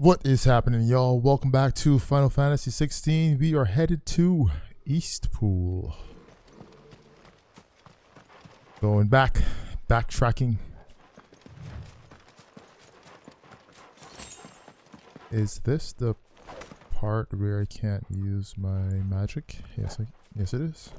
What is happening, y'all? Welcome back to Final Fantasy 16. We are headed to Eastpool. Going backtracking. Is this the part where I can't use my magic? Yes, yes it is.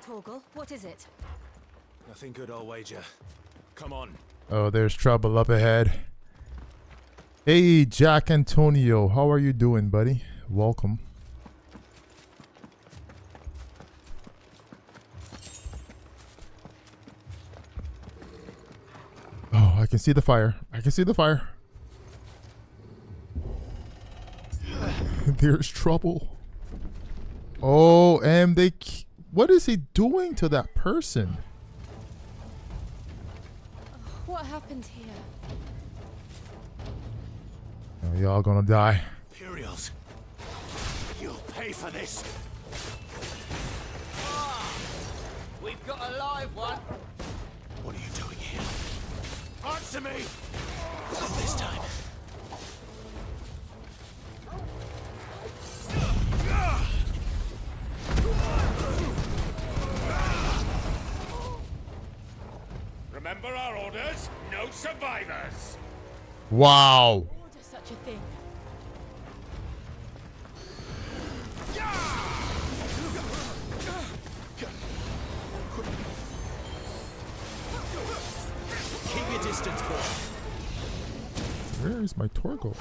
Torgal, what is it? Nothing good, I'll wager. Come on. Oh, there's trouble up ahead. Hey, Jack Antonio. How are you doing, buddy? Welcome. Oh, I can see the fire. I can see the fire. There's trouble. Oh, and they... What is he doing to that person? What happened here? Oh, y'all gonna die. Imperials, you'll pay for this. We've got a live one. What are you doing here? Answer me! Not this time. Remember our orders? No survivors! Wow. Order such a thing. Keep your distance, boy. Where is my Torgo?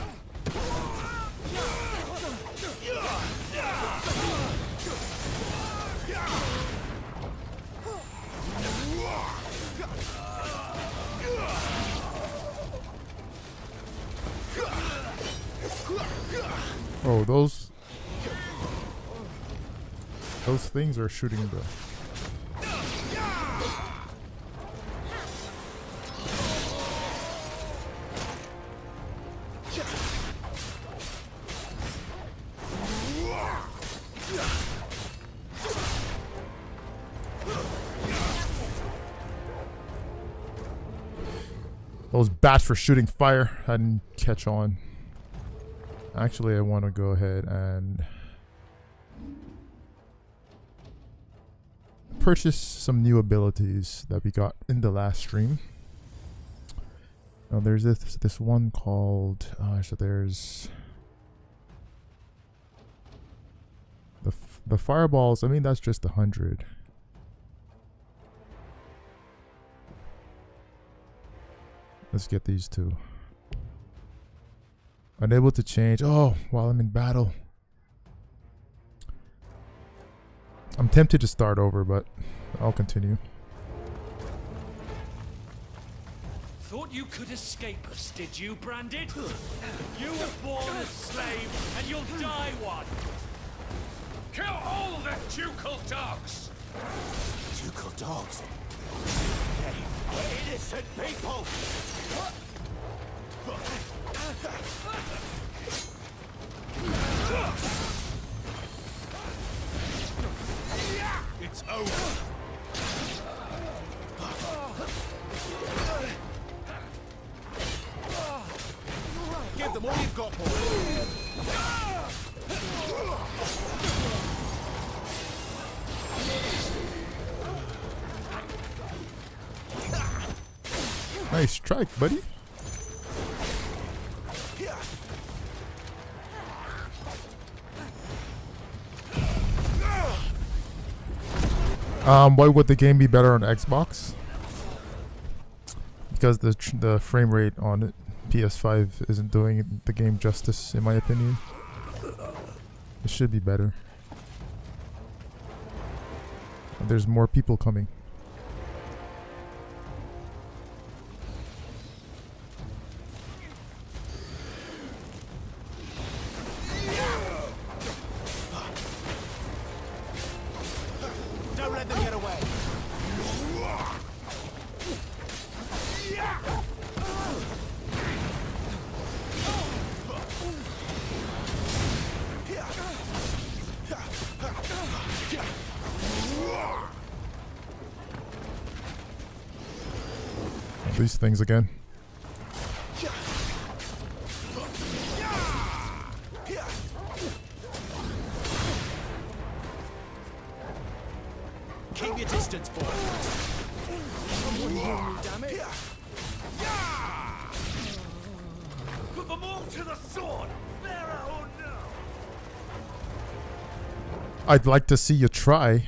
Oh, those things are shooting the... Those bats were shooting fire. I didn't catch on. Actually, I want to go ahead and purchase some new abilities that we got in the last stream. Now, there's this one called... so there's... The fireballs, I mean, that's just 100. Let's get these two. Unable to change. Oh, while I'm in battle. I'm tempted to start over, but I'll continue. Thought you could escape us, did you, Branded? You were born a slave, and you'll die one. Kill all the ducal dogs! Ducal dogs? Hey, we're innocent people! It's over. Give them all you've got, boy. Nice strike, buddy. Why would the game be better on Xbox? Because the frame rate on it, PS5 isn't doing the game justice, in my opinion. It should be better. And there's more people coming. Don't let them get away. these things again. Keep your distance, boy. Damn it. Put them all to the sword! Bearer or no! I'd like to see you try.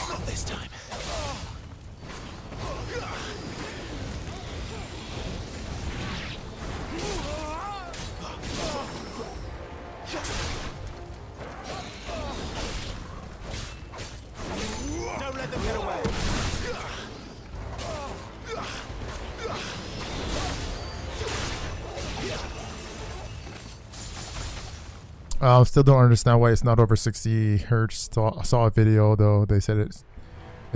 Not this time. Don't let them get away. I still don't understand why it's not over 60 hertz. I saw a video though. They said it's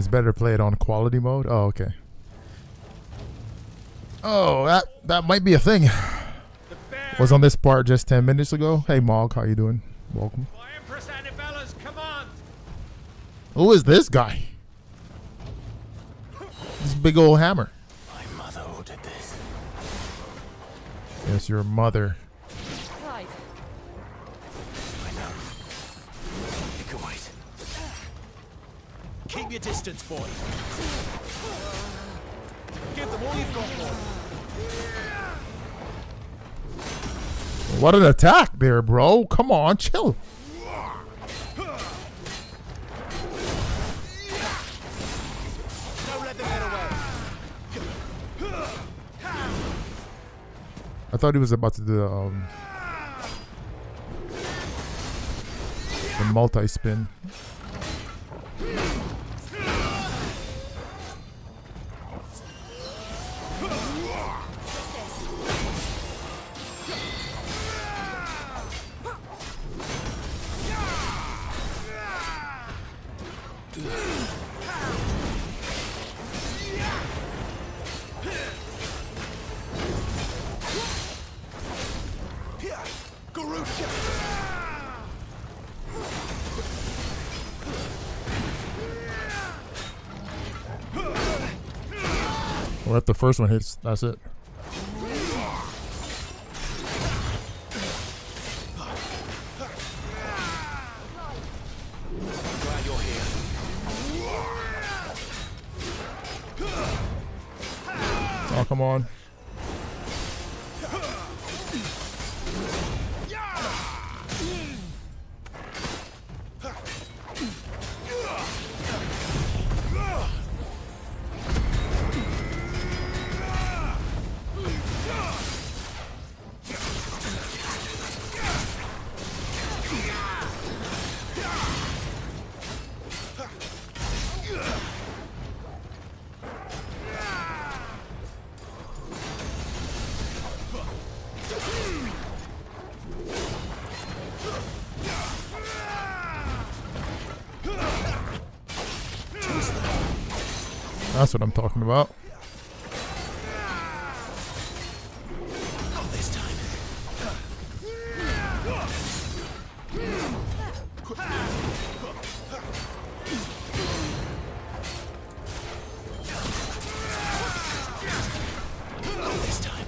better to play it on quality mode. Oh, okay. Oh, that might be a thing. Was on this part just 10 minutes ago. Hey, Mog, how you doing? Welcome. By Empress Annibella's command! Who is this guy? This big old hammer. My mother ordered this. Yes, your mother. Clive, I know. You can wait. Keep your distance, boy. Give them all you've got, boy. What an attack there, bro. Come on, chill. Don't let them get away. I thought he was about to do the multi-spin. Well, if the first one hits, that's it. Glad you're here. Oh, come on. That's what I'm talking about. Not this time. Not this time. Not this time.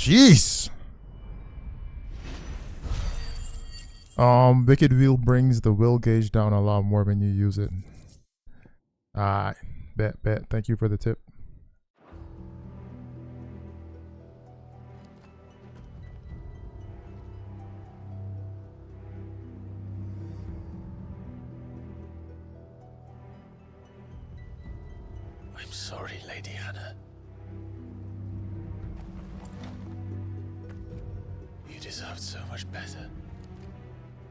Jeez. Wicked Wheel brings the will gauge down a lot more when you use it. Alright. Bet. Thank you for the tip. I'm sorry, Lady Hannah. You deserved so much better.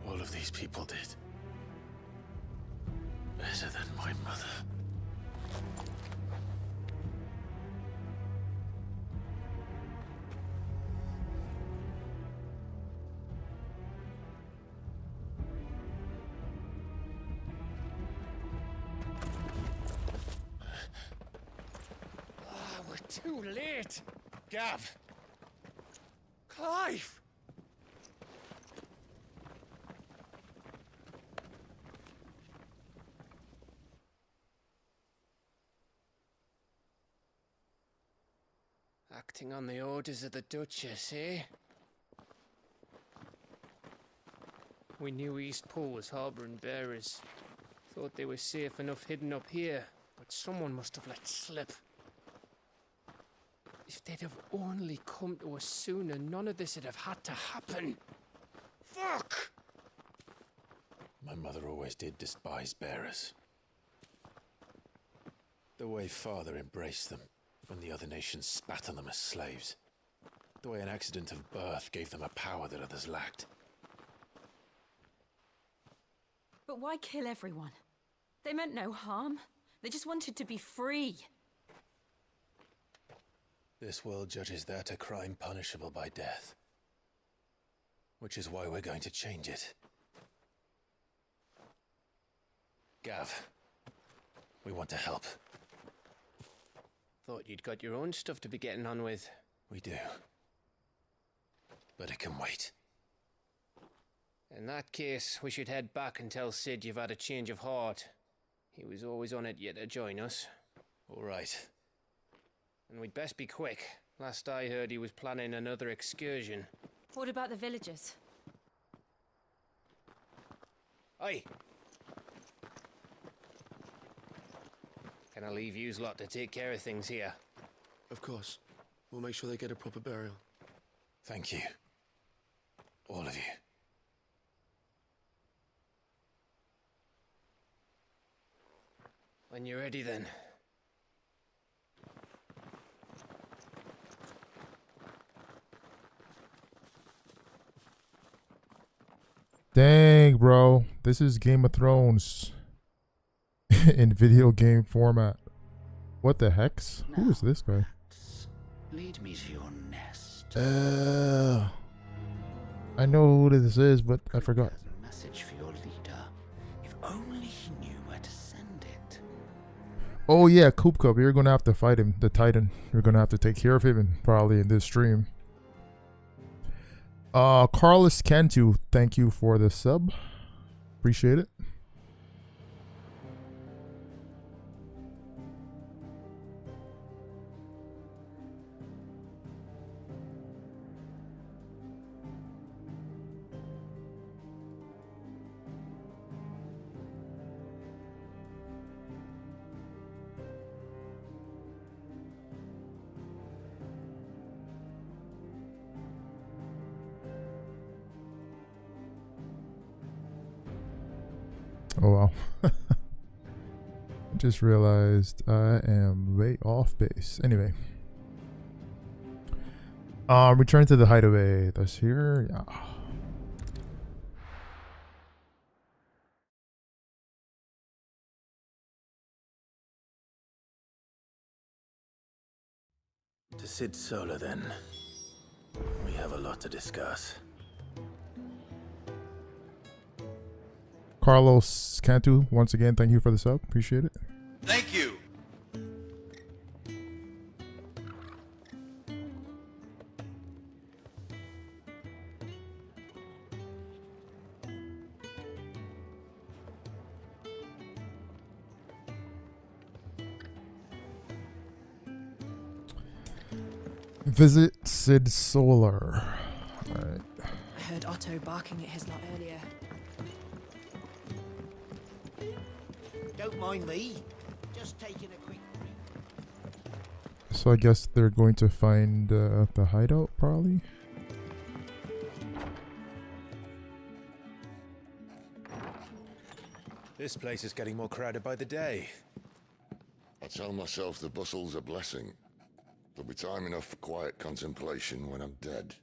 All of these people did. Better than my mother. We're too late. Gav. Clive. Acting on the orders of the Duchess, eh? We knew East Pool was harbouring bearers. Thought they were safe enough hidden up here, but someone must have let slip. If they'd have only come to us sooner, none of this would have had to happen. Fuck! My mother always did despise bearers. The way Father embraced them when the other nations spat on them as slaves. The way an accident of birth gave them a power that others lacked. But why kill everyone? They meant no harm. They just wanted to be free. This world judges that a crime punishable by death. Which is why we're going to change it. Gav, we want to help. Thought you'd got your own stuff to be getting on with. We do. But it can wait. In that case, we should head back and tell Sid you've had a change of heart. He was always on it yet to join us. All right. And we'd best be quick. Last I heard, he was planning another excursion. What about the villagers? Aye. Can I leave yous lot to take care of things here? Of course. We'll make sure they get a proper burial. Thank you. All of you. When you're ready, then. Dang, bro. This is Game of Thrones in video game format. What the hex? Who is this guy? Lead me to your nest. I know who this is, but I forgot. There's a message for your leader. If only he knew where to send it. Oh yeah, Coop Cup. You're gonna have to fight him, the Titan. You're gonna have to take care of him probably in this stream. Carlos Cantu, thank you for the sub. Appreciate it. Oh wow. I just realized I am way off base. Anyway. Return to the hideaway. That's here. Yeah. To Sid Solar, then. We have a lot to discuss. Carlos Cantu, once again, thank you for the sub. Appreciate it. Thank you. Visit Sid Solar. Alright. I heard Otto barking at his lot earlier. Don't mind me. Just taking a quick break. So I guess they're going to find the hideout, probably? This place is getting more crowded by the day. I tell myself the bustle's a blessing. There'll be time enough for quiet contemplation when I'm dead.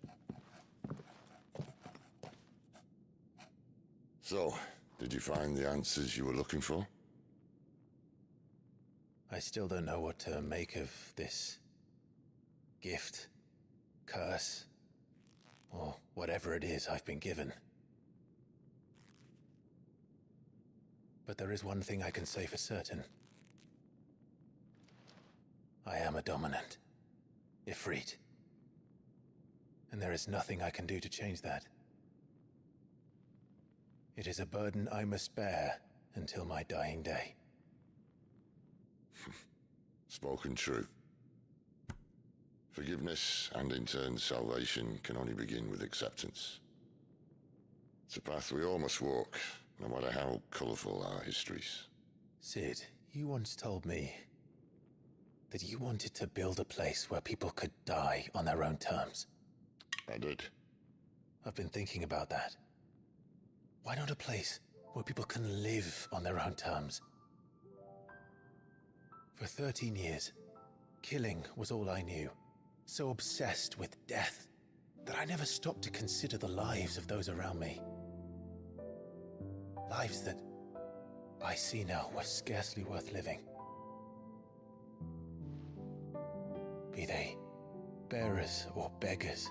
So, did you find the answers you were looking for? I still don't know what to make of this gift, curse, or whatever it is I've been given. But there is one thing I can say for certain. I am a dominant, Ifrit. And there is nothing I can do to change that. It is a burden I must bear until my dying day. Spoken true. Forgiveness and in turn salvation can only begin with acceptance. It's a path we all must walk, no matter how colourful our histories. Sid, you once told me that you wanted to build a place where people could die on their own terms. I did. I've been thinking about that. Why not a place where people can live on their own terms? For 13 years, killing was all I knew. So obsessed with death that I never stopped to consider the lives of those around me. Lives that I see now were scarcely worth living. Be they bearers or beggars,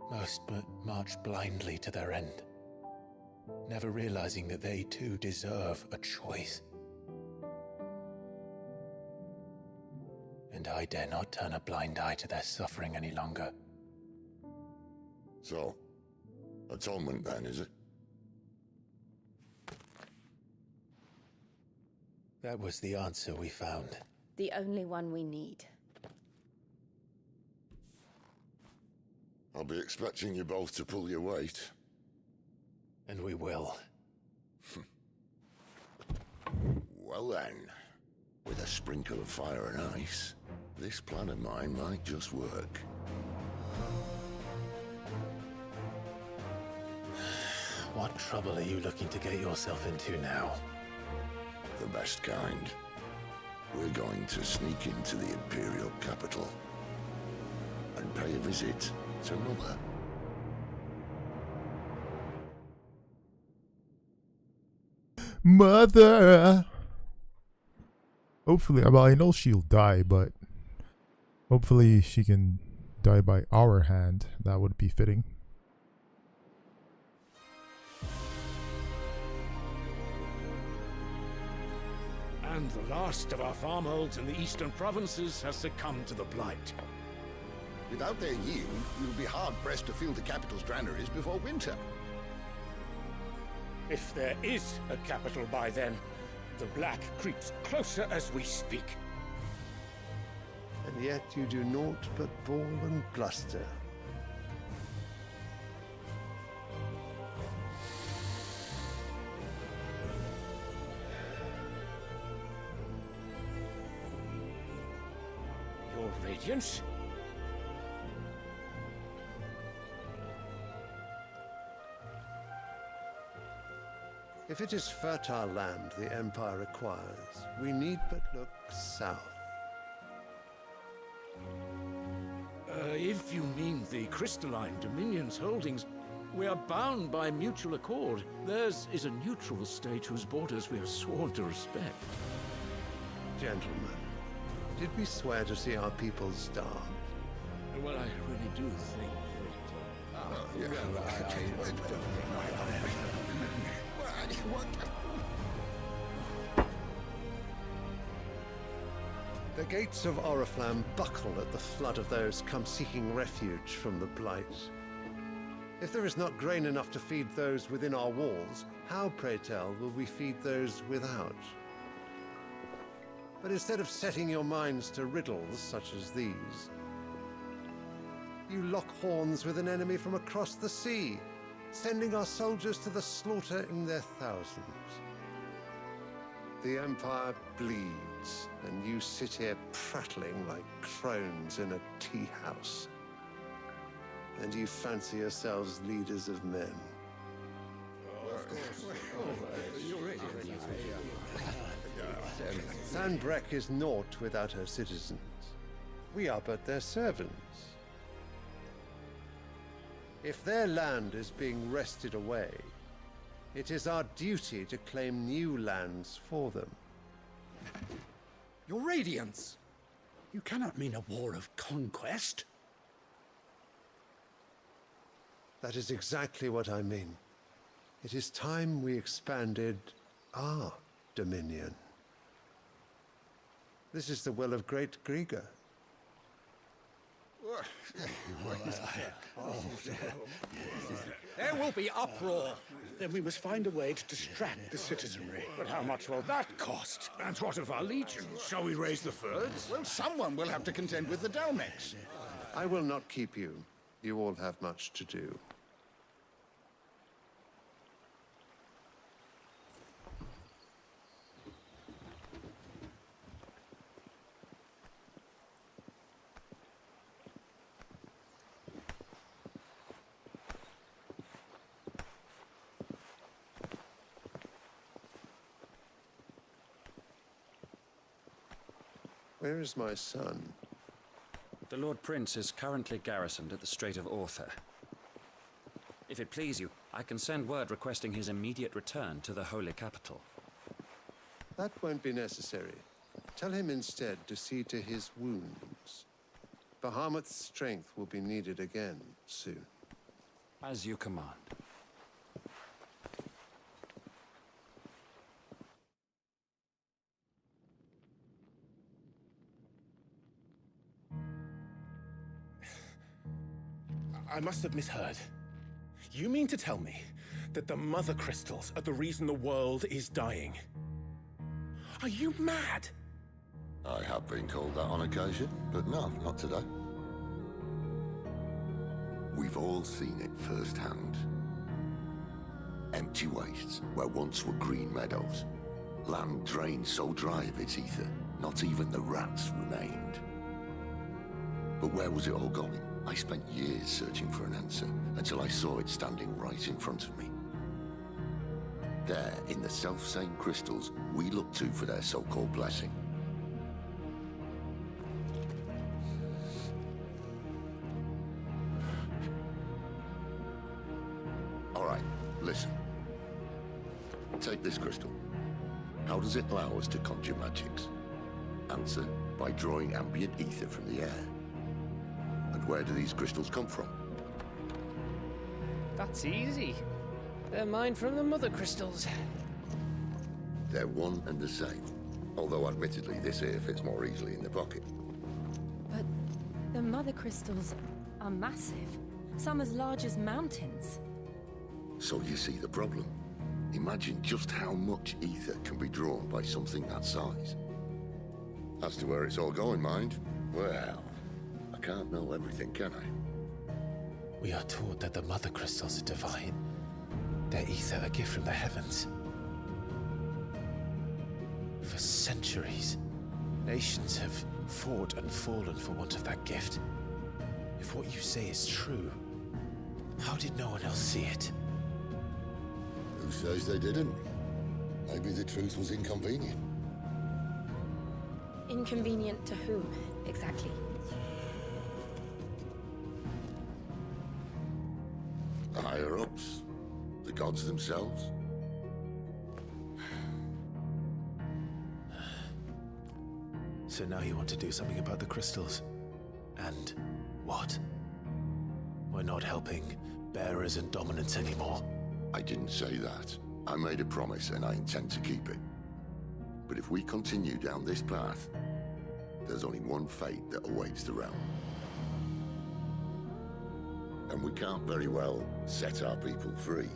most march blindly to their end, never realizing that they too deserve a choice. And I dare not turn a blind eye to their suffering any longer. So, atonement then, is it? That was the answer we found. The only one we need. I'll be expecting you both to pull your weight. And we will. Well then, with a sprinkle of fire and ice, this plan of mine might just work. What trouble are you looking to get yourself into now? The best kind. We're going to sneak into the Imperial capital and pay a visit to Mother. Mother! Hopefully, well, I know she'll die, but hopefully she can die by our hand. That would be fitting. And the last of our farmholds in the eastern provinces has succumbed to the blight. Without their yield, we'll be hard-pressed to fill the capital's granaries before winter. If there is a capital by then, the black creeps closer as we speak. And yet you do naught but bawl and bluster. Your Radiance? If it is fertile land the Empire requires, we need but look south. If you mean the crystalline Dominion's holdings, we are bound by mutual accord. Theirs is a neutral state whose borders we are sworn to respect. Gentlemen, did we swear to see our people starve? Well, I really do think The gates of Oriflamme buckle at the flood of those come seeking refuge from the Blight. If there is not grain enough to feed those within our walls, how, pray tell, will we feed those without? But instead of setting your minds to riddles such as these, You lock horns with an enemy from across the sea, sending our soldiers to the slaughter in their thousands. The Empire bleeds, and you sit here prattling like crones in a tea house. And you fancy yourselves leaders of men. Sandbreck is naught without her citizens. We are but their servants. If their land is being wrested away, it is our duty to claim new lands for them. Your Radiance! You cannot mean a war of conquest. That is exactly what I mean. It is time we expanded our dominion. This is the will of great Grieger. There will be uproar. Then we must find a way to distract the citizenry. But how much will that cost? And what of our legions? Shall we raise the furs? Well, someone will have to contend with the Dalmex. I will not keep you. You all have much to do. Where is my son? The Lord Prince is currently garrisoned at the Strait of Arthur. If it please you, I can send word requesting his immediate return to the Holy Capital. That won't be necessary. Tell him instead to see to his wounds. Bahamut's strength will be needed again soon. As you command. I must have misheard. You mean to tell me that the Mother Crystals are the reason the world is dying? Are you mad? I have been called that on occasion, but no, not today. We've all seen it firsthand. Empty wastes where once were green meadows. Land drained so dry of its ether, not even the rats remained. But where was it all going? I spent years searching for an answer, until I saw it standing right in front of me. There, in the self-same crystals we look to for their so-called blessing. All right, listen. Take this crystal. How does it allow us to conjure magics? Answer, by drawing ambient ether from the air. And where do these crystals come from? That's easy. They're mined from the Mother Crystals. They're one and the same. Although admittedly this here fits more easily in the pocket. But the Mother Crystals are massive. Some as large as mountains. So you see the problem. Imagine just how much ether can be drawn by something that size. As to where it's all going, mind, well, I can't know everything, can I? We are taught that the Mother Crystals are divine. Their ether a gift from the heavens. For centuries, nations have fought and fallen for want of that gift. If what you say is true, how did no one else see it? Who says they didn't? Maybe the truth was inconvenient. Inconvenient to whom, exactly? The higher-ups, the gods themselves. So now you want to do something about the crystals? And what? We're not helping bearers and dominants anymore. I didn't say that. I made a promise and I intend to keep it. But if we continue down this path, there's only one fate that awaits the realm. And we can't very well set our people free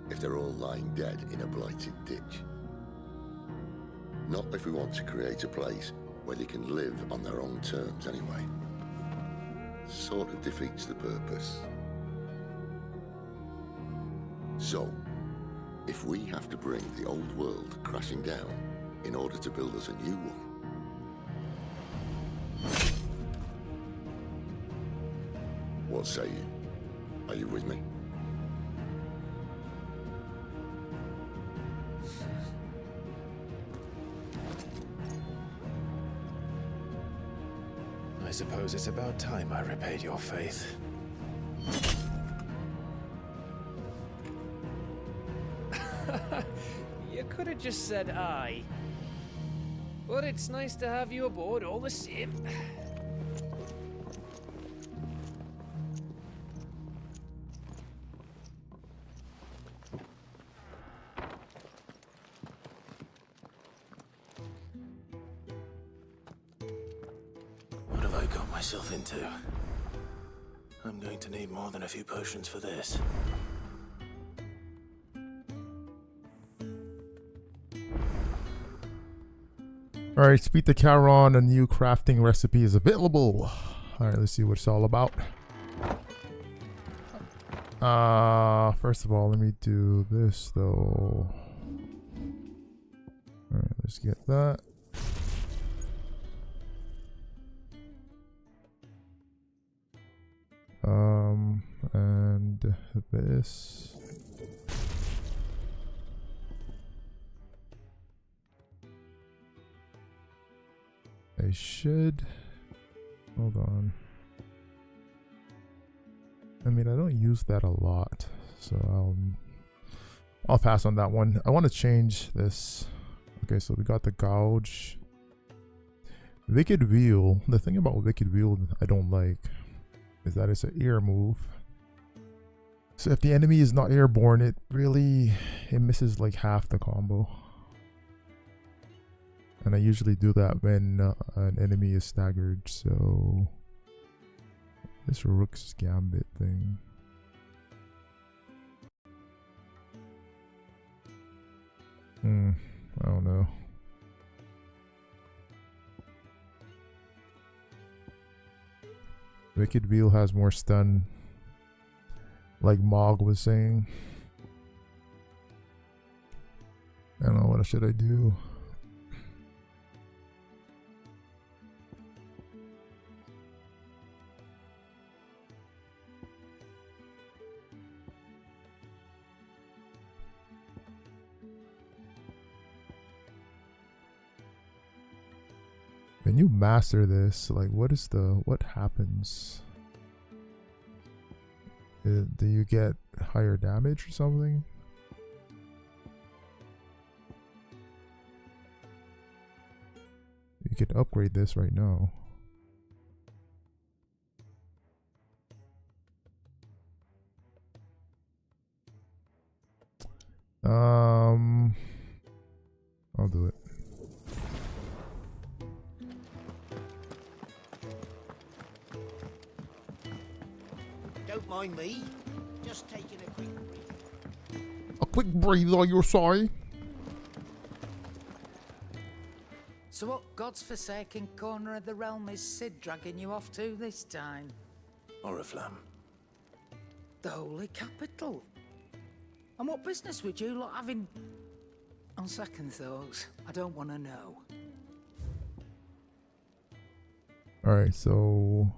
if they're all lying dead in a blighted ditch. Not if we want to create a place where they can live on their own terms anyway. sort of defeats the purpose. So, if we have to bring the old world crashing down in order to build us a new one, what say you? Are you with me? I suppose it's about time I repaid your faith. You could have just said aye. But it's nice to have you aboard all the same. What have I got myself into? I'm going to need more than a few potions for this. Alright, speak to Charon, a new crafting recipe is available. Alright, let's see what it's all about. First of all, let me do this though. Alright, let's get that. And this. I should. Hold on. I mean, I don't use that a lot, so I'll pass on that one. I want to change this. Okay, so we got the gouge. Wicked Wheel. The thing about Wicked Wheel I don't like is that it's an air move. So if the enemy is not airborne, it misses like half the combo. And I usually do that when an enemy is staggered, so this Rook's Gambit thing. I don't know. Wicked Wheel has more stun, like Mog was saying. I don't know, what should I do? When you master this, like what happens? Do you get higher damage or something? You can upgrade this right now. I'll do it. Don't mind me. Just taking a quick breather. A quick breather, you're sorry. So what God's forsaken corner of the realm is Sid dragging you off to this time? Oriflamme. The holy capital. And what business would you lot have in... On second thoughts, I don't want to know. Alright, so...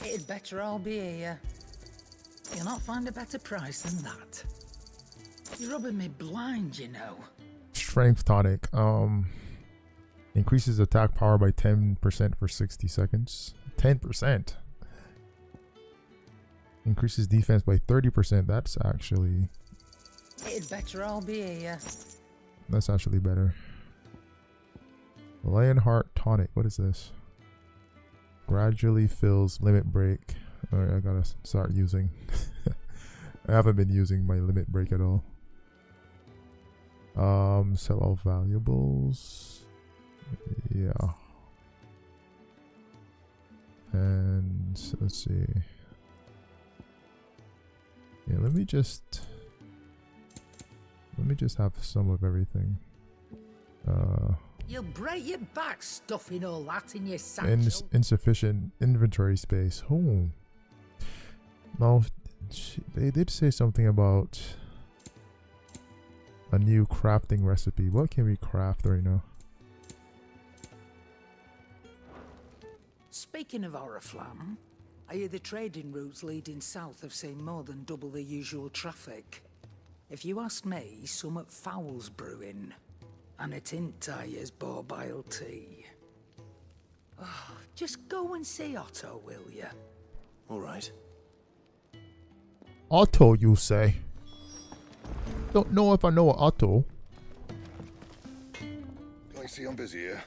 It'd better all be here. You'll not find a better price than that. You're rubbing me blind, you know. Strength tonic. Increases attack power by 10% for 60 seconds. 10%. Increases defense by 30%. That's actually... It'd better all be here. That's actually better. Lionheart tonic. What is this? Gradually fills limit break. Alright, I gotta start using. I haven't been using my limit break at all. Sell all valuables. Yeah. And let's see. Yeah, let me just have some of everything. You'll break your back stuffing all that in your satchel. Insufficient inventory space. Oh. No, they did say something about a new crafting recipe. What can we craft right now? Speaking of Oriflamme, I hear the trading routes leading south have seen more than double the usual traffic. If you ask me, somewhat foul's brewing. And it ain't Tyre's borbile tea. Oh, just go and see Otto, will you? All right. Otto, you say? Don't know if I know Otto. I see I'm busy here.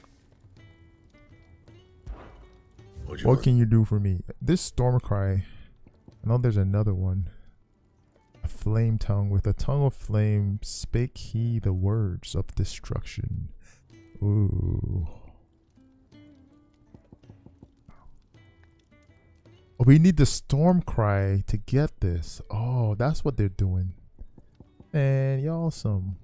What can you do for me? This Stormcry. I know there's another one. A flame tongue. With a tongue of flame, spake he the words of destruction. Ooh. Oh, we need the Stormcry to get this. Oh, that's what they're doing. Man, y'all some.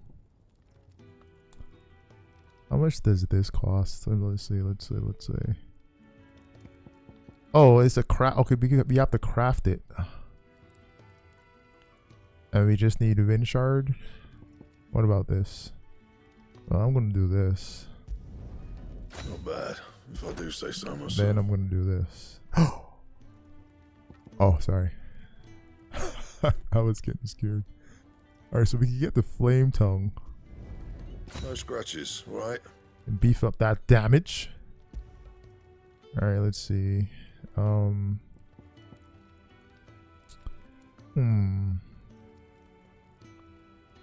How much does this cost? Let's see. Oh, it's a craft. Okay, we have to craft it. And we just need a wind shard. What about this? Well, I'm gonna do this. Not bad, if I do say so myself. Then I'm gonna do this. Oh, sorry. I was getting scared. Alright, so we can get the flame tongue. No scratches, right? And beef up that damage. Alright, let's see.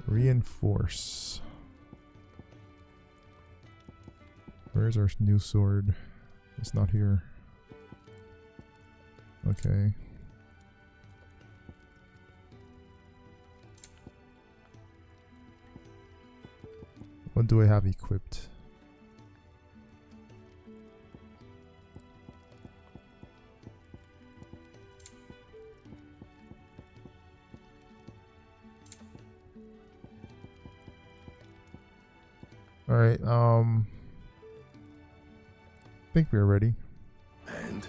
Reinforce. Where's our new sword? It's not here. Okay. What do I have equipped? All right, I think we're ready. And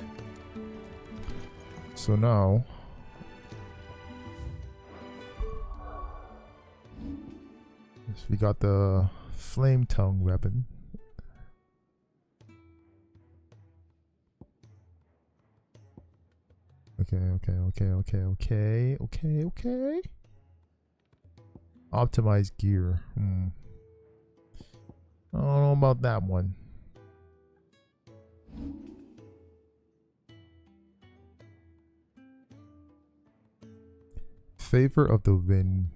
so now yes, we got the flame tongue weapon. Okay. Optimize gear. I don't know about that one. Favor of the wind,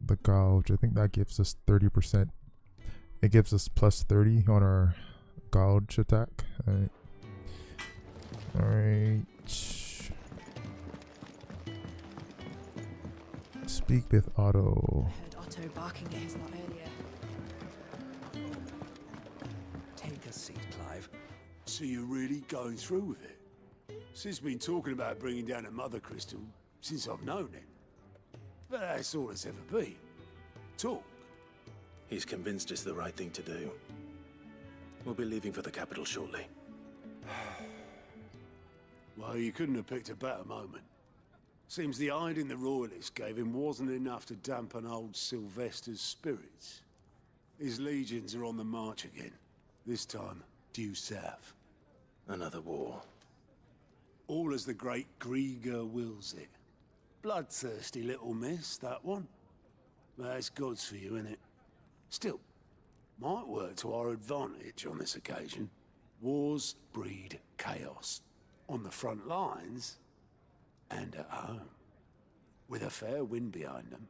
the gouge. I think that gives us 30%. It gives us plus 30 on our gouge attack. Alright. Alright. Speak with Otto. I heard Otto barking at his lot earlier. Take a seat, Clive. So you're really going through with it? Sid's been talking about bringing down a mother crystal since I've known him. But that's all it's ever been. Talk. He's convinced it's the right thing to do. We'll be leaving for the capital shortly. Well, you couldn't have picked a better moment. Seems the hiding the royalists gave him wasn't enough to dampen old Sylvester's spirits. His legions are on the march again. This time, due south. Another war. All as the great Grieger wills it. Bloodthirsty little miss, that one. That's God's for you, innit? Still, might work to our advantage on this occasion. Wars breed chaos. On the front lines, and at home. With a fair wind behind them,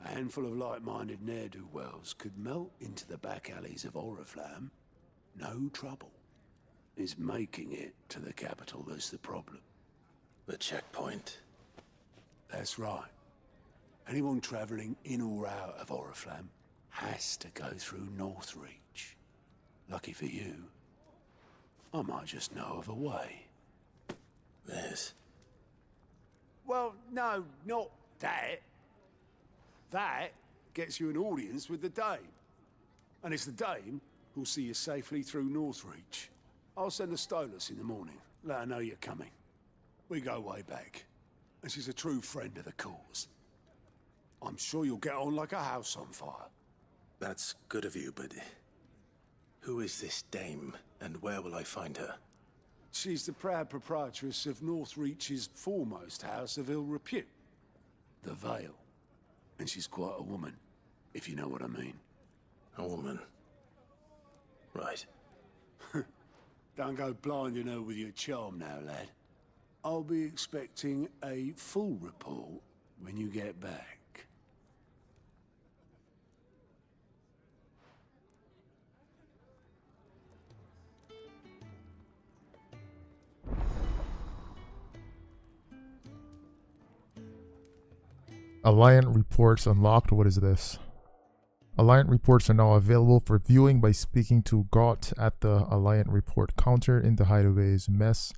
a handful of like-minded ne'er-do-wells could melt into the back alleys of Oriflamme. No trouble. It's making it to the capital that's the problem. The checkpoint. That's right. Anyone travelling in or out of Oriflamme has to go through Northreach. Lucky for you, I might just know of a way. There's... Well, no, not that. That gets you an audience with the Dame. And it's the Dame who'll see you safely through Northreach. I'll send the Stolas in the morning. Let her know you're coming. We go way back. And she's a true friend of the cause. I'm sure you'll get on like a house on fire. That's good of you, but... who is this Dame, and where will I find her? She's the proud proprietress of Northreach's foremost house of ill repute, the Vale. And she's quite a woman, if you know what I mean. A woman? Right. Don't go blinding her with your charm now, lad. I'll be expecting a full report when you get back. Alliant reports unlocked. What is this? Alliant reports are now available for viewing by speaking to Gott at the Alliant report counter in the Hideaway's mess.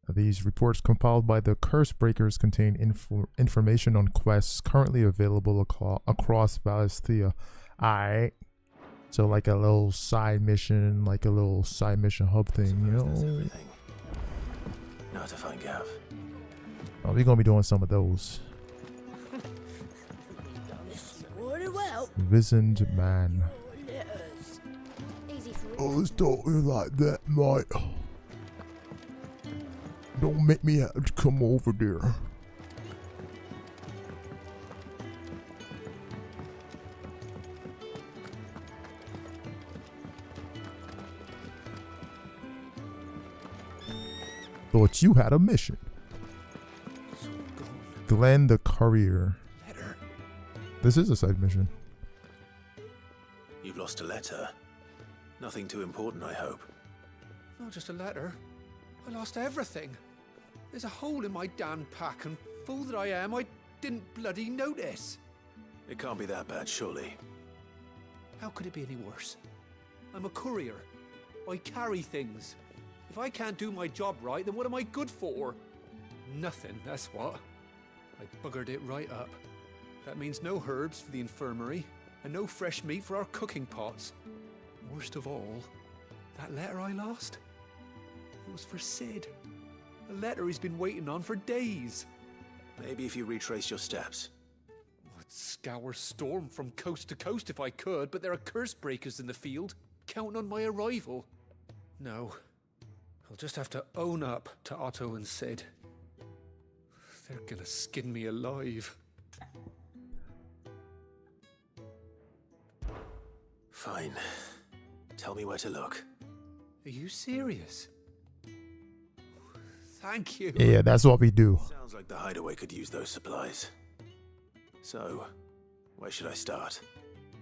These reports compiled by the Curse Breakers contain information on quests currently available across Valisthea. Alright. So like a little side mission, hub thing, you know? Now to find Gav. Oh, we're gonna be doing some of those. Wizened man. Oh, it's talking like that, mate. Don't make me have to come over there. Thought you had a mission. Glenn the Courier. This is a side mission. You've lost a letter. Nothing too important, I hope. Not just a letter. I lost everything. There's a hole in my damn pack, and fool that I am, I didn't bloody notice. It can't be that bad, surely. How could it be any worse? I'm a courier. I carry things. If I can't do my job right, then what am I good for? Nothing, that's what. I buggered it right up. That means no herbs for the infirmary, and no fresh meat for our cooking pots. Worst of all, that letter I lost, it was for Sid. A letter he's been waiting on for days. Maybe if you retrace your steps. I'd scour Storm from coast to coast if I could, but there are curse breakers in the field, counting on my arrival. No, I'll just have to own up to Otto and Sid. They're gonna skin me alive. Fine. Tell me where to look. Are you serious? Thank you. Yeah, that's what we do. Sounds like the Hideaway could use those supplies. So, where should I start?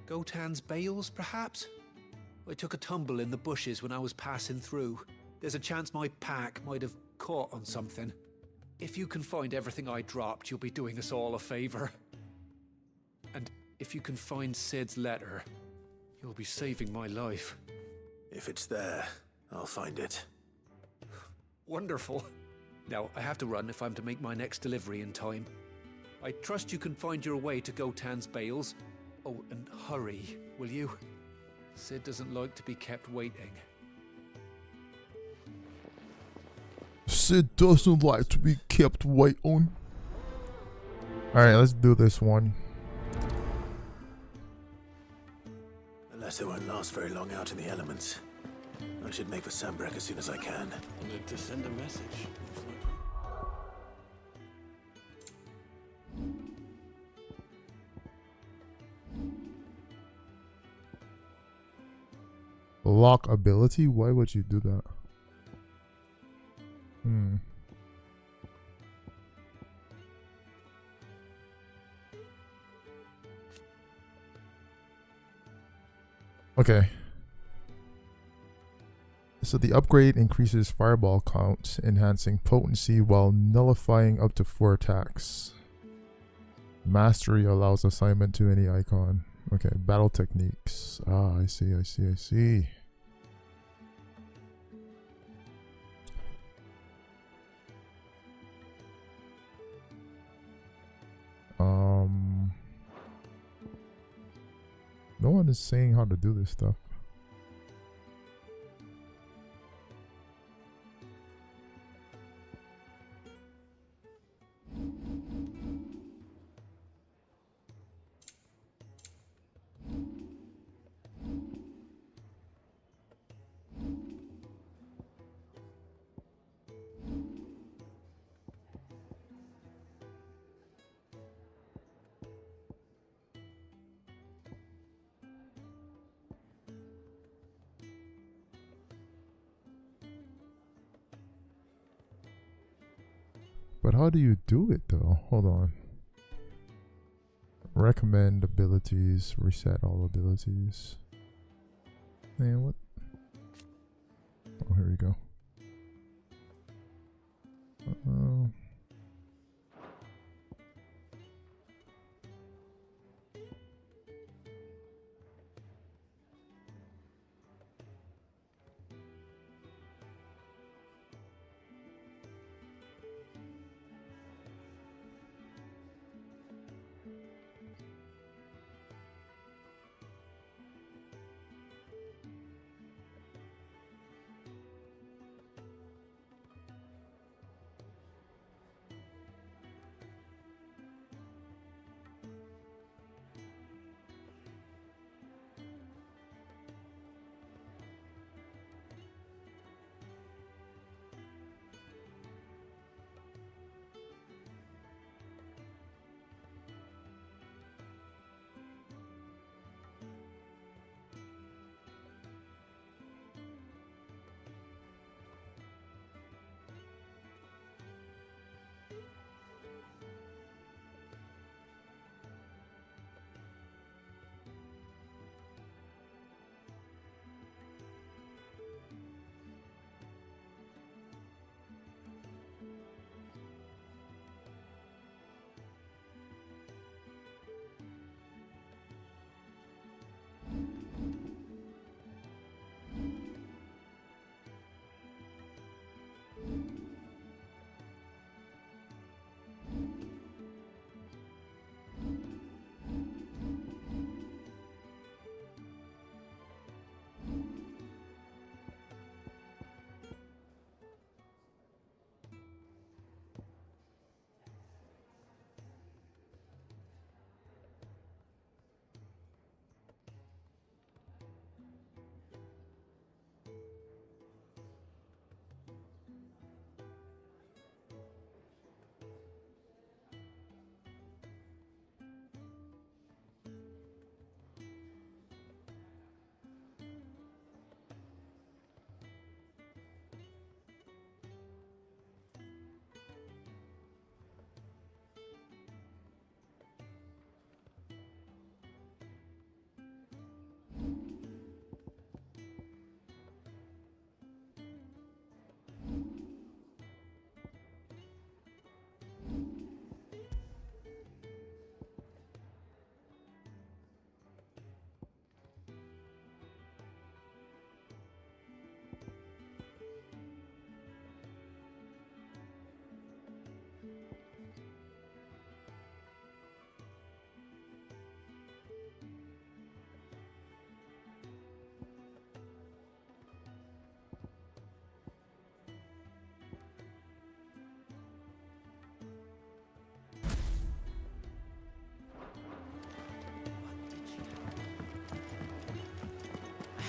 Gotan's bales, perhaps? I took a tumble in the bushes when I was passing through. There's a chance my pack might have caught on something. If you can find everything I dropped, you'll be doing us all a favor. And if you can find Sid's letter, you'll be saving my life. If it's there, I'll find it. Wonderful. Now, I have to run if I'm to make my next delivery in time. I trust you can find your way to Gotan's bales. Oh, and hurry, will you? Sid doesn't like to be kept waiting. Sid doesn't like to be kept waiting. Alright, let's do this one. The letter won't last very long out in the elements. I should make for Sambrek as soon as I can. I need to send a message. Lock ability? Why would you do that? Okay. So the upgrade increases fireball count, enhancing potency while nullifying up to 4 attacks. Mastery allows assignment to any icon. Okay, battle techniques. Ah, I see, I see, I see. No one is saying how to do this stuff. But how do you do it though? Hold on. Recommend abilities, reset all abilities. Man, what? Oh, here we go.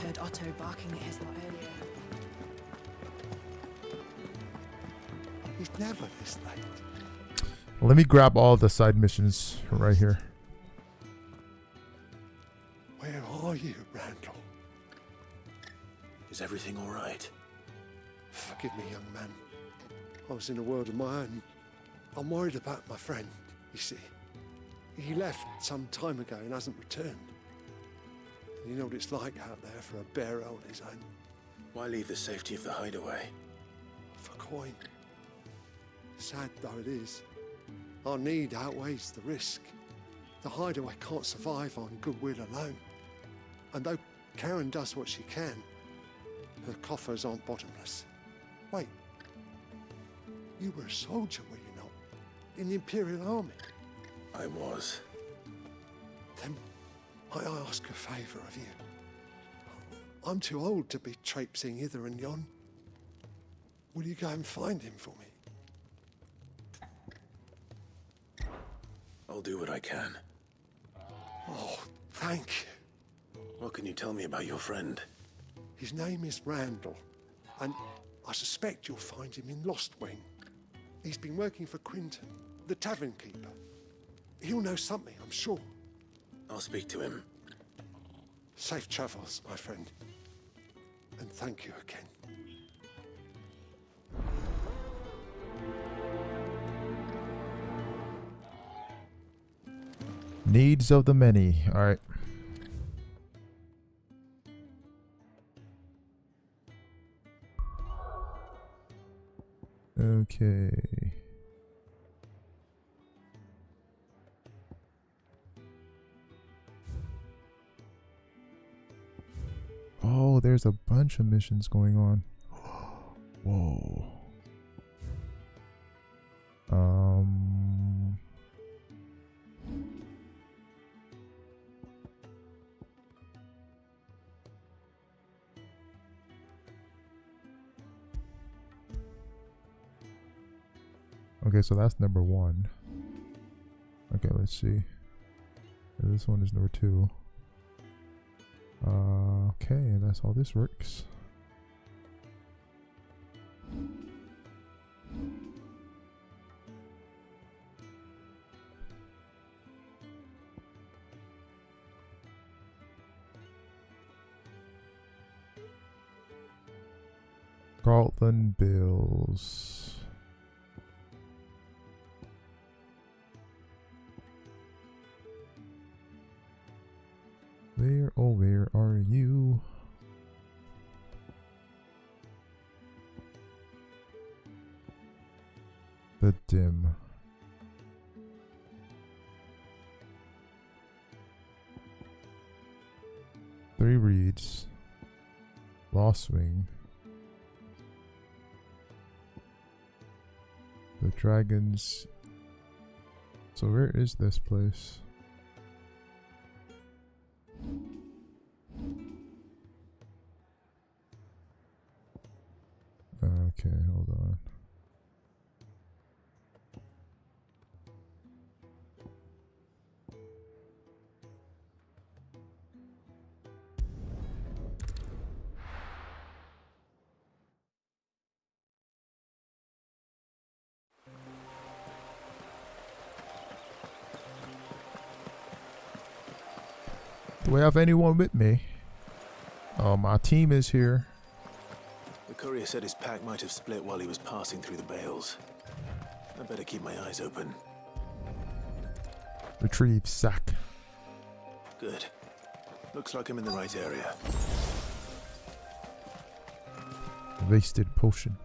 I heard Otto barking at his lot earlier. He's never this late. Let me grab all the side missions right here. Where are you, Randall? Is everything all right? Forgive me, young man. I was in a world of my own. I'm worried about my friend, you see. He left some time ago and hasn't returned. You know what it's like out there for a bearer on his own. Why leave the safety of the hideaway? For coin. Sad though it is, our need outweighs the risk. The hideaway can't survive on goodwill alone. And though Karen does what she can, her coffers aren't bottomless. Wait. You were a soldier, were you not? In the Imperial Army? I was. Then might I ask a favour of you? I'm too old to be traipsing hither and yon. Will you go and find him for me? I'll do what I can. Oh, thank you. What can you tell me about your friend? His name is Randall, and I suspect you'll find him in Lost Wing. He's been working for Quinton, the tavern keeper. He'll know something, I'm sure. I'll speak to him. Safe travels, my friend. And thank you again. Needs of the many. All right. Okay. Oh, there's a bunch of missions going on. Whoa. Okay, so that's number 1. Okay, let's see. This one is number 2. Okay, that's how this works. Scotland bills. Where, oh, where are you? The dim. Three reeds. Lost Wing. The dragons. So where is this place? Okay, hold on. Do we have anyone with me? My team is here. The courier said his pack might have split while he was passing through the bales. I better keep my eyes open. Retrieve sack. Good. Looks like I'm in the right area. Wasted potion.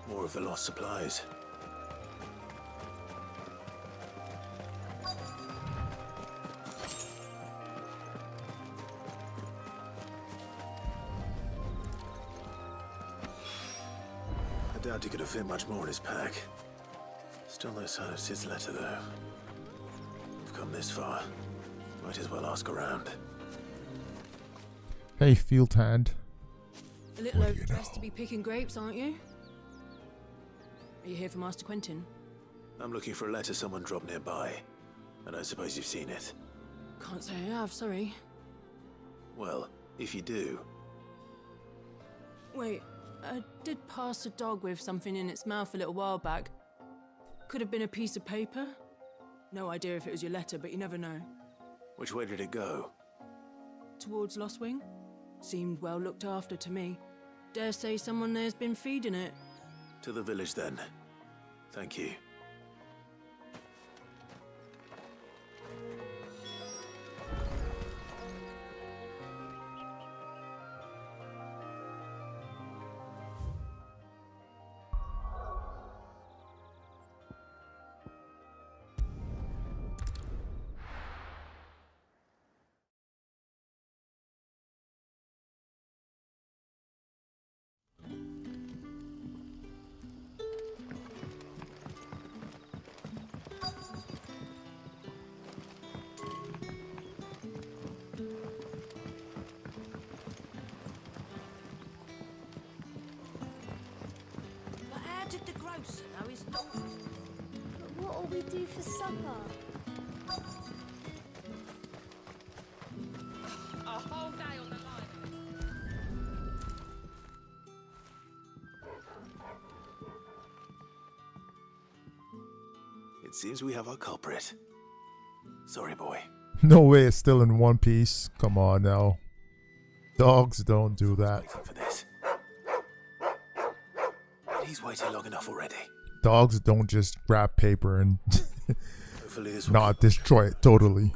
More of the lost supplies. I doubt he could have fit much more in his pack. Still no sign of Sid's letter, though. We've come this far. Might as well ask around. Hey, field hand. A little overdressed to be picking grapes, aren't you? Are you here for Master Quentin? I'm looking for a letter someone dropped nearby. And I suppose you've seen it. Can't say I have, sorry. Well, if you do... Wait, I did pass a dog with something in its mouth a little while back. Could have been a piece of paper. No idea if it was your letter, but you never know. Which way did it go? Towards Lost Wing. Seemed well looked after to me. Dare say someone there's been feeding it. To the village, then. Thank you. how did the grocer know his daughter? But what'll we do for supper? A whole day on the line. It seems we have our culprit. Sorry, boy. No way it's still in one piece. Come on now. Dogs don't do that. For this. He's waited long enough already. Dogs don't just grab paper and Hopefully this will not destroy it totally.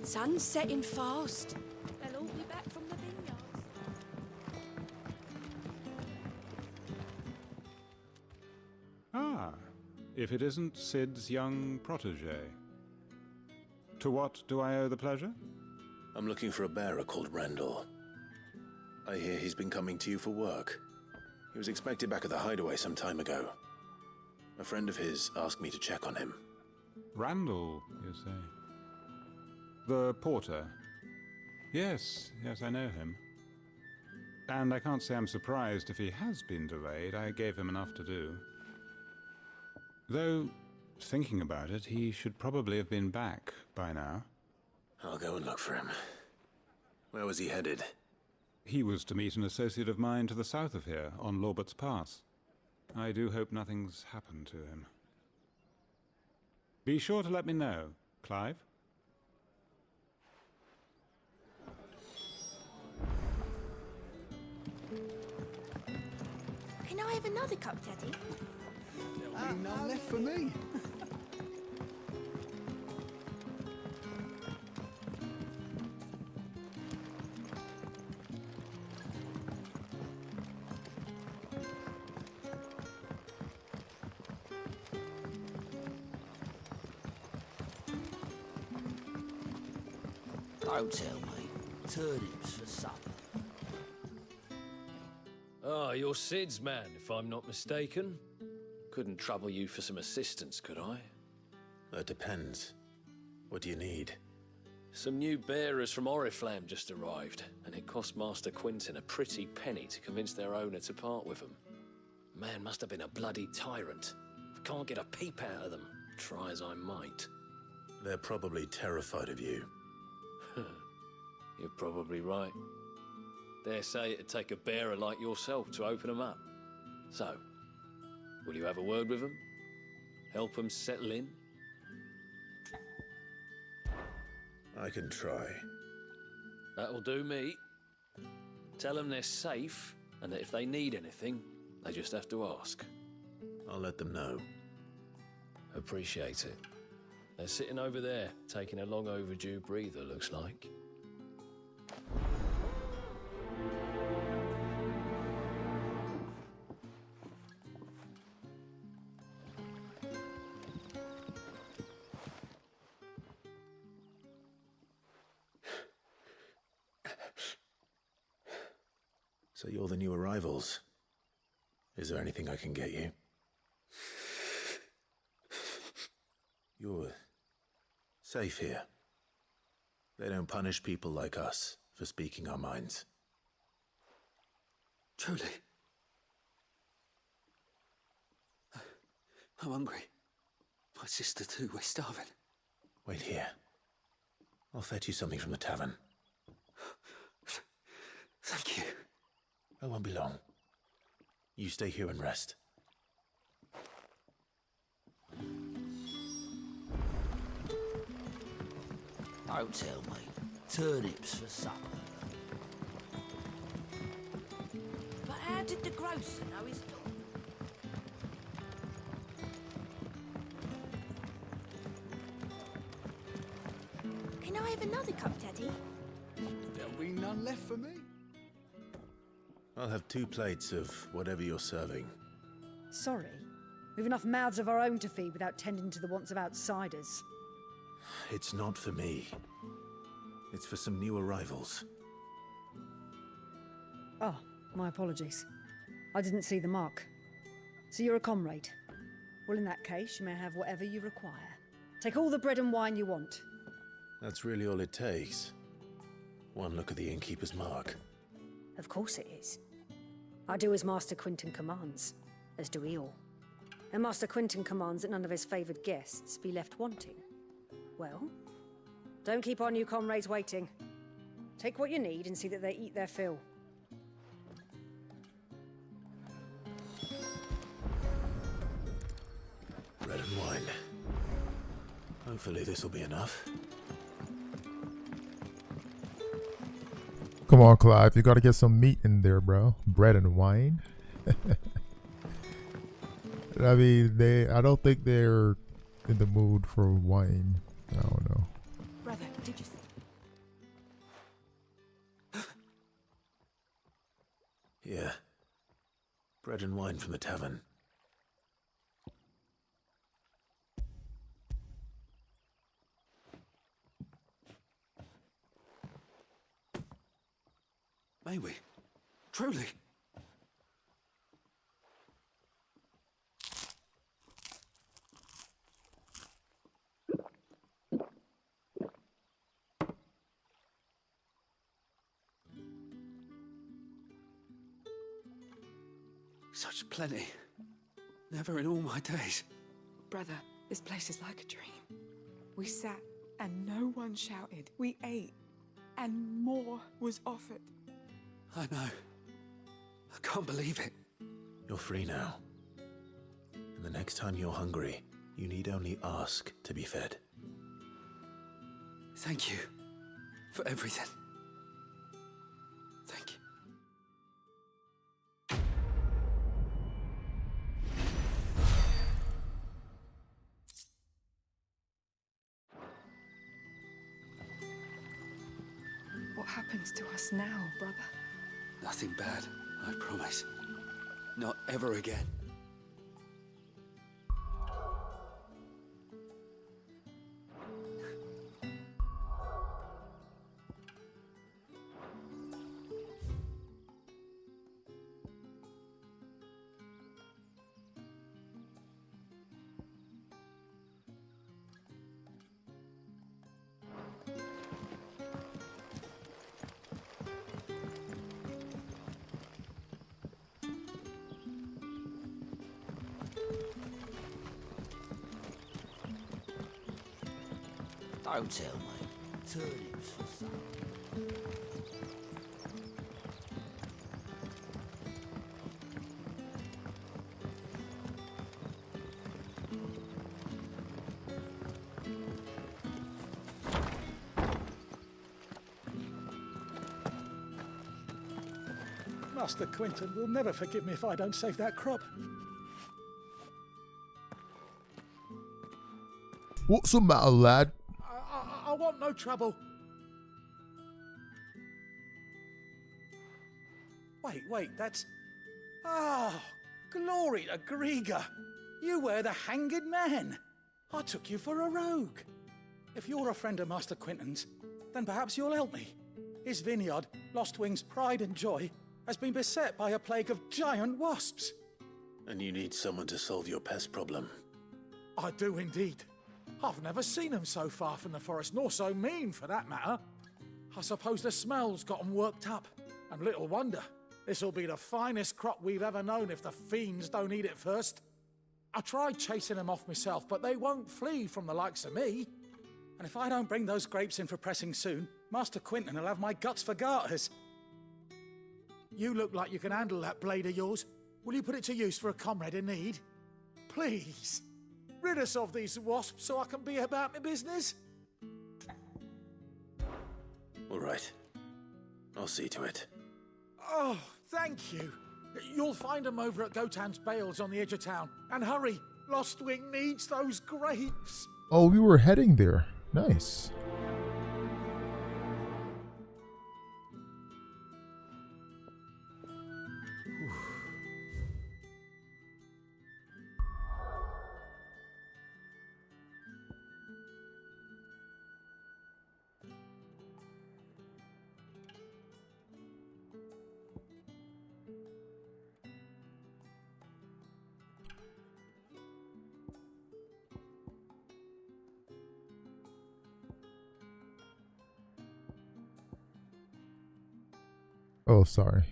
Sun's setting fast. They'll all be back from the vineyards. Ah, if it isn't Sid's young protege. To what do I owe the pleasure? I'm looking for a bearer called Randall. I hear he's been coming to you for work. He was expected back at the hideaway some time ago. A friend of his asked me to check on him. Randall, you say? The porter? Yes, I know him. And I can't say I'm surprised if he has been delayed. I gave him enough to do. Though, thinking about it, he should probably have been back by now. I'll go and look for him. Where was he headed? He was to meet an associate of mine to the south of here, on Lorbert's Pass. I do hope nothing's happened to him. Be sure to let me know, Clive. Can I have another cup, Daddy? There'll be none left for me. Don't tell me. Turnips for supper. Ah, you're Sid's man, if I'm not mistaken. Couldn't trouble you for some assistance, could I? That depends. What do you need? Some new bearers from Oriflamme just arrived, and it cost Master Quinton a pretty penny to convince their owner to part with them. Man must have been a bloody tyrant. Can't get a peep out of them, try as I might. They're probably terrified of you. You're probably right. Dare say it'd take a bearer like yourself to open them up. So, will you have a word with them? Help them settle in? I can try. That'll do me. Tell them they're safe, and that if they need anything, they just have to ask. I'll let them know. Appreciate it. They're sitting over there, taking a long overdue breather, looks like. So you're the new arrivals. Is there anything I can get you? You're safe here. They don't punish people like us for speaking our minds. Truly. I'm hungry. My sister too, we're starving. Wait here. I'll fetch you something from the tavern. Thank you. I won't be long. You stay here and rest. Don't tell me. Turnips for supper. But how did the grocer know his daughter? Can I have another cup, Daddy? There'll be none left for me. I'll have 2 plates of whatever you're serving. Sorry. We've enough mouths of our own to feed without tending to the wants of outsiders. It's not for me. It's for some new arrivals. Oh, my apologies. I didn't see the mark. So you're a comrade. Well, in that case, you may have whatever you require. Take all the bread and wine you want. That's really all it takes. One look at the innkeeper's mark. Of course it is. I do as Master Quinton commands, as do we all. And Master Quinton commands that none of his favoured guests be left wanting. Well, don't keep our new comrades waiting. Take what you need and see that they eat their fill. Bread and wine. Hopefully this will be enough. Come on, Clive. You gotta get some meat in there, bro. Bread and wine. I mean, I don't think they're in the mood for wine. I don't know. Brother, did you... Yeah. Bread and wine from the tavern. May we? Truly? Such plenty. Never in all my days. Brother, this place is like a dream. We sat and no one shouted. We ate and more was offered. I know. I can't believe it. You're free now. And the next time you're hungry, you need only ask to be fed. Thank you for everything. Thank you. What happens to us now, brother? Nothing bad, I promise. Not ever again. Don't tell me. Turnips for some. Master Quinton will never forgive me if I don't save that crop. What's the matter, lad? I want no trouble. Wait, that's... Ah, glory to Grieger. You were the hanged man. I took you for a rogue. If you're a friend of Master Quinton's, then perhaps you'll help me. His vineyard, Lostwing's pride and joy, has been beset by a plague of giant wasps. And you need someone to solve your pest problem. I do indeed. I've never seen them so far from the forest, nor so mean, for that matter. I suppose the smell's got them worked up. And little wonder. This'll be the finest crop we've ever known if the fiends don't eat it first. I tried chasing them off myself, but they won't flee from the likes of me. And if I don't bring those grapes in for pressing soon, Master Quinton will have my guts for garters. You look like you can handle that blade of yours. Will you put it to use for a comrade in need? Please. Rid us of these wasps so I can be about my business. All right. I'll see to it. Oh, thank you. You'll find them over at Gotan's Bales on the edge of town. And hurry, Lostwing needs those grapes. Oh, we were heading there. Nice. Oh, sorry.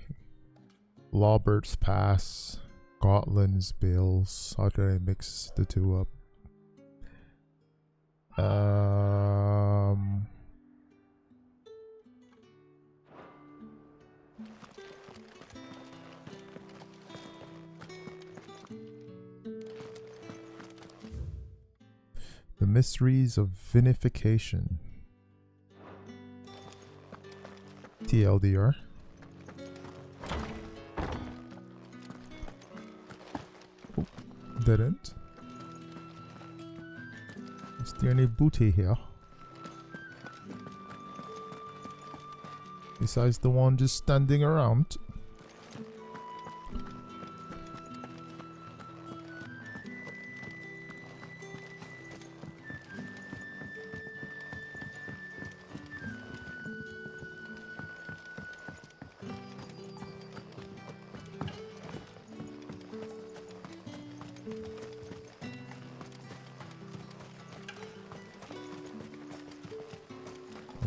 Lawbert's Pass, Gotland's Bills. How did I mix the two up? The Mysteries of Vinification. TLDR. Oh, didn't. Is there any booty here? Besides the one just standing around.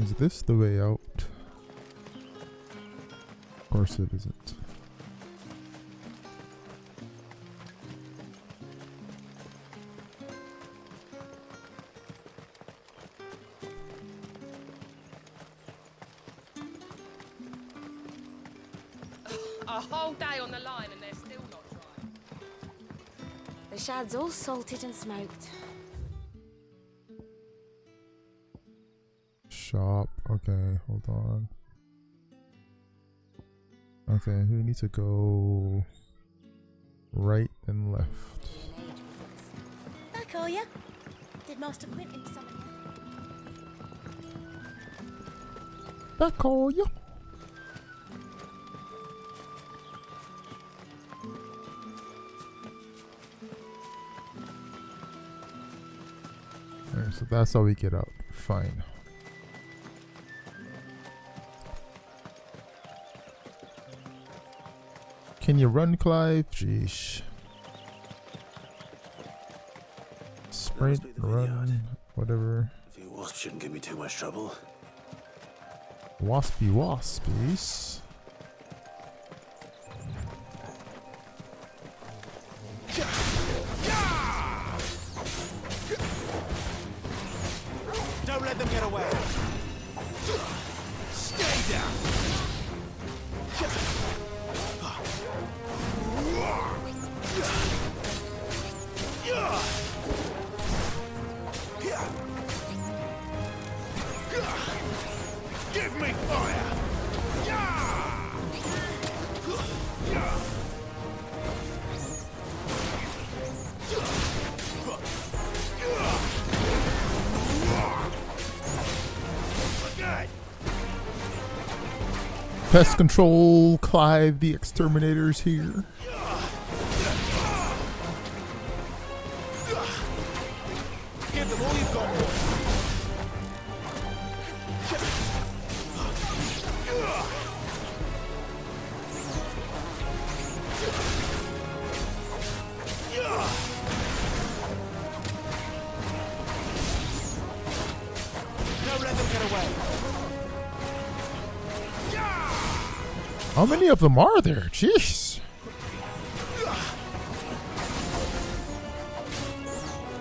Is this the way out? Of course it isn't. A whole day on the line and they're still not dry. The shad's all salted and smoked. Shop. Okay, hold on. Okay, we need to go right and left. Back are ya? Did Master Quentin summon you? Back are you? Alright, so that's how we get out. Fine. Can you run, Clive? Jeesh. Sprint, run, whatever. A few wasps shouldn't give me too much trouble. Waspy waspies. Don't let them get away. Stay down. Give me fire! Pest control, Clive the Exterminator's here. Give them all you've got, boy. Don't let them get away. How many of them are there? Jeez.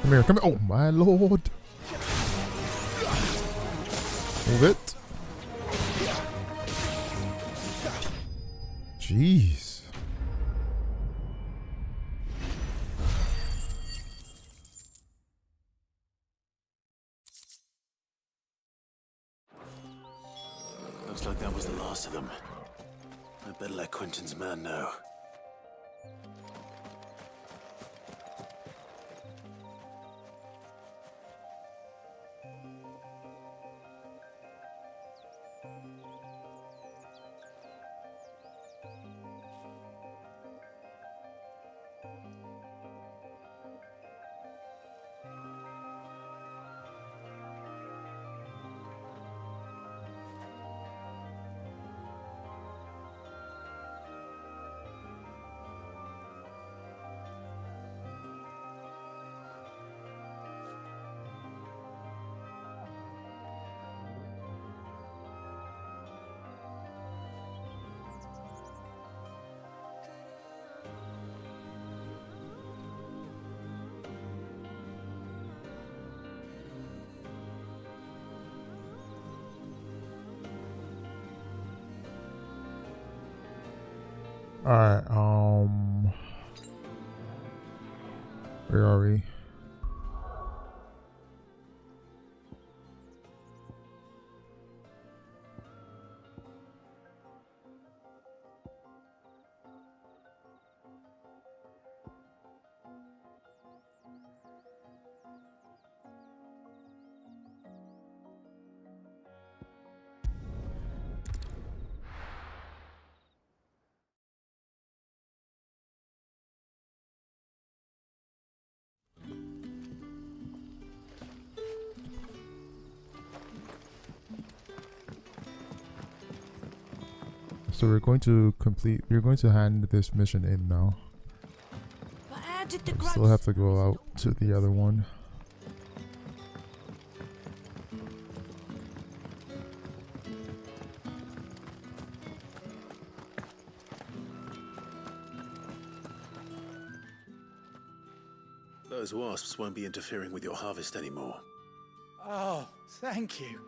Come here, come here. Oh my lord. Move it. Jeez. Looks like that was the last of them. I better let Quentin's man know. Alright, where are we? So we're going to hand this mission in now. But how did the Still have to go out to the other one. Those wasps won't be interfering with your harvest anymore. Oh, thank you.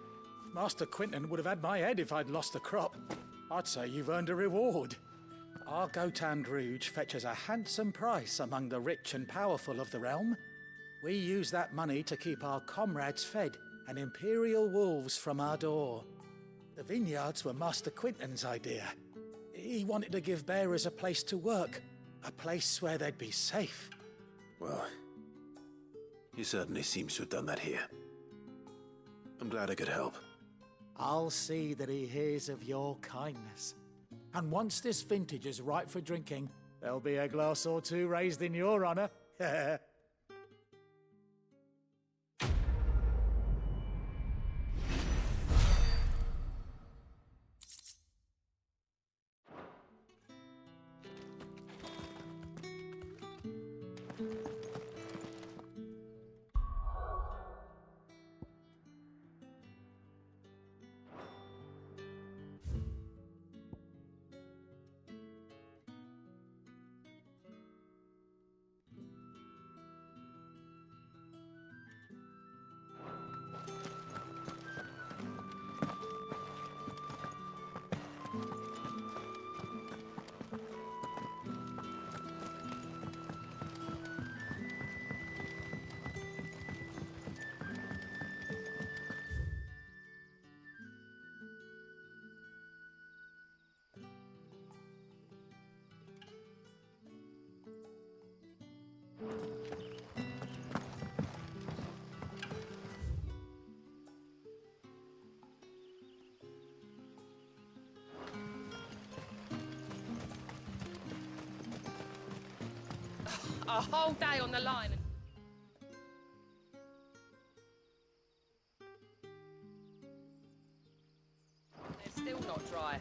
Master Quinton would have had my head if I'd lost the crop. I'd say you've earned a reward. Our Gotand Rouge fetches a handsome price among the rich and powerful of the realm. We use that money to keep our comrades fed and imperial wolves from our door. The vineyards were Master Quinton's idea. He wanted to give bearers a place to work, a place where they'd be safe. Well, he certainly seems to have done that here. I'm glad I could help. I'll see that he hears of your kindness. And once this vintage is ripe for drinking, there'll be a glass or two raised in your honor. A whole day on the line. They're still not dry.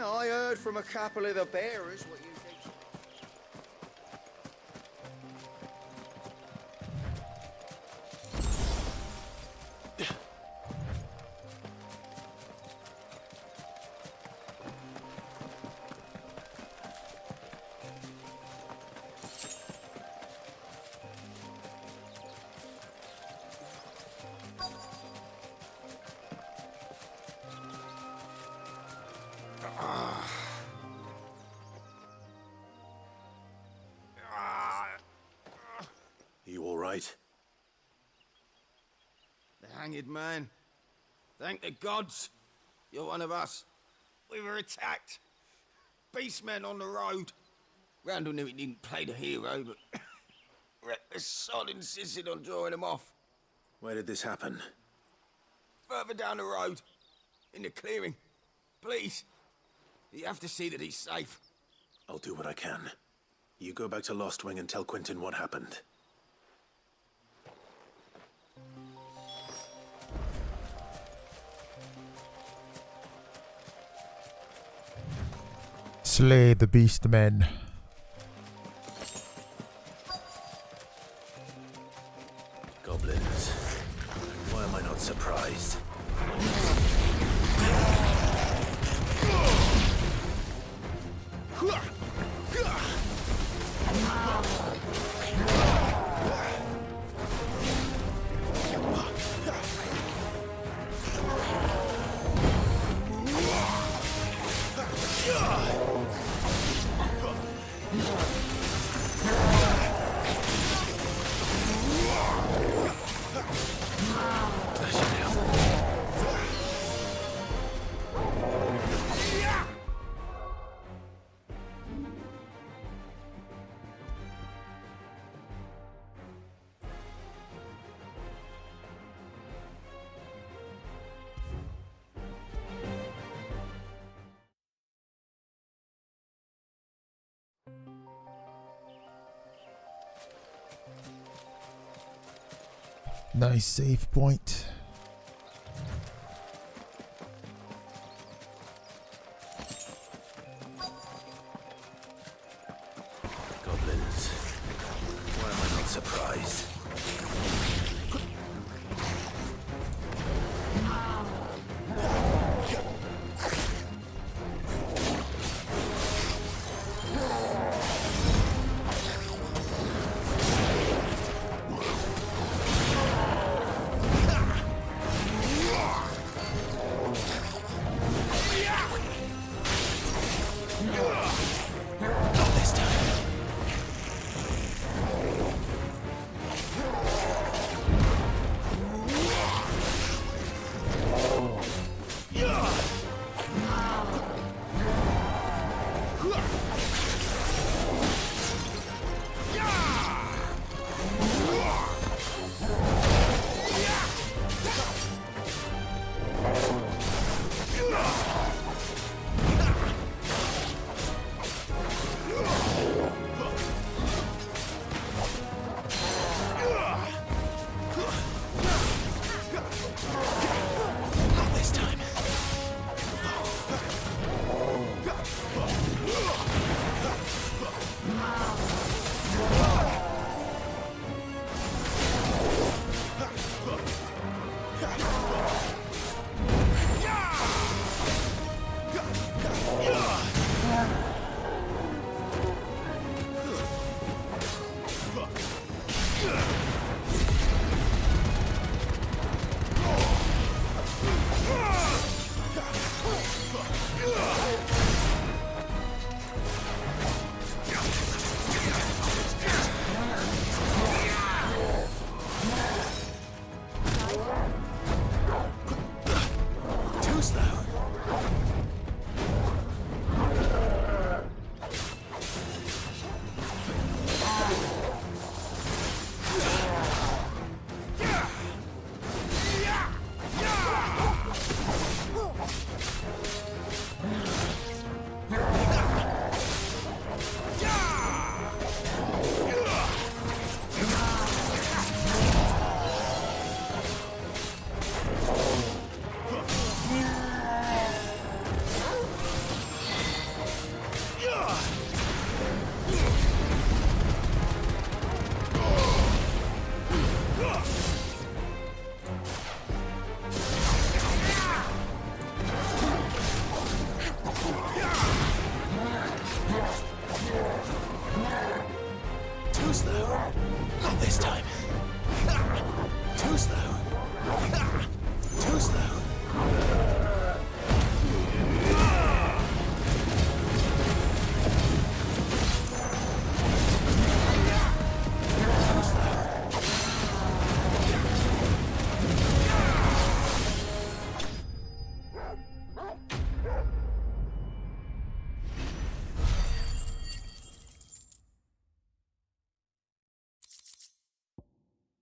I heard from a couple of the bearers what you think. You all right? The hanged man. Thank the gods. You're one of us. We were attacked. Beastmen on the road. Randall knew he didn't play the hero, but reckless sod insisted on drawing him off. Where did this happen? Further down the road. In the clearing. Please. You have to see that he's safe. I'll do what I can. You go back to Lost Wing and tell Quentin what happened. Slay the beast men. Goblins. Why am I not surprised? Nice save point. Goblins. Why am I not surprised?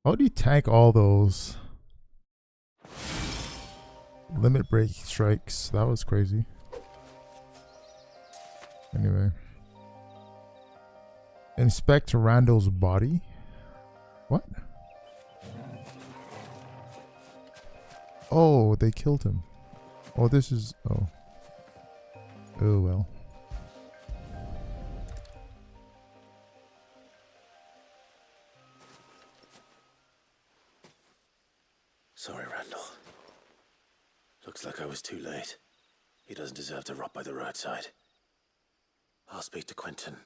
How do you tank all those limit break strikes? That was crazy. Anyway. Inspect Randall's body. What? Oh, they killed him. Oh, this is... Oh. Oh, well. Sorry, Randall. Looks like I was too late. He doesn't deserve to rot by the roadside. I'll speak to Quentin.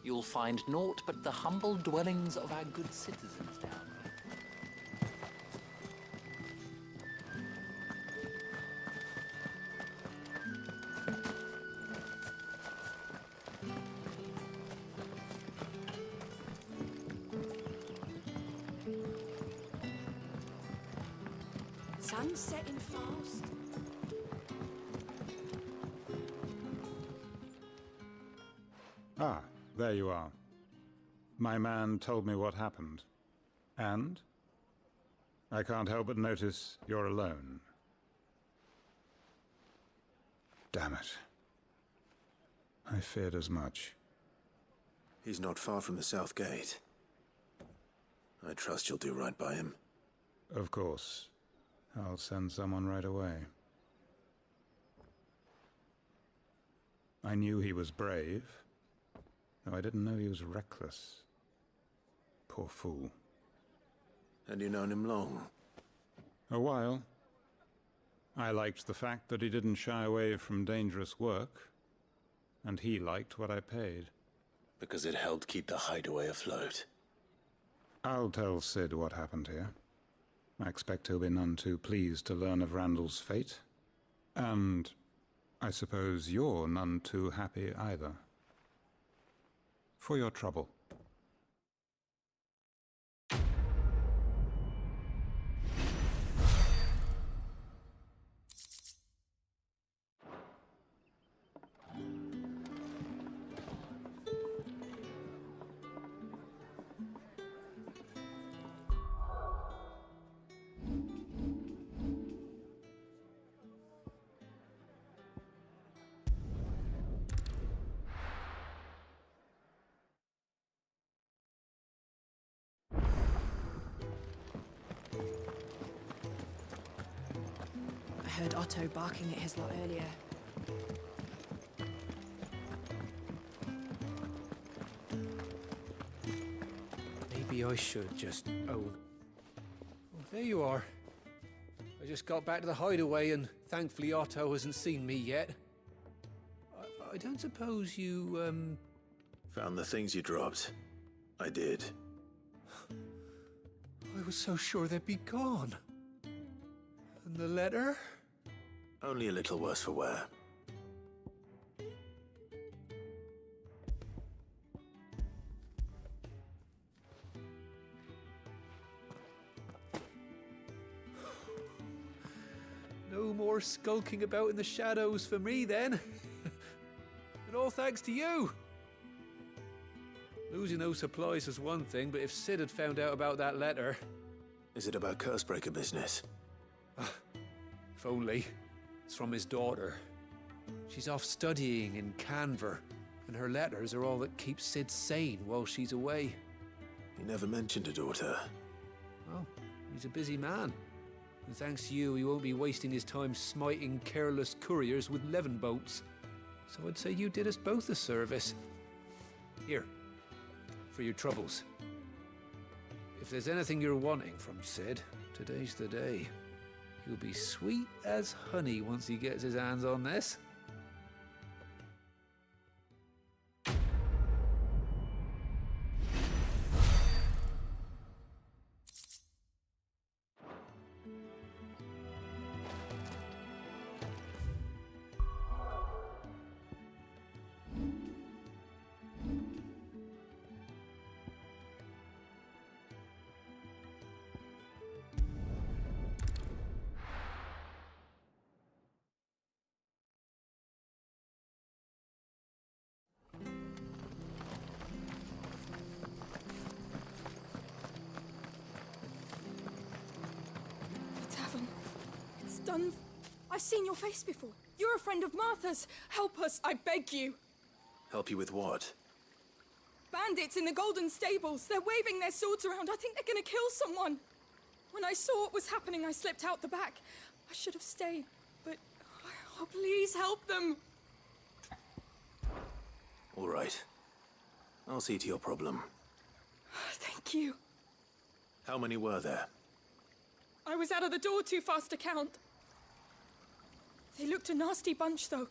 You'll find naught but the humble dwellings of our good citizens down here. Sun's setting fast. Ah, there you are. My man told me what happened. And? I can't help but notice you're alone. Damn it. I feared as much. He's not far from the south gate. I trust you'll do right by him. Of course. I'll send someone right away. I knew he was brave, though I didn't know he was reckless. Poor fool. And you known him long? A while. I liked the fact that he didn't shy away from dangerous work, and he liked what I paid. Because it helped keep the hideaway afloat. I'll tell Sid what happened here. I expect he'll be none too pleased to learn of Randall's fate. And I suppose you're none too happy either. For your trouble. I heard Otto barking at his lot earlier. Maybe I should just... Oh, there you are. I just got back to the hideaway and thankfully Otto hasn't seen me yet. I don't suppose you, Found the things you dropped. I did. I was so sure they'd be gone. And the letter? Only a little worse for wear. No more skulking about in the shadows for me, then. And all thanks to you. Losing those supplies was one thing, but if Sid had found out about that letter... Is it about Cursebreaker business? If only. It's from his daughter. She's off studying in Canver, and her letters are all that keeps Sid sane while she's away. He never mentioned a daughter. Well, he's a busy man. And thanks to you, he won't be wasting his time smiting careless couriers with levin boats. So I'd say you did us both a service. Here, for your troubles. If there's anything you're wanting from Sid, today's the day. He'll be sweet as honey once he gets his hands on this. Done. I've seen your face before. You're a friend of Martha's. Help us, I beg you. Help you with what? Bandits in the Golden Stables. They're waving their swords around. I think they're gonna kill someone. When I saw what was happening, I slipped out the back. I should have stayed, but... Oh, please help them. All right. I'll see to your problem. Thank you. How many were there? I was out of the door too fast to count. They looked a nasty bunch, though.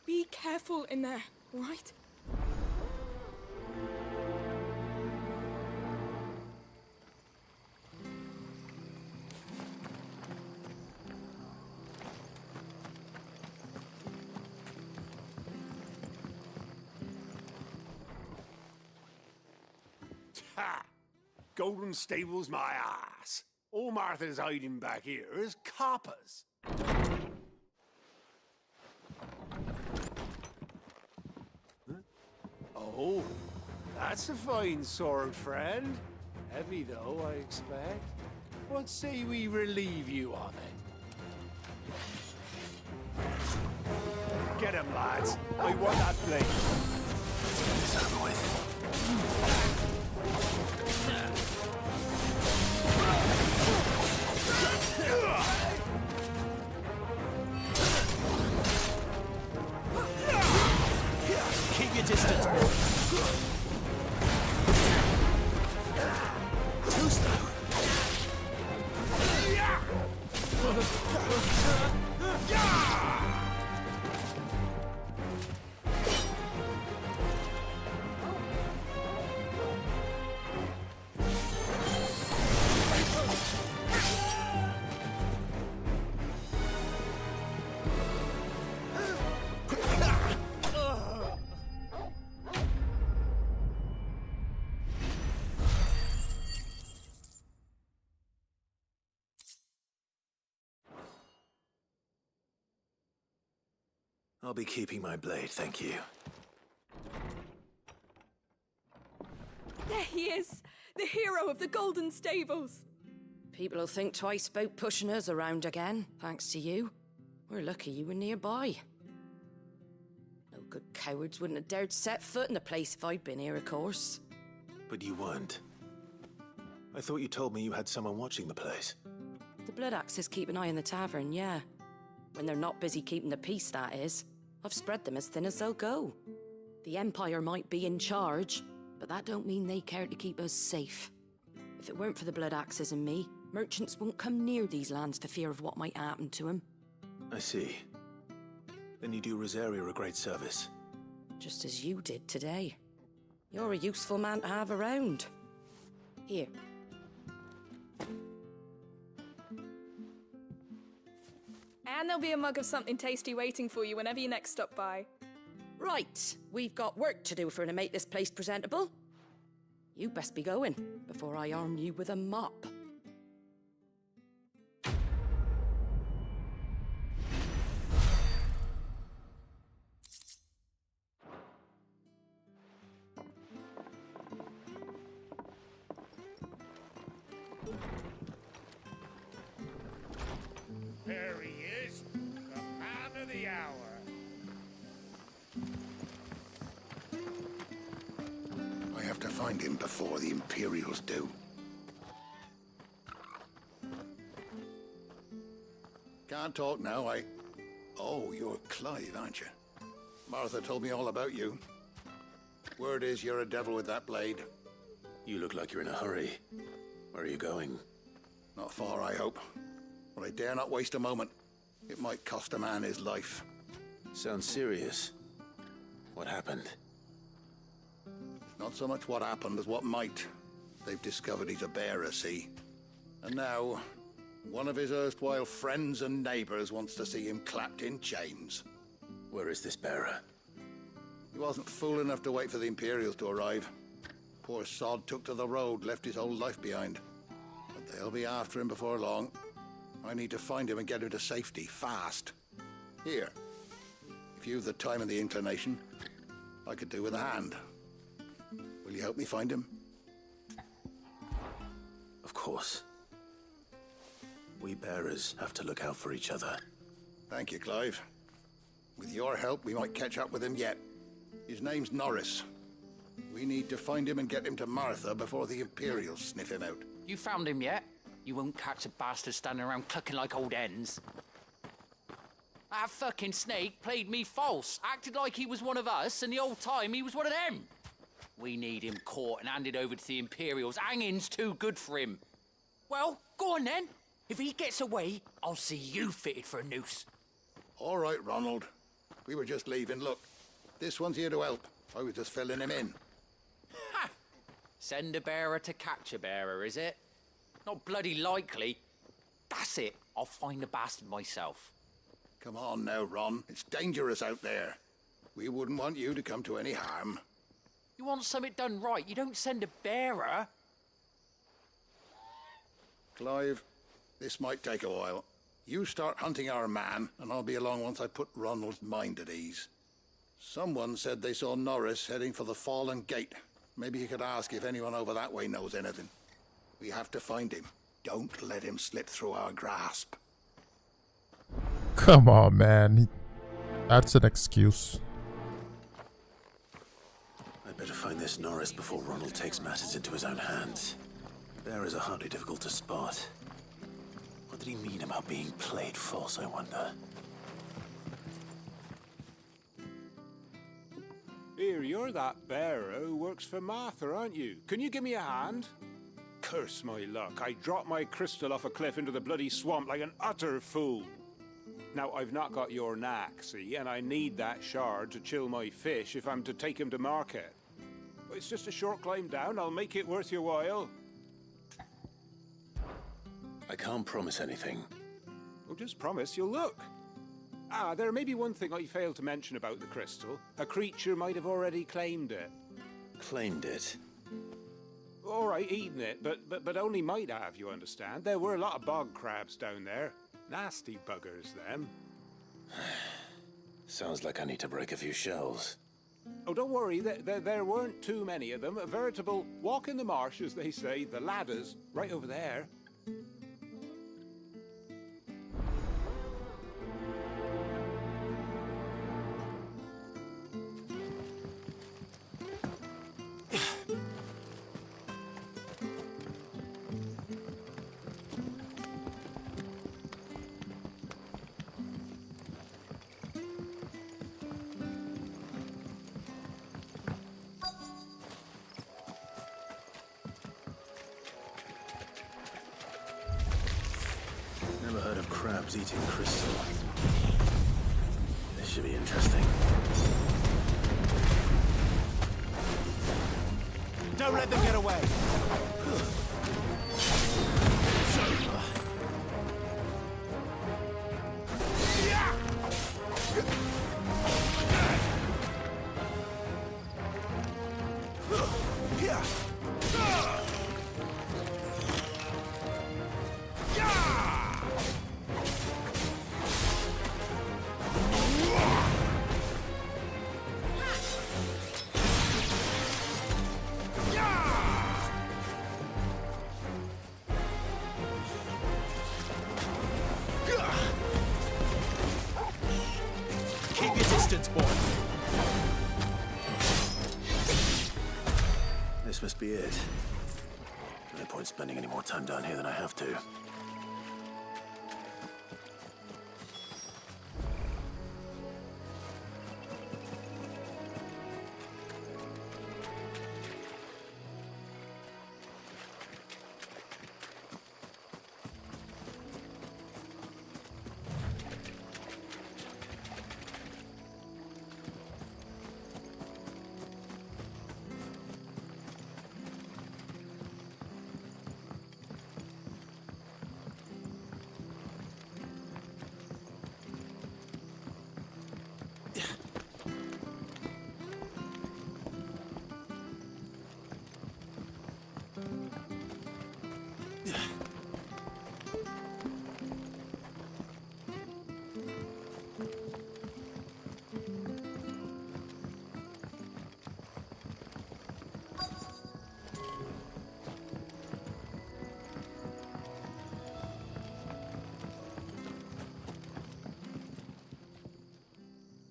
Be careful in there, all right? Ha! Golden Stables my ass. All Martha's hiding back here is coppers. Huh? Oh, that's a fine sword, friend. Heavy, though, I expect. What say we relieve you of it? Get him, lads. I want that blade. It's over with. Keep your distance, boy. Too slow. I'll be keeping my blade, thank you. There he is, the hero of the Golden Stables. People will think twice about pushing us around again, thanks to you. We're lucky you were nearby. No good cowards wouldn't have dared set foot in the place if I'd been here, of course. But you weren't. I thought you told me you had someone watching the place. The Blood Axes keep an eye on the tavern, yeah. When they're not busy keeping the peace, that is. I've spread them as thin as they'll go. The Empire might be in charge, but that don't mean they care to keep us safe. If it weren't for the Blood Axes and me, merchants won't come near these lands for fear of what might happen to them. I see. Then you do Rosaria a great service. Just as you did today. You're a useful man to have around. Here. And the there'll be a mug of something tasty waiting for you whenever you next stop by. Right, we've got work to do to make this place presentable. You best be going before I arm you with a mop. There he is, the man of the hour. I have to find him before the Imperials do. Can't talk now, Oh, you're Clive, aren't you? Martha told me all about you. Word is you're a devil with that blade. You look like you're in a hurry. Where are you going? Not far, I hope. But I dare not waste a moment. It might cost a man his life. Sounds serious. What happened? Not so much what happened as what might. They've discovered he's a bearer, see? And now, one of his erstwhile friends and neighbors wants to see him clapped in chains. Where is this bearer? He wasn't fool enough to wait for the Imperials to arrive. Poor sod took to the road, left his whole life behind. But they'll be after him before long. I need to find him and get him to safety, fast. Here, if you've the time and the inclination, I could do with a hand. Will you help me find him? Of course. We bearers have to look out for each other. Thank you, Clive. With your help, we might catch up with him yet. His name's Norris. We need to find him and get him to Martha before the Imperials sniff him out. You found him yet? You won't catch a bastard standing around clucking like old hens. That fucking snake played me false, acted like he was one of us, and the whole time he was one of them. We need him caught and handed over to the Imperials. Hanging's too good for him. Well, go on then. If he gets away, I'll see you fitted for a noose. All right, Ronald. We were just leaving. Look, this one's here to help. I was just filling him in. Ha! Send a bearer to catch a bearer, is it? Not bloody likely. That's it. I'll find the bastard myself. Come on now, Ron. It's dangerous out there. We wouldn't want you to come to any harm. You want something done right, you don't send a bearer. Clive, this might take a while. You start hunting our man, and I'll be along once I put Ronald's mind at ease. Someone said they saw Norris heading for the Fallen Gate. Maybe you could ask if anyone over that way knows anything. We have to find him. Don't let him slip through our grasp. Come on, man. That's an excuse. I'd better find this Norris before Ronald takes matters into his own hands. Bearers are hardly difficult to spot. What did he mean about being played false, I wonder? Here, you're that bearer who works for Martha, aren't you? Can you give me a hand? Curse my luck. I dropped my crystal off a cliff into the bloody swamp like an utter fool. Now, I've not got your knack, see, and I need that shard to chill my fish if I'm to take him to market. It's just a short climb down. I'll make it worth your while. I can't promise anything. Well, just promise you'll look. There may be one thing I failed to mention about the crystal. A creature might have already claimed it. Claimed it? All right, eaten it, but only might have, you understand. There were a lot of bog crabs down there. Nasty buggers, them. Sounds like I need to break a few shells. Oh, don't worry, there weren't too many of them. A veritable walk in the marsh, as they say, the ladders, right over there. Never heard of crabs eating crystal. This should be interesting. Don't let them get away! It's over. must be it. No point spending any more time down here than I have to.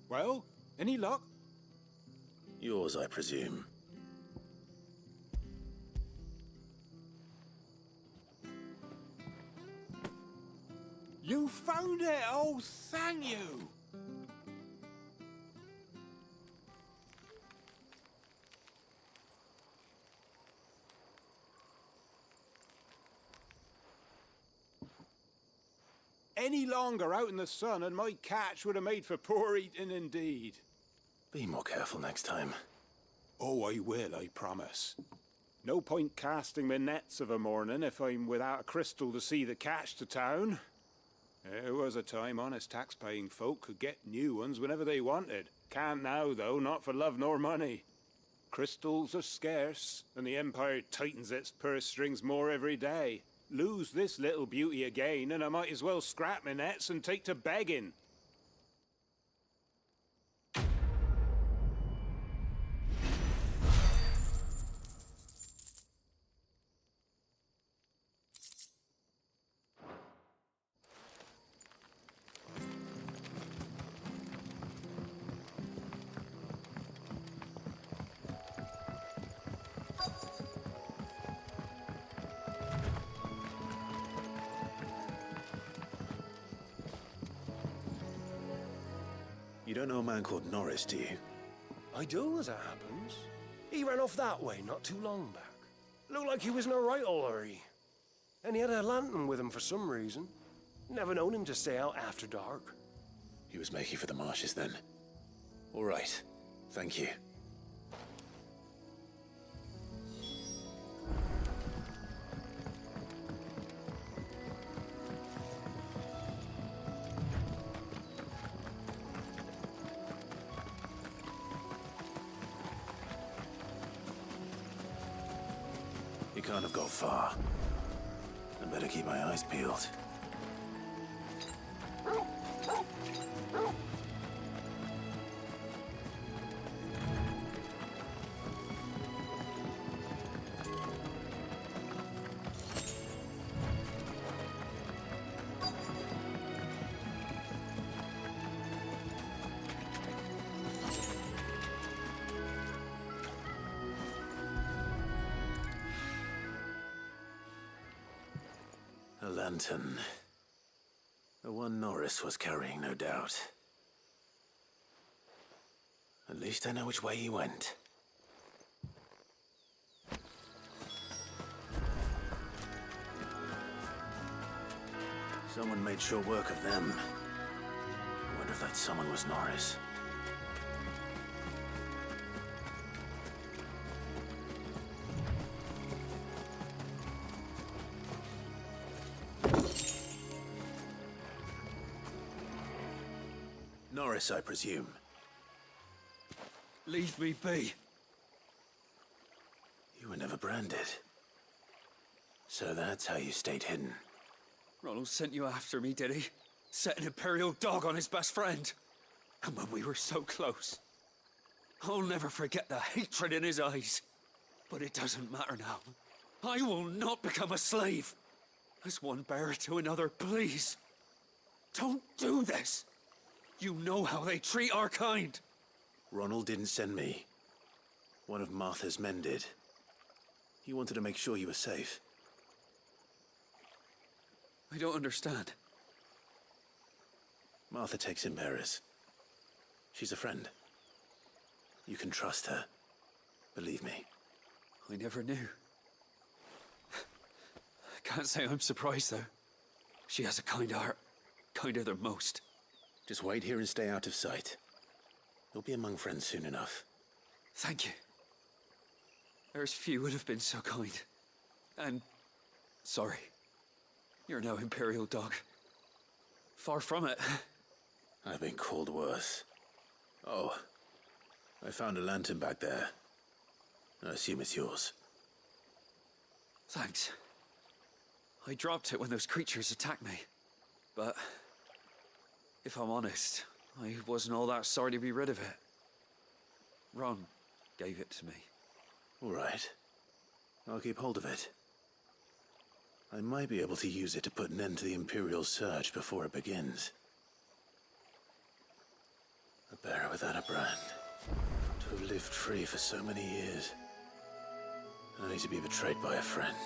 Well, any luck? Yours, I presume. You found it! Oh, thank you! Any longer out in the sun and my catch would have made for poor eating indeed. Be more careful next time. Oh, I will, I promise. No point casting my nets of a morning if I'm without a crystal to see the catch to town. There was a time honest tax-paying folk could get new ones whenever they wanted. Can't now, though, not for love nor money. Crystals are scarce, and the Empire tightens its purse strings more every day. Lose this little beauty again, and I might as well scrap my nets and take to begging. You don't know a man called Norris, do you? I do, as it happens. He ran off that way not too long back. Looked like he was in a right old hurry. And he had a lantern with him for some reason. Never known him to stay out after dark. He was making for the marshes then. All right. Thank you. He can't have got far. I better keep my eyes peeled. A lantern. The one Norris was carrying, no doubt. At least I know which way he went. Someone made sure work of them. I wonder if that someone was Norris. Norris, I presume. Leave me be. You were never branded. So that's how you stayed hidden. Ronald sent you after me, did he? Set an Imperial dog on his best friend. And when we were so close. I'll never forget the hatred in his eyes. But it doesn't matter now. I will not become a slave. As one bearer to another, please. Don't do this. You know how they treat our kind. Ronald didn't send me. One of Martha's men did. He wanted to make sure you were safe. I don't understand. Martha takes in bearers. She's a friend. You can trust her. Believe me. I never knew. I can't say I'm surprised, though. She has a kind heart. Kinder than most. Just wait here and stay out of sight. You'll be among friends soon enough. Thank you. There's few would have been so kind. And sorry. You're no Imperial dog. Far from it. I've been called worse. Oh, I found a lantern back there. I assume it's yours. Thanks. I dropped it when those creatures attacked me. But if I'm honest, I wasn't all that sorry to be rid of it. Ron gave it to me. All right. I'll keep hold of it. I might be able to use it to put an end to the Imperial surge before it begins. A bearer without a brand. To have lived free for so many years. Only to be betrayed by a friend.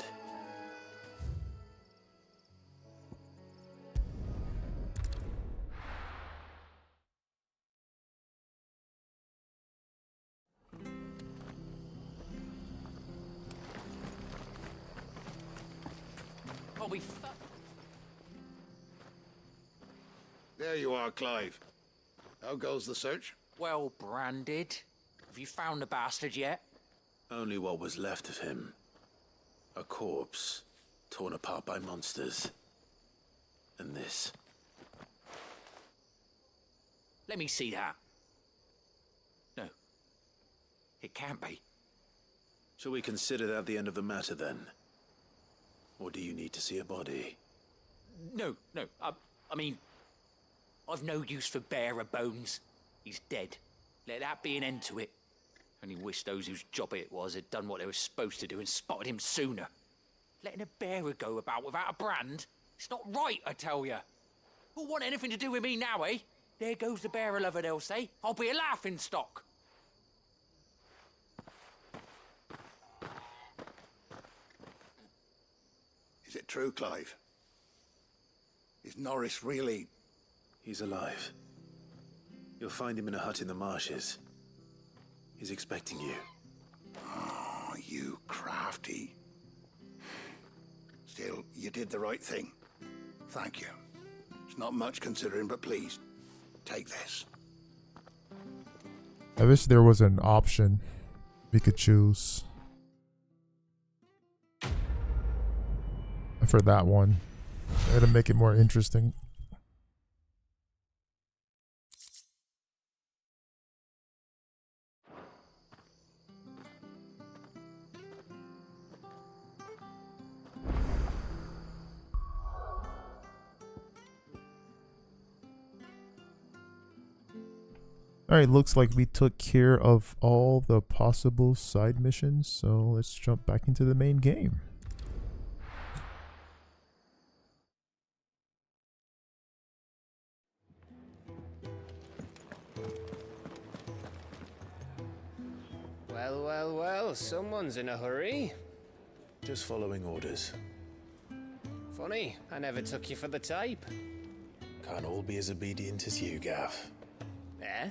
There you are, Clive. How goes the search? Well branded. Have you found the bastard yet? Only what was left of him. A corpse, torn apart by monsters. And this. Let me see that. No. It can't be. Shall we consider that the end of the matter, then? Or do you need to see a body? No. I mean, I've no use for bearer bones. He's dead. Let that be an end to it. Only wish those whose job it was had done what they were supposed to do and spotted him sooner. Letting a bearer go about without a brand? It's not right, I tell you. Who'll want anything to do with me now, eh? There goes the bearer lover, they'll say. I'll be a laughingstock. Is it true, Clive? Is Norris really... He's alive. You'll find him in a hut in the marshes. He's expecting you. Oh, you crafty. Still, you did the right thing. Thank you. It's not much considering, but please, take this. I wish there was an option we could choose for that one. It'll make it more interesting. Alright, looks like we took care of all the possible side missions, so let's jump back into the main game. Well, someone's in a hurry. Just following orders. Funny, I never took you for the type. Can't all be as obedient as you, Gav. Eh?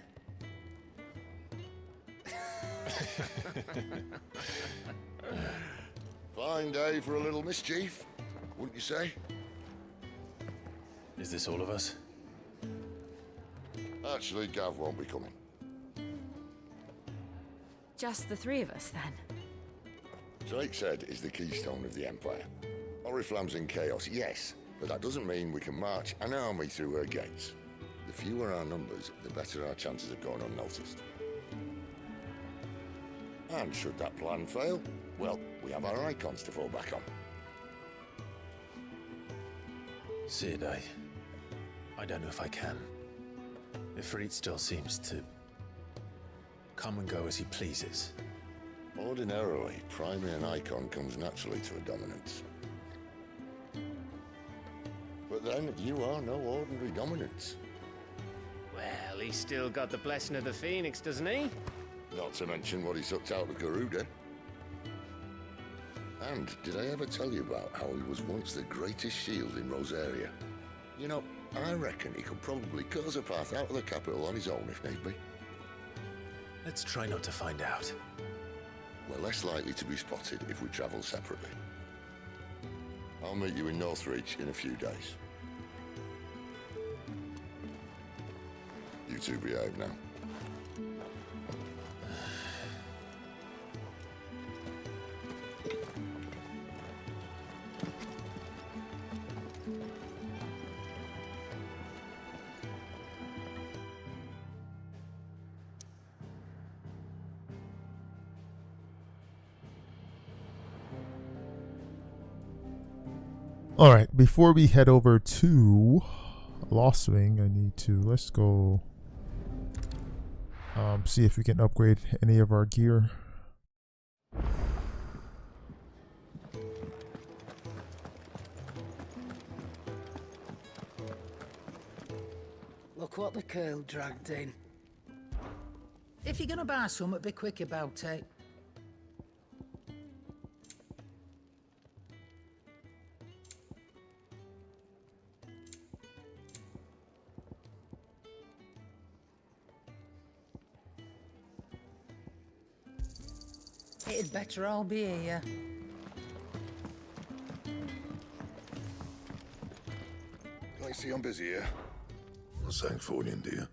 Fine day for a little mischief, wouldn't you say? Is this all of us? Actually, Gav won't be coming. Just the three of us, then? Drake's Head is the keystone of the Empire. Oriflamme's in chaos, yes, but that doesn't mean we can march an army through her gates. The fewer our numbers, the better our chances of going unnoticed. And should that plan fail, well, we have our icons to fall back on. Sid, I don't know if I can. Ifrit still seems to come and go as he pleases. Ordinarily, priming an icon comes naturally to a dominance. But then, you are no ordinary dominance. Well, he's still got the blessing of the Phoenix, doesn't he? Not to mention what he sucked out of Garuda. And did I ever tell you about how he was once the greatest shield in Rosaria? You know, I reckon he could probably cut us a path out of the capital on his own if need be. Let's try not to find out. We're less likely to be spotted if we travel separately. I'll meet you in Northreach in a few days. You two behave now. All right, before we head over to Lost Wing, I need to, let's go see if we can upgrade any of our gear. Look what the curl dragged in. If you're gonna buy something, be quick about it. It'd better all be here. I see I'm busy here. Well, thanks for you, dear.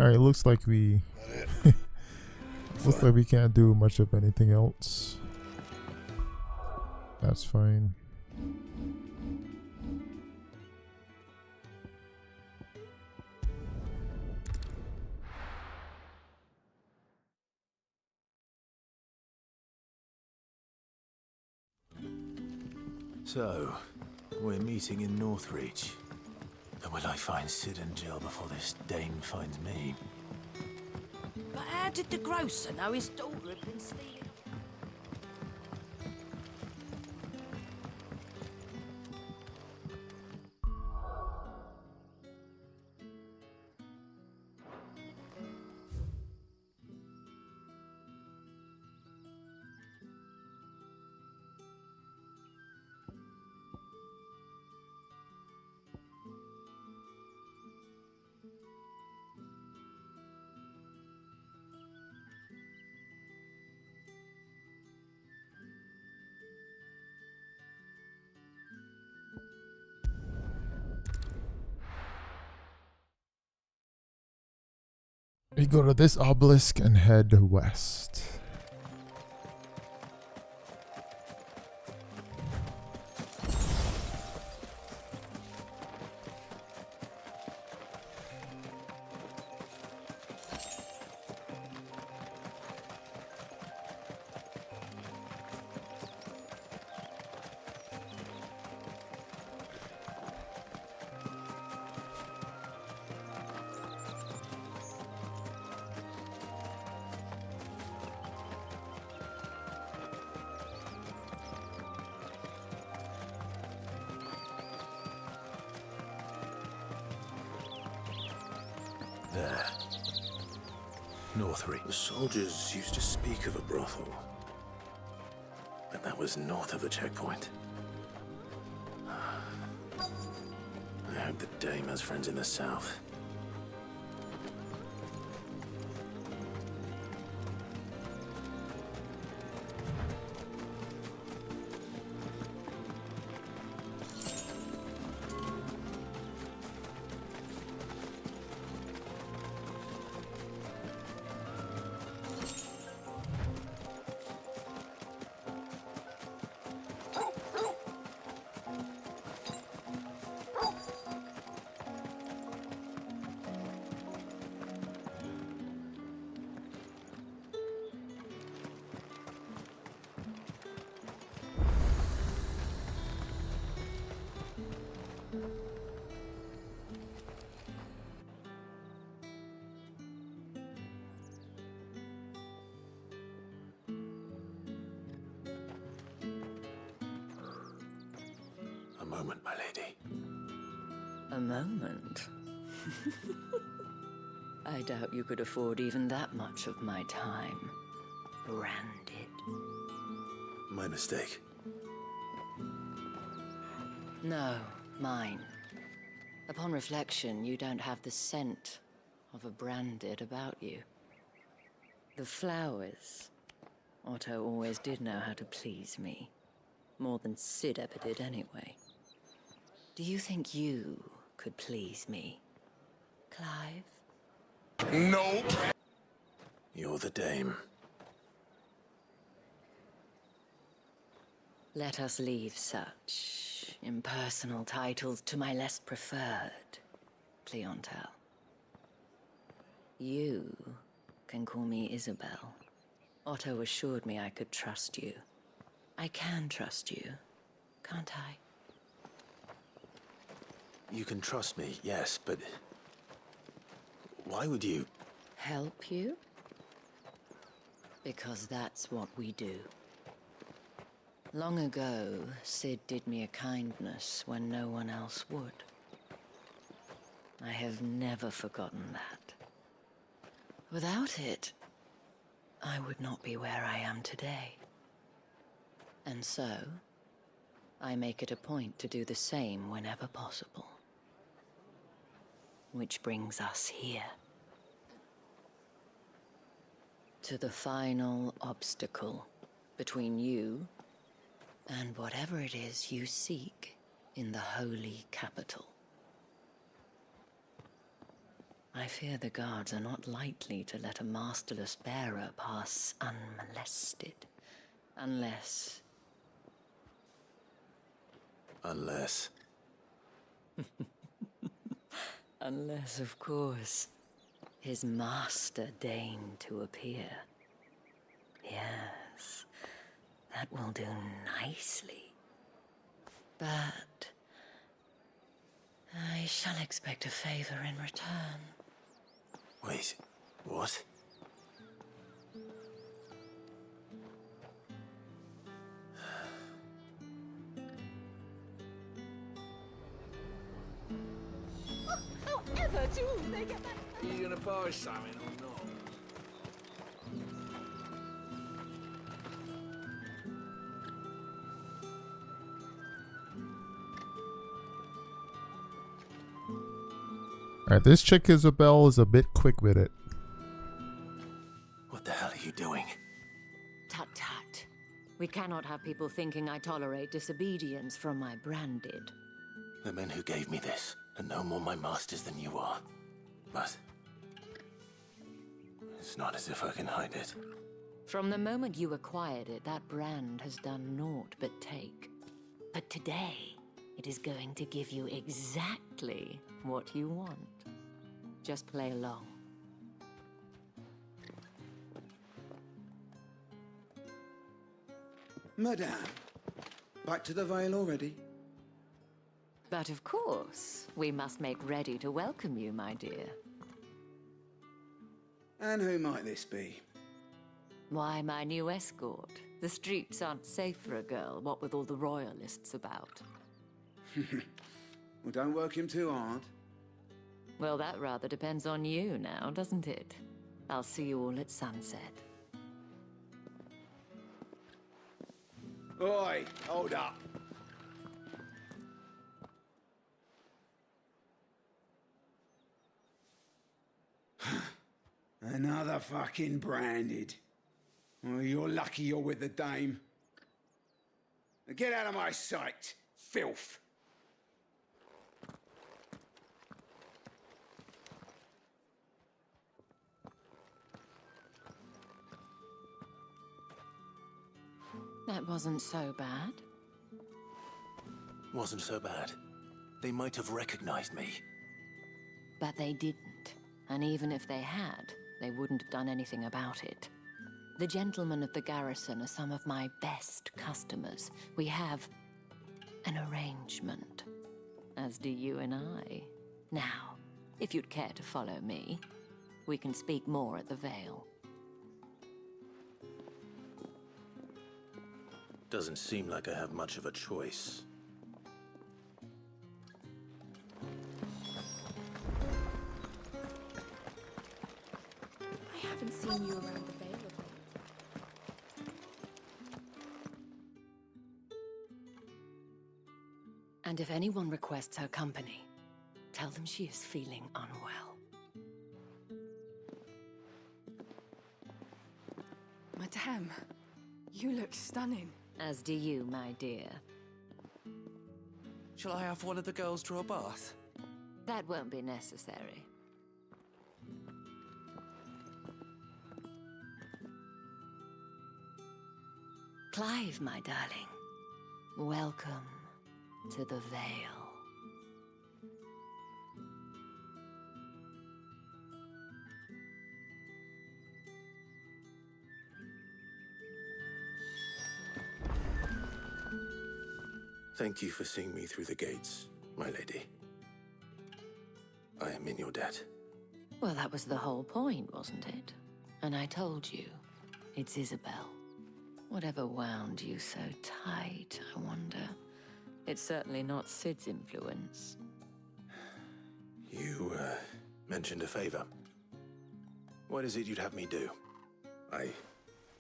Alright, looks like we looks like we can't do much of anything else. That's fine. So, we're meeting in Northreach. But will I find Sid and Jill before this dame finds me? But how did the grocer know his daughter had been stealing? We go to this obelisk and head west. There. Northreach. The soldiers used to speak of a brothel. But that was north of the checkpoint. I hope the dame has friends in the south. moment, my lady. A moment? I doubt you could afford even that much of my time. Branded. My mistake. No, mine. Upon reflection, you don't have the scent of a branded about you. The flowers. Otto always did know how to please me. More than Sid ever did anyway. Do you think you could please me, Clive? No! You're the dame. Let us leave such impersonal titles to my less preferred clientele. You can call me Isabel. Otto assured me I could trust you. I can trust you, can't I? You can trust me, yes, but... why would you... Help you? Because that's what we do. Long ago, Sid did me a kindness when no one else would. I have never forgotten that. Without it, I would not be where I am today. And so, I make it a point to do the same whenever possible. Which brings us here. To the final obstacle between you and whatever it is you seek in the holy capital. I fear the guards are not likely to let a masterless bearer pass unmolested, unless... Unless... Unless, of course, his master deigned to appear. Yes, that will do nicely. But I shall expect a favor in return. Wait, what? However do they get back? Are you gonna buy something or not? Alright, this chick Isabel is a bit quick with it. What the hell are you doing? Tut tut. We cannot have people thinking I tolerate disobedience from my branded. The men who gave me this are no more my masters than you are. But... it's not as if I can hide it. From the moment you acquired it, that brand has done naught but take. But today, it is going to give you exactly what you want. Just play along. Madame, back to the Vale already? But of course, we must make ready to welcome you, my dear. And who might this be? Why, my new escort. The streets aren't safe for a girl, what with all the royalists about. Well, don't work him too hard. Well, that rather depends on you now, doesn't it? I'll see you all at sunset. Oi, hold up. Another fucking branded. Well, you're lucky you're with the dame. Now get out of my sight, filth. That wasn't so bad. Wasn't so bad. They might have recognized me. But they didn't. And even if they had, they wouldn't have done anything about it. The gentlemen of the garrison are some of my best customers. We have an arrangement, as do you and I. Now, if you'd care to follow me, we can speak more at the Vale. Doesn't seem like I have much of a choice. And if anyone requests her company, tell them she is feeling unwell. Madame, you look stunning. As do you, my dear. Shall I have one of the girls draw a bath? That won't be necessary. Clive, my darling. Welcome to the Vale. Thank you for seeing me through the gates, my lady. I am in your debt. Well, that was the whole point, wasn't it? And I told you, it's Isabel. Whatever wound you so tight, I wonder. It's certainly not Sid's influence. You, mentioned a favor. What is it you'd have me do? I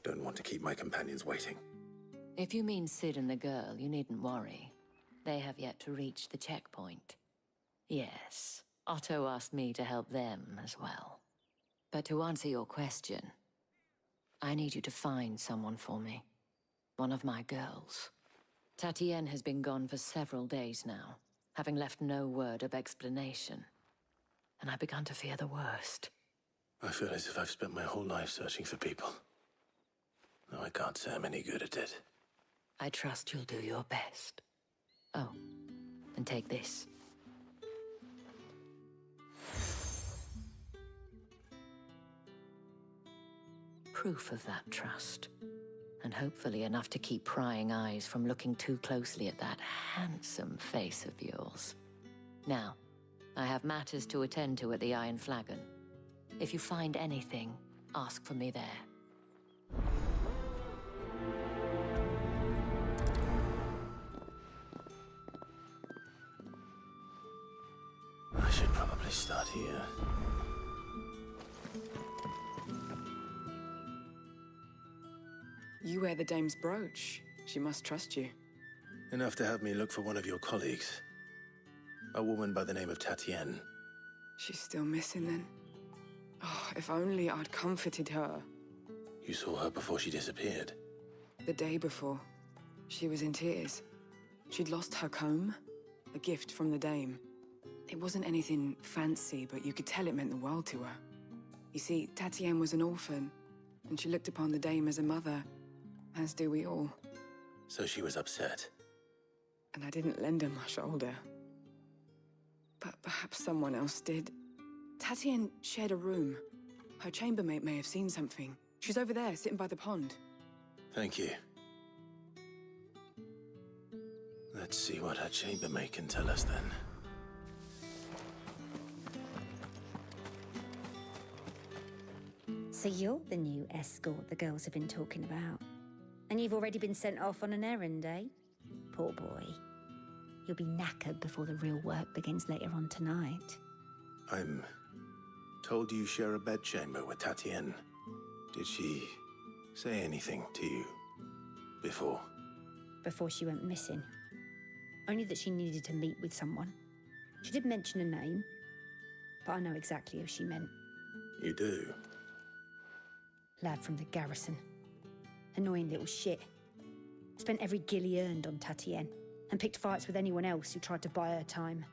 don't want to keep my companions waiting. If you mean Sid and the girl, you needn't worry. They have yet to reach the checkpoint. Yes, Otto asked me to help them as well. But to answer your question, I need you to find someone for me. One of my girls. Tatienne has been gone for several days now, having left no word of explanation. And I've begun to fear the worst. I feel as if I've spent my whole life searching for people. Though I can't say I'm any good at it. I trust you'll do your best. Oh, and take this. Proof of that trust. And hopefully enough to keep prying eyes from looking too closely at that handsome face of yours. Now, I have matters to attend to at the Iron Flagon. If you find anything, ask for me there. I should probably start here. You wear the dame's brooch. She must trust you. Enough to have me look for one of your colleagues. A woman by the name of Tatienne. She's still missing then? Oh, if only I'd comforted her. You saw her before she disappeared? The day before. She was in tears. She'd lost her comb, a gift from the dame. It wasn't anything fancy, but you could tell it meant the world to her. You see, Tatienne was an orphan, and she looked upon the dame as a mother, as do we all. So she was upset. And I didn't lend her my shoulder. But perhaps someone else did. Tatienne shared a room. Her chambermaid may have seen something. She's over there, sitting by the pond. Thank you. Let's see what her chambermaid can tell us then. So you're the new escort the girls have been talking about. And you've already been sent off on an errand, eh? Poor boy. You'll be knackered before the real work begins later on tonight. I'm told you share a bedchamber with Tatienne. Did she say anything to you before? Before she went missing. Only that she needed to meet with someone. She did mention a name, but I know exactly who she meant. You do? Lad from the garrison. Annoying little shit. Spent every guil he earned on Tatienne, and picked fights with anyone else who tried to buy her time.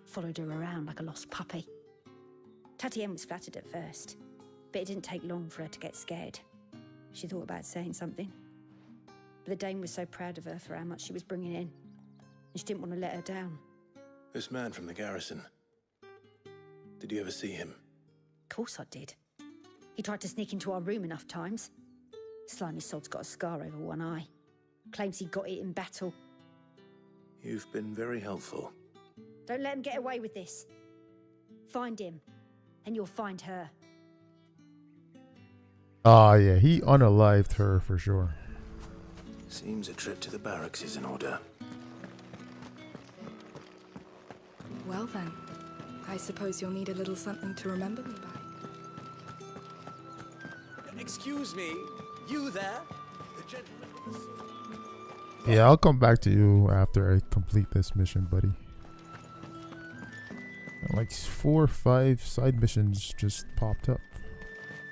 Followed her around like a lost puppy. Tatienne was flattered at first, but it didn't take long for her to get scared. She thought about saying something. But the dame was so proud of her for how much she was bringing in, and she didn't want to let her down. This man from the garrison. Did you ever see him? Of course I did. He tried to sneak into our room enough times. Slimy sod's got a scar over one eye. Claims he got it in battle. You've been very helpful. Don't let him get away with this. Find him, and you'll find her. Ah, yeah, he unalived her for sure. Seems a trip to the barracks is in order. Well then, I suppose you'll need a little something to remember me by. Excuse me, you there? The gentleman with the sword. Yeah, I'll come back to you after I complete this mission, buddy. Like 4 or 5 side missions just popped up.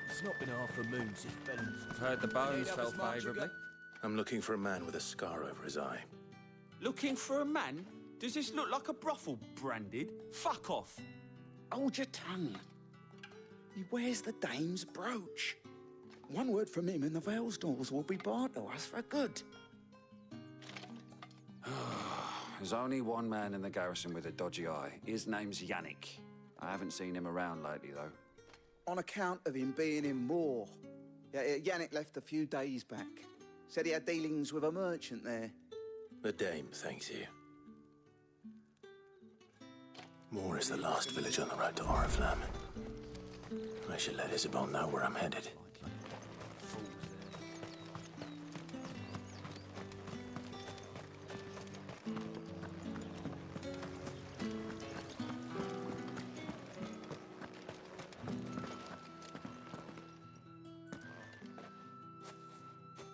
It's not been half a moon since Ben's. I've heard the bones fell favourably. I'm looking for a man with a scar over his eye. Looking for a man? Does this look like a brothel, Branded? Fuck off. Hold your tongue. He wears the dame's brooch. One word from him and the Vale's doors will be barred to us for good. There's only one man in the garrison with a dodgy eye. His name's Yannick. I haven't seen him around lately, though. On account of him being in war. Yeah, Yannick left a few days back. Said he had dealings with a merchant there. The dame thanks you. Moor is the last village on the road to Oriflamme. I should let Isabel know where I'm headed.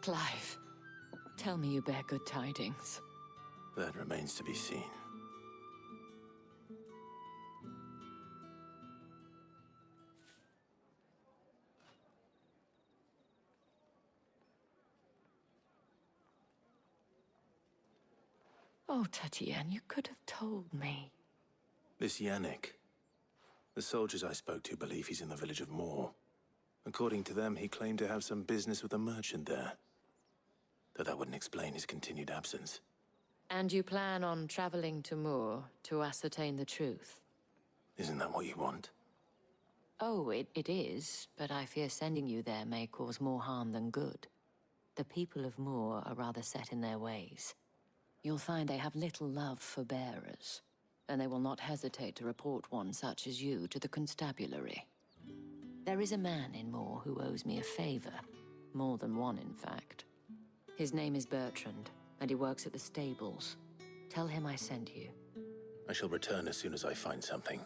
Clive, tell me you bear good tidings. That remains to be seen. Oh, Tatienne, you could have told me. This Yannick. The soldiers I spoke to believe he's in the village of Moor. According to them, he claimed to have some business with a merchant there. Though that wouldn't explain his continued absence. And you plan on traveling to Moor to ascertain the truth? Isn't that what you want? Oh, it is, but I fear sending you there may cause more harm than good. The people of Moor are rather set in their ways. You'll find they have little love for bearers, and they will not hesitate to report one such as you to the constabulary. There is a man in Moor who owes me a favor. More than one, in fact. His name is Bertrand, and he works at the stables. Tell him I sent you. I shall return as soon as I find something.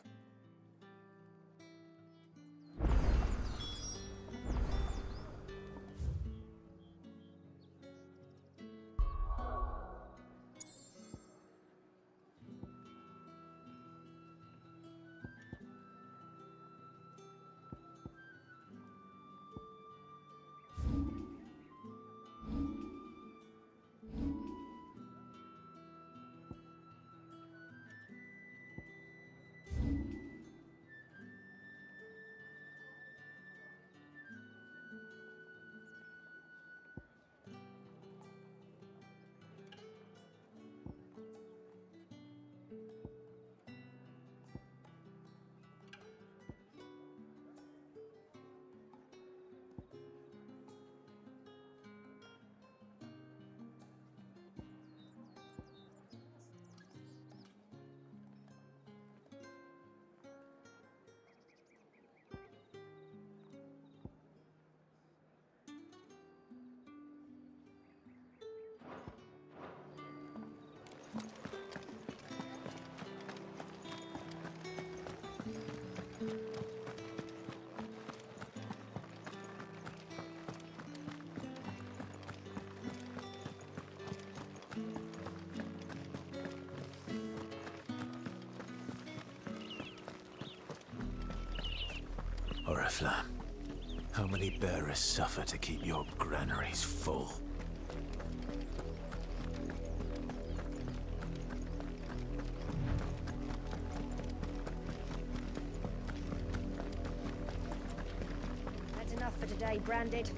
Oriflamme, how many bearers suffer to keep your granaries full? That's enough for today, Branded.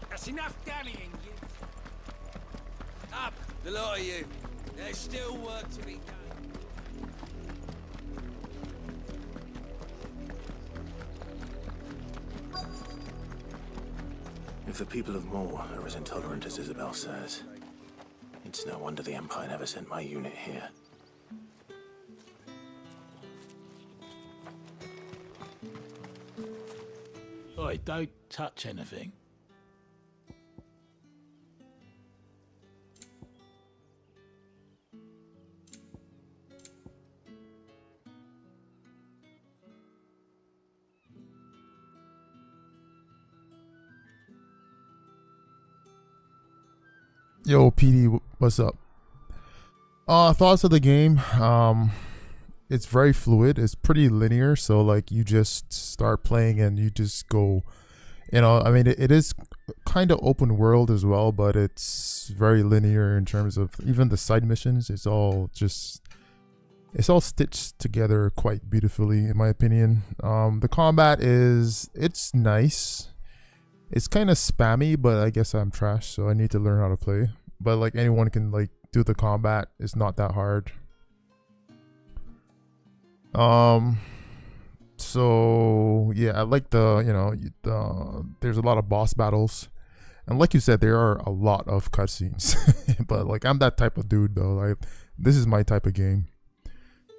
That's enough damning, you. Up, the lot of you. There's still work to be done. If the people of Moor are as intolerant as Isabel says, it's no wonder the Empire never sent my unit here. Oi, don't touch anything. Yo, PD, what's up? Thoughts of the game. It's very fluid. It's pretty linear. So like you just start playing and you just go, I mean, it is kind of open world as well, but it's very linear in terms of even the side missions. It's all stitched together quite beautifully, in my opinion. The combat it's nice. It's kind of spammy, but I guess I'm trash, so I need to learn how to play. But like anyone can like do the combat. It's not that hard. So yeah, I like there's a lot of boss battles, and like you said, there are a lot of cutscenes. But like I'm that type of dude though. Like this is my type of game,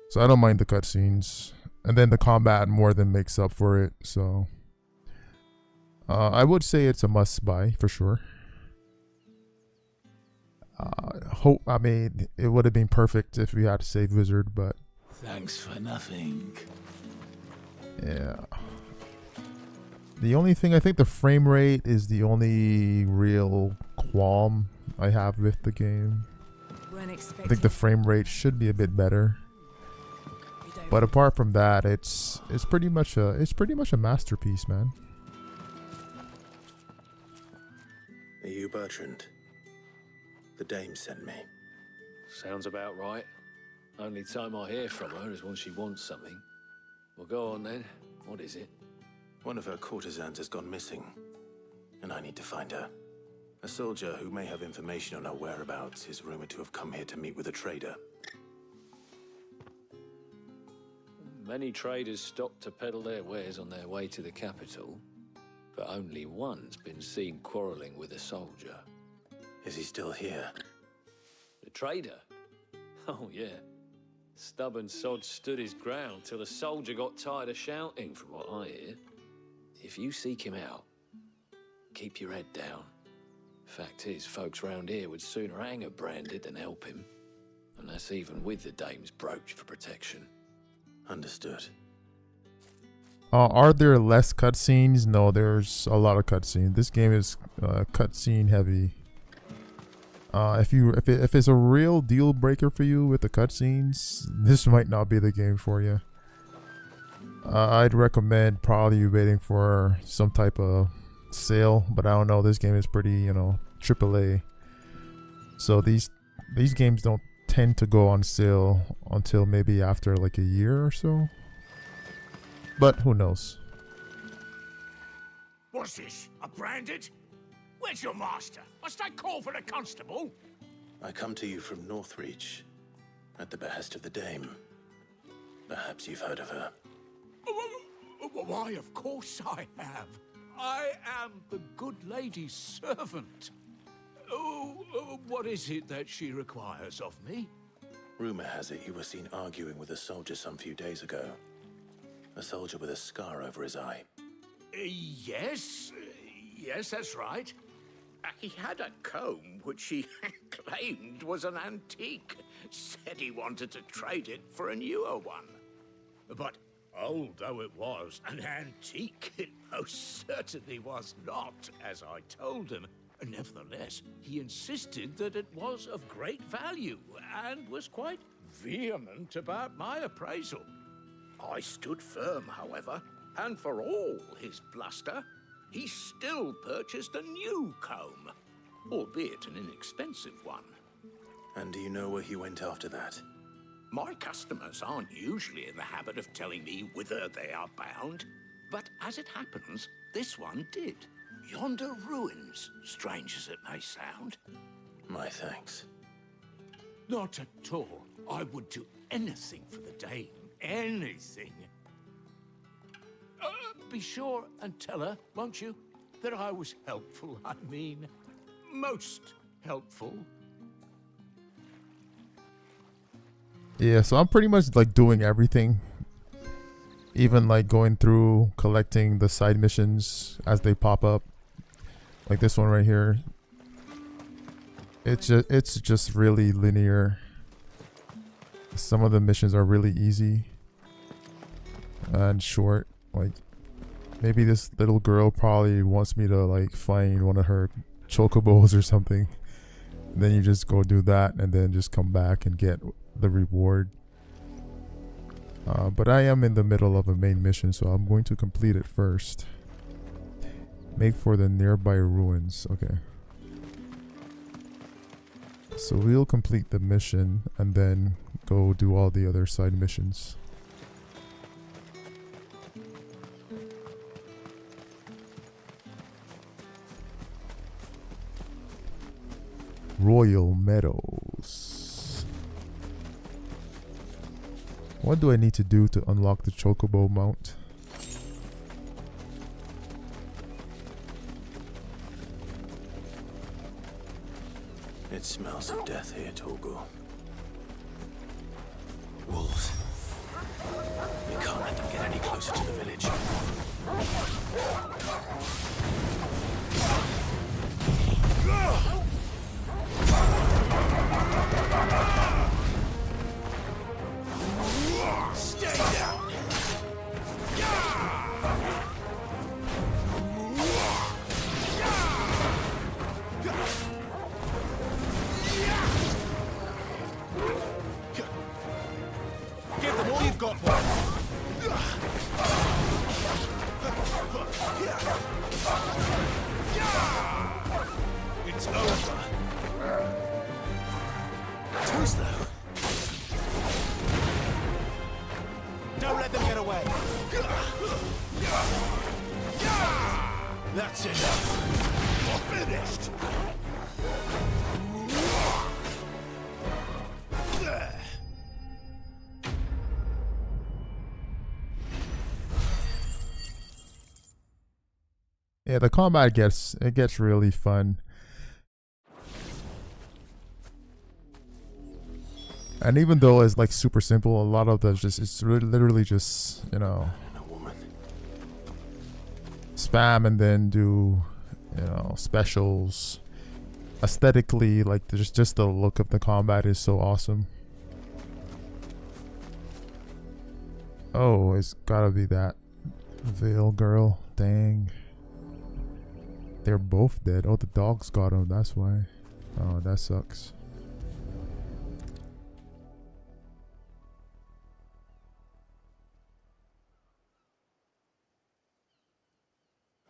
so I don't mind the cutscenes, and then the combat more than makes up for it. So. I would say it's a must buy for sure. I mean, it would have been perfect if we had to save Wizard, but thanks for nothing. Yeah. The only thing, I think the frame rate is the only real qualm I have with the game. I think the frame rate should be a bit better. But apart from that, it's pretty much a masterpiece, man. Are you Bertrand? The dame sent me. Sounds about right. Only time I hear from her is when she wants something. Well, go on then. What is it? One of her courtesans has gone missing, and I need to find her. A soldier who may have information on her whereabouts is rumored to have come here to meet with a trader. Many traders stop to peddle their wares on their way to the capital. But only one's been seen quarreling with a soldier. Is he still here? The trader? Oh, yeah. Stubborn sod stood his ground till the soldier got tired of shouting, from what I hear. If you seek him out, keep your head down. Fact is, folks round here would sooner hang her branded than help him. And that's even with the dame's brooch for protection. Understood. Are there less cutscenes? No, there's a lot of cutscenes. This game is cutscene heavy. If it's a real deal breaker for you with the cutscenes, this might not be the game for you. I'd recommend probably waiting for some type of sale, but I don't know. This game is pretty, AAA. So these games don't tend to go on sale until maybe after like a year or so. But who knows? What's this? A branded? Where's your master? Must I call for the constable? I come to you from Northreach, at the behest of the dame. Perhaps you've heard of her. Why, of course I have. I am the good lady's servant. What is it that she requires of me? Rumor has it you were seen arguing with a soldier some few days ago. A soldier with a scar over his eye. Yes, that's right. He had a comb which he claimed was an antique. Said he wanted to trade it for a newer one. But old though it was, an antique it most certainly was not, as I told him. Nevertheless, he insisted that it was of great value and was quite vehement about my appraisal. I stood firm, however, and for all his bluster, he still purchased a new comb, albeit an inexpensive one. And do you know where he went after that? My customers aren't usually in the habit of telling me whither they are bound, but as it happens, this one did. Yonder ruins, strange as it may sound. My thanks. Not at all. I would do anything for the dame. Anything. Be sure and tell her, won't you, that I was helpful. I mean, most helpful. Yeah, so I'm pretty much like doing everything. Even like going through collecting the side missions as they pop up. Like this one right here. It's just really linear. Some of the missions are really easy and short. Like maybe this little girl probably wants me to like find one of her chocobos or something. Then you just go do that and then just come back and get the reward. But I am in the middle of a main mission, so I'm going to complete it first. Make for the nearby ruins. Okay. So we'll complete the mission and then go do all the other side missions. Royal Meadows. What do I need to do to unlock the Chocobo mount? It smells of death here, Torgal. Wolves. We can't let them get any closer to the village. Stay down! Give them all you've got, boys. It's over. Too slow. Don't let them get away. That's enough. You're finished. Yeah, the combat gets really fun. And even though it's like super simple, a lot of the it's literally just, you know, spam and then do, you know, specials. Aesthetically, like just the look of the combat is so awesome. Oh, it's gotta be that Veil girl. Dang. They're both dead. Oh, the dogs got them. That's why. Oh, that sucks.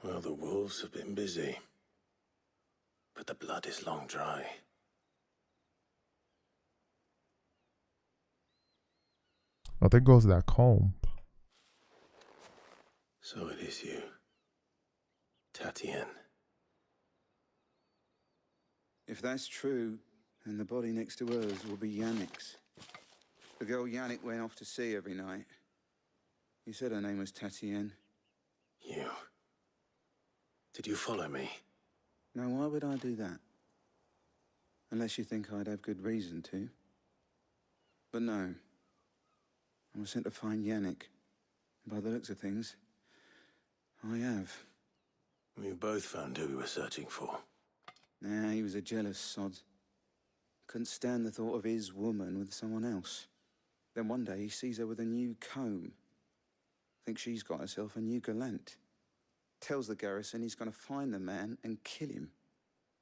Well, the wolves have been busy. But the blood is long dry. Oh, there goes that comb. So it is you, Tatienne. If that's true, then the body next to hers will be Yannick's. The girl Yannick went off to see every night. You said her name was Tatienne. You. Did you follow me? Now, why would I do that? Unless you think I'd have good reason to. But no. I was sent to find Yannick. By the looks of things, I have. We both found who we were searching for. Nah, he was a jealous sod. Couldn't stand the thought of his woman with someone else. Then one day he sees her with a new comb. Thinks she's got herself a new gallant. Tells the garrison he's going to find the man and kill him.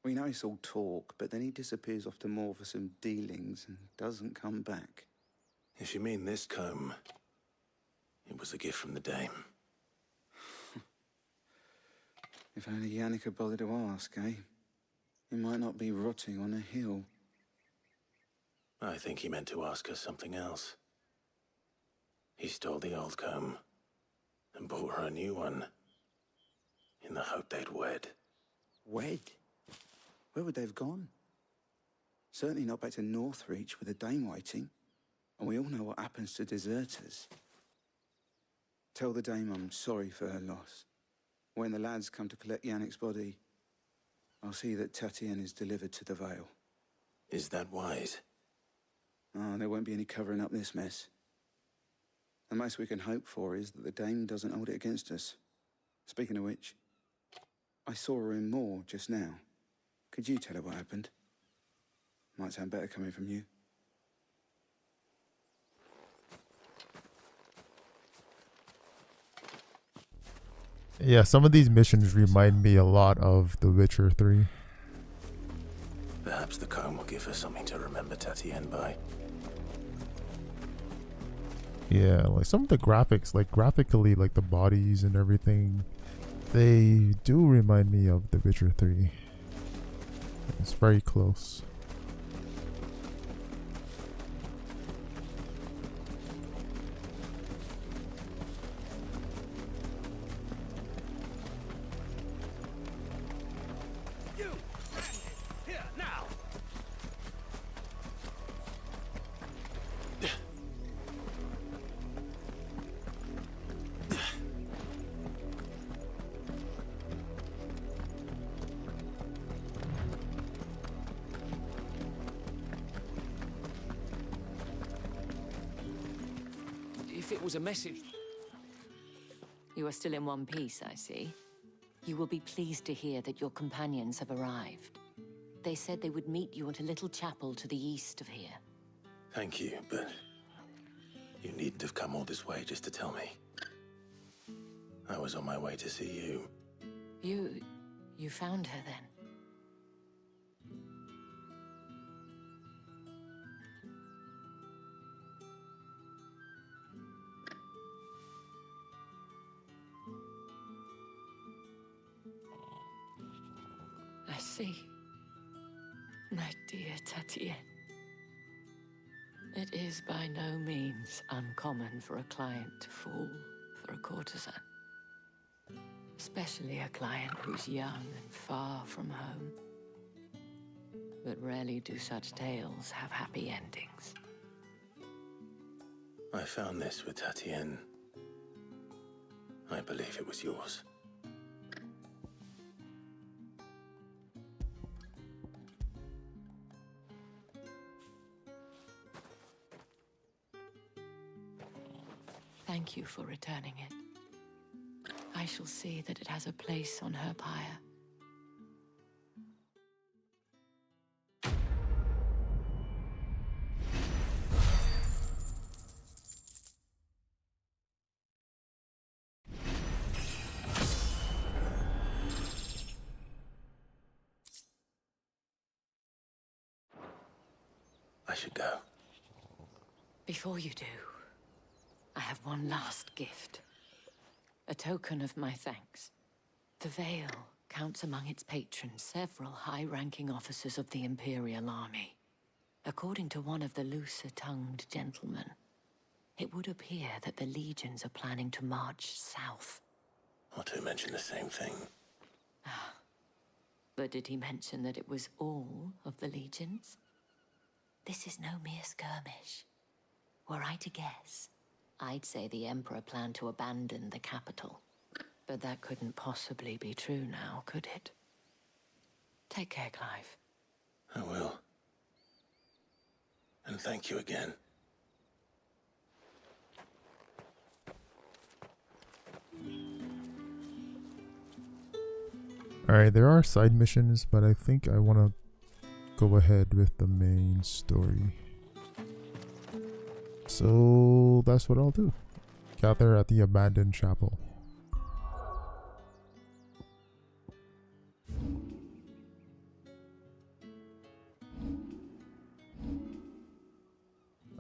We know it's all talk, but then he disappears off to Moor for some dealings and doesn't come back. If you mean this comb, it was a gift from the dame. If only Yannick had bothered to ask, eh? He might not be rotting on a hill. I think he meant to ask her something else. He stole the old comb and bought her a new one in the hope they'd wed. Wed? Where would they have gone? Certainly not back to Northreach with the dame waiting. And we all know what happens to deserters. Tell the dame I'm sorry for her loss. When the lads come to collect Yannick's body, I'll see that Tatienne is delivered to the Vale. Is that wise? Oh, there won't be any covering up this mess. The most we can hope for is that the dame doesn't hold it against us. Speaking of which, I saw her in Moor just now. Could you tell her what happened? Might sound better coming from you. Yeah, some of these missions remind me a lot of The Witcher 3. Perhaps Perhaps the comb will give her something to remember Tatienne by. Yeah, like some of the graphics, like graphically, like the bodies and everything, they do remind me of The Witcher 3. It's very close. If it was a message... You are still in one piece, I see. You will be pleased to hear that your companions have arrived. They said they would meet you at a little chapel to the east of here. Thank you, but you needn't have come all this way just to tell me. I was on my way to see you. You found her then? I see. My dear Tatienne. It is by no means uncommon for a client to fall for a courtesan. Especially a client who's young and far from home. But rarely do such tales have happy endings. I found this with Tatienne. I believe it was yours. Thank you for returning it. I shall see that it has a place on her pyre. I should go. Before you do, I have one last gift. A token of my thanks. The Vale counts among its patrons several high-ranking officers of the Imperial Army. According to one of the looser-tongued gentlemen, it would appear that the legions are planning to march south. Or to mention the same thing. But did he mention that it was all of the legions? This is no mere skirmish. Were I to guess, I'd say the Emperor planned to abandon the capital. But that couldn't possibly be true now, could it? Take care, Clive. I will. And thank you again. Alright, there are side missions, but I think I want to go ahead with the main story. So that's what I'll do. Gather at the abandoned chapel.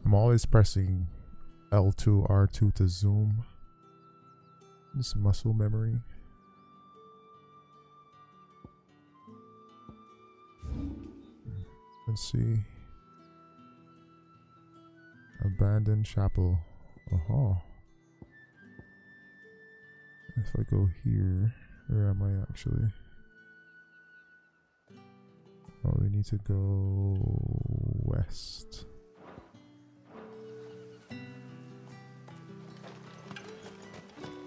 I'm always pressing L2, R2 to zoom. This muscle memory. Let's see. Abandoned chapel. If I go here, where am I actually? Oh, we need to go west.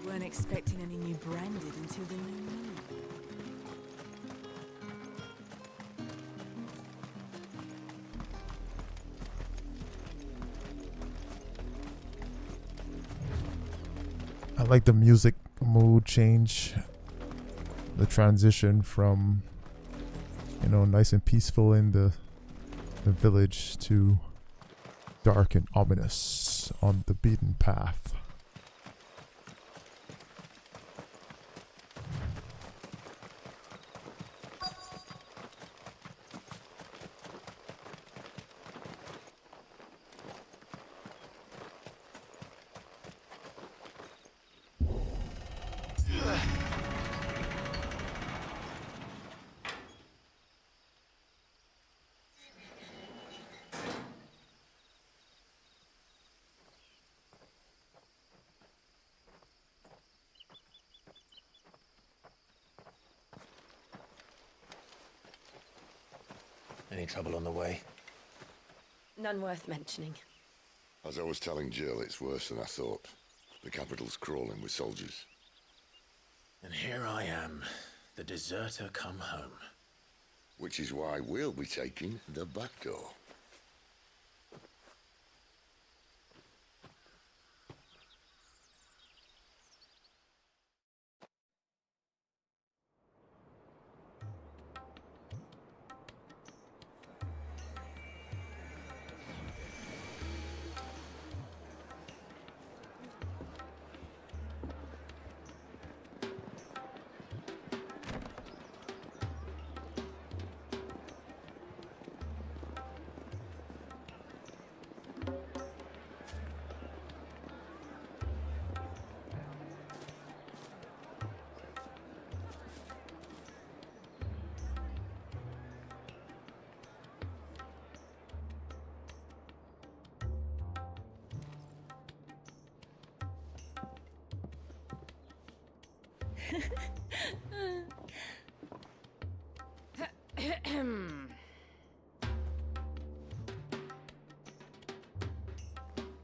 Weren't expecting any new branded until the new moon. I like the music mood change, the transition from, you know, nice and peaceful in the village to dark and ominous on the beaten path. Any trouble on the way? None worth mentioning. As I was telling Jill, it's worse than I thought. The capital's crawling with soldiers. And here I am, the deserter come home. Which is why we'll be taking the back door.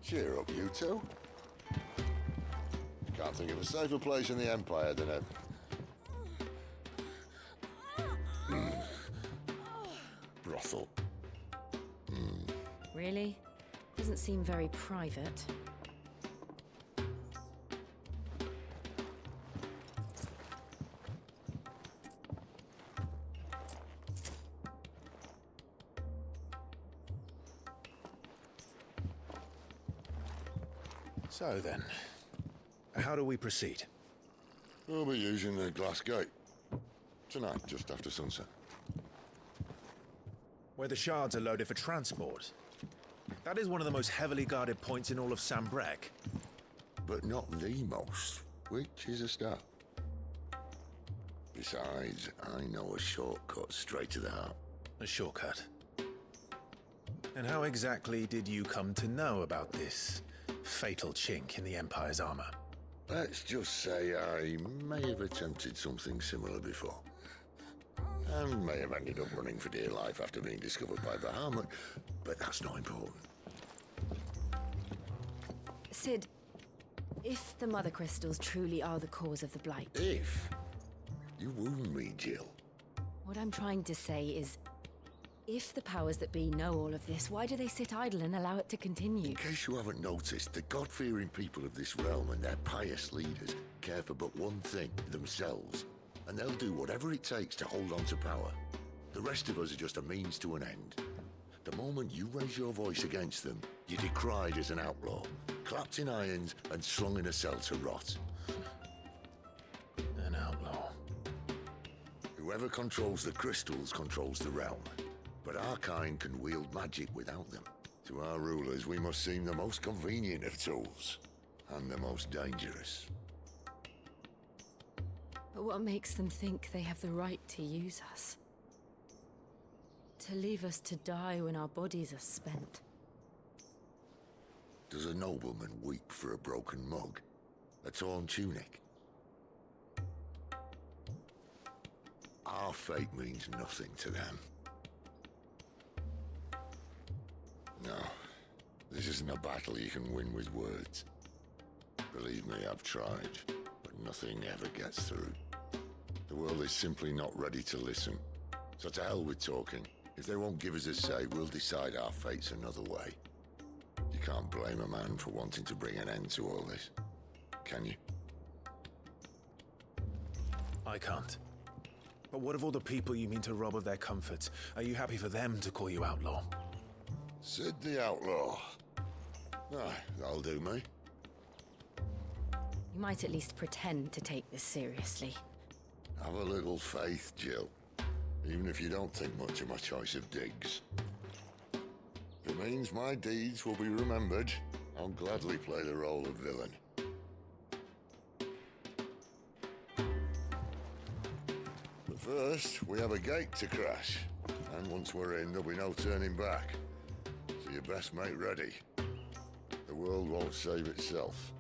Cheer up, you two. Can't think of a safer place in the Empire than a... brothel. Really? Doesn't seem very private. So then, how do we proceed? We'll be using the glass gate. Tonight, just after sunset. Where the shards are loaded for transport. That is one of the most heavily guarded points in all of Sambrek. But not the most, which is a start. Besides, I know a shortcut straight to the heart. A shortcut? And how exactly did you come to know about this fatal chink in the Empire's armor? Let's just say I may have attempted something similar before. And may have ended up running for dear life after being discovered by Bahamut, but that's not important. Sid, if the Mother Crystals truly are the cause of the Blight... If? You wound me, Jill. What I'm trying to say is, if the powers that be know all of this, why do they sit idle and allow it to continue? In case you haven't noticed, the God-fearing people of this realm and their pious leaders care for but one thing, themselves. And they'll do whatever it takes to hold on to power. The rest of us are just a means to an end. The moment you raise your voice against them, you're decried as an outlaw, clapped in irons and slung in a cell to rot. An outlaw. Whoever controls the crystals controls the realm. But our kind can wield magic without them. To our rulers, we must seem the most convenient of tools, and the most dangerous. But what makes them think they have the right to use us? To leave us to die when our bodies are spent? Does a nobleman weep for a broken mug? A torn tunic? Our fate means nothing to them. No, this isn't a battle you can win with words. Believe me, I've tried, but nothing ever gets through. The world is simply not ready to listen. So to hell with talking. If they won't give us a say, we'll decide our fates another way. You can't blame a man for wanting to bring an end to all this, can you? I can't. But what of all the people you mean to rob of their comforts? Are you happy for them to call you outlaw? Sid the Outlaw. Ah, that'll do me. You might at least pretend to take this seriously. Have a little faith, Jill. Even if you don't think much of my choice of digs. If it means my deeds will be remembered, I'll gladly play the role of villain. But first, we have a gate to crash. And once we're in, there'll be no turning back. So you best make ready. The world won't save itself.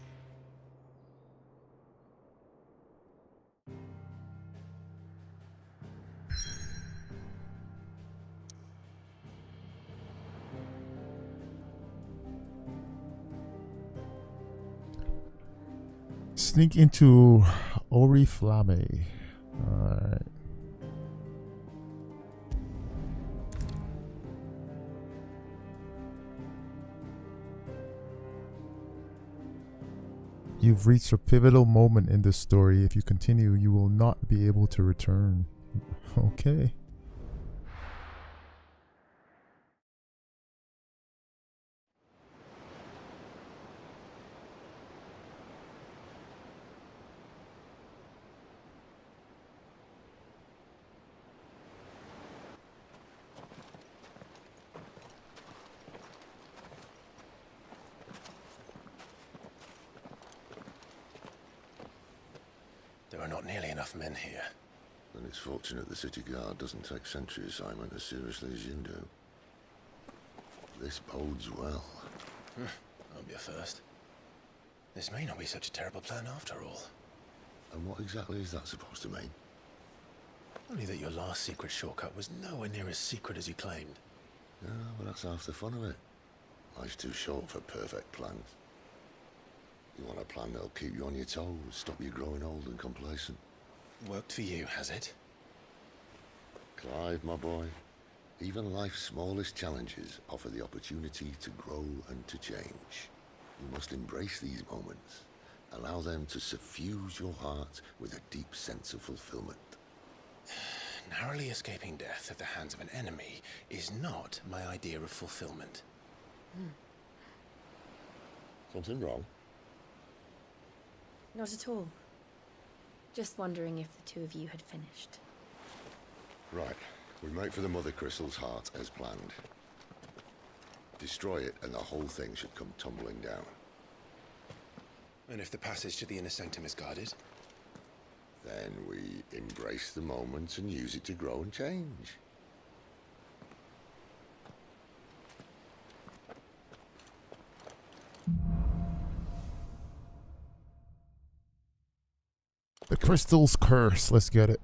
Sneak into Oriflamme. Alright. You've reached a pivotal moment in this story. If you continue, you will not be able to return. Okay. There are not nearly enough men here. Then it's fortunate the city guard doesn't take sentry assignment as seriously as you do. This bodes well. I'll be a first. This may not be such a terrible plan after all. And what exactly is that supposed to mean? Only that your last secret shortcut was nowhere near as secret as you claimed. Yeah, but that's half the fun of it. Life's too short for perfect plans. You want a plan that'll keep you on your toes, stop you growing old and complacent. Worked for you, has it? Clive, my boy, even life's smallest challenges offer the opportunity to grow and to change. You must embrace these moments. Allow them to suffuse your heart with a deep sense of fulfillment. Narrowly escaping death at the hands of an enemy is not my idea of fulfillment. Something wrong? Not at all. Just wondering if the two of you had finished. Right. We make for the Mother Crystal's heart as planned. Destroy it and the whole thing should come tumbling down. And if the passage to the inner sanctum is guarded? Then we embrace the moment and use it to grow and change. The crystal's curse. Let's get it.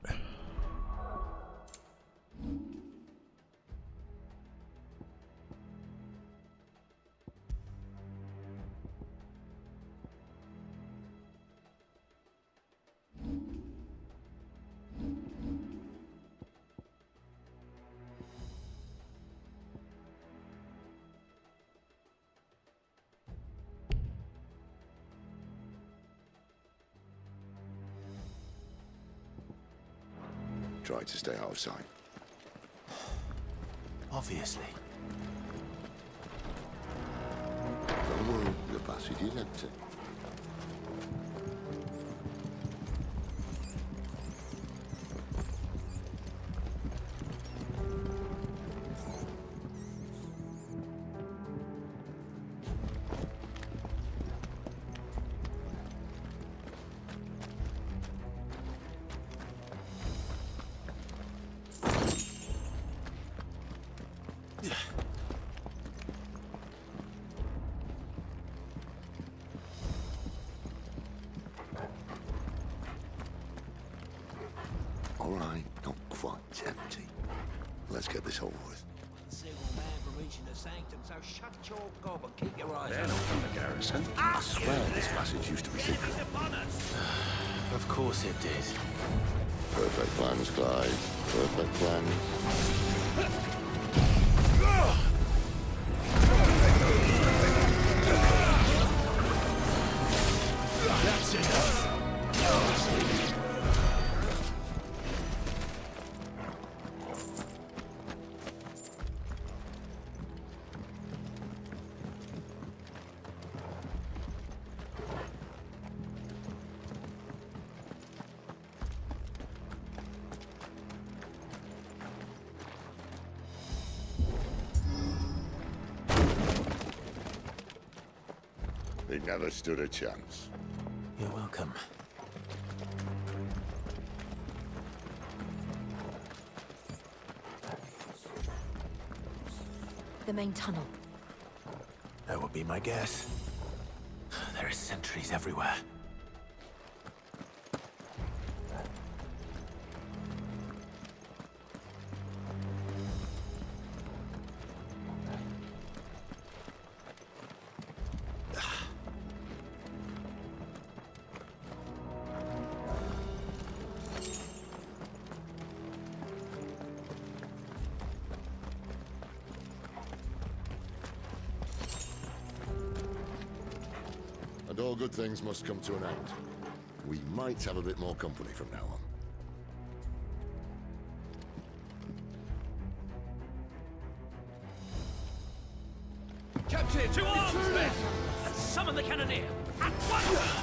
Try to stay out of sight. Obviously. Don't worry, the passage is empty. All right, not quite empty. Let's get this over with. Single man from reaching the sanctum, so shut your gob and keep your eyes They're open. not from the garrison. I swear this passage used to be secret. Of course it did. Perfect plans, Clive. Perfect plans. That's enough. They never stood a chance. You're welcome. The main tunnel. That would be my guess. There are sentries everywhere. all good things must come to an end. We might have a bit more company from now on. Captain! To arms, men! And summon the cannoneer! At once!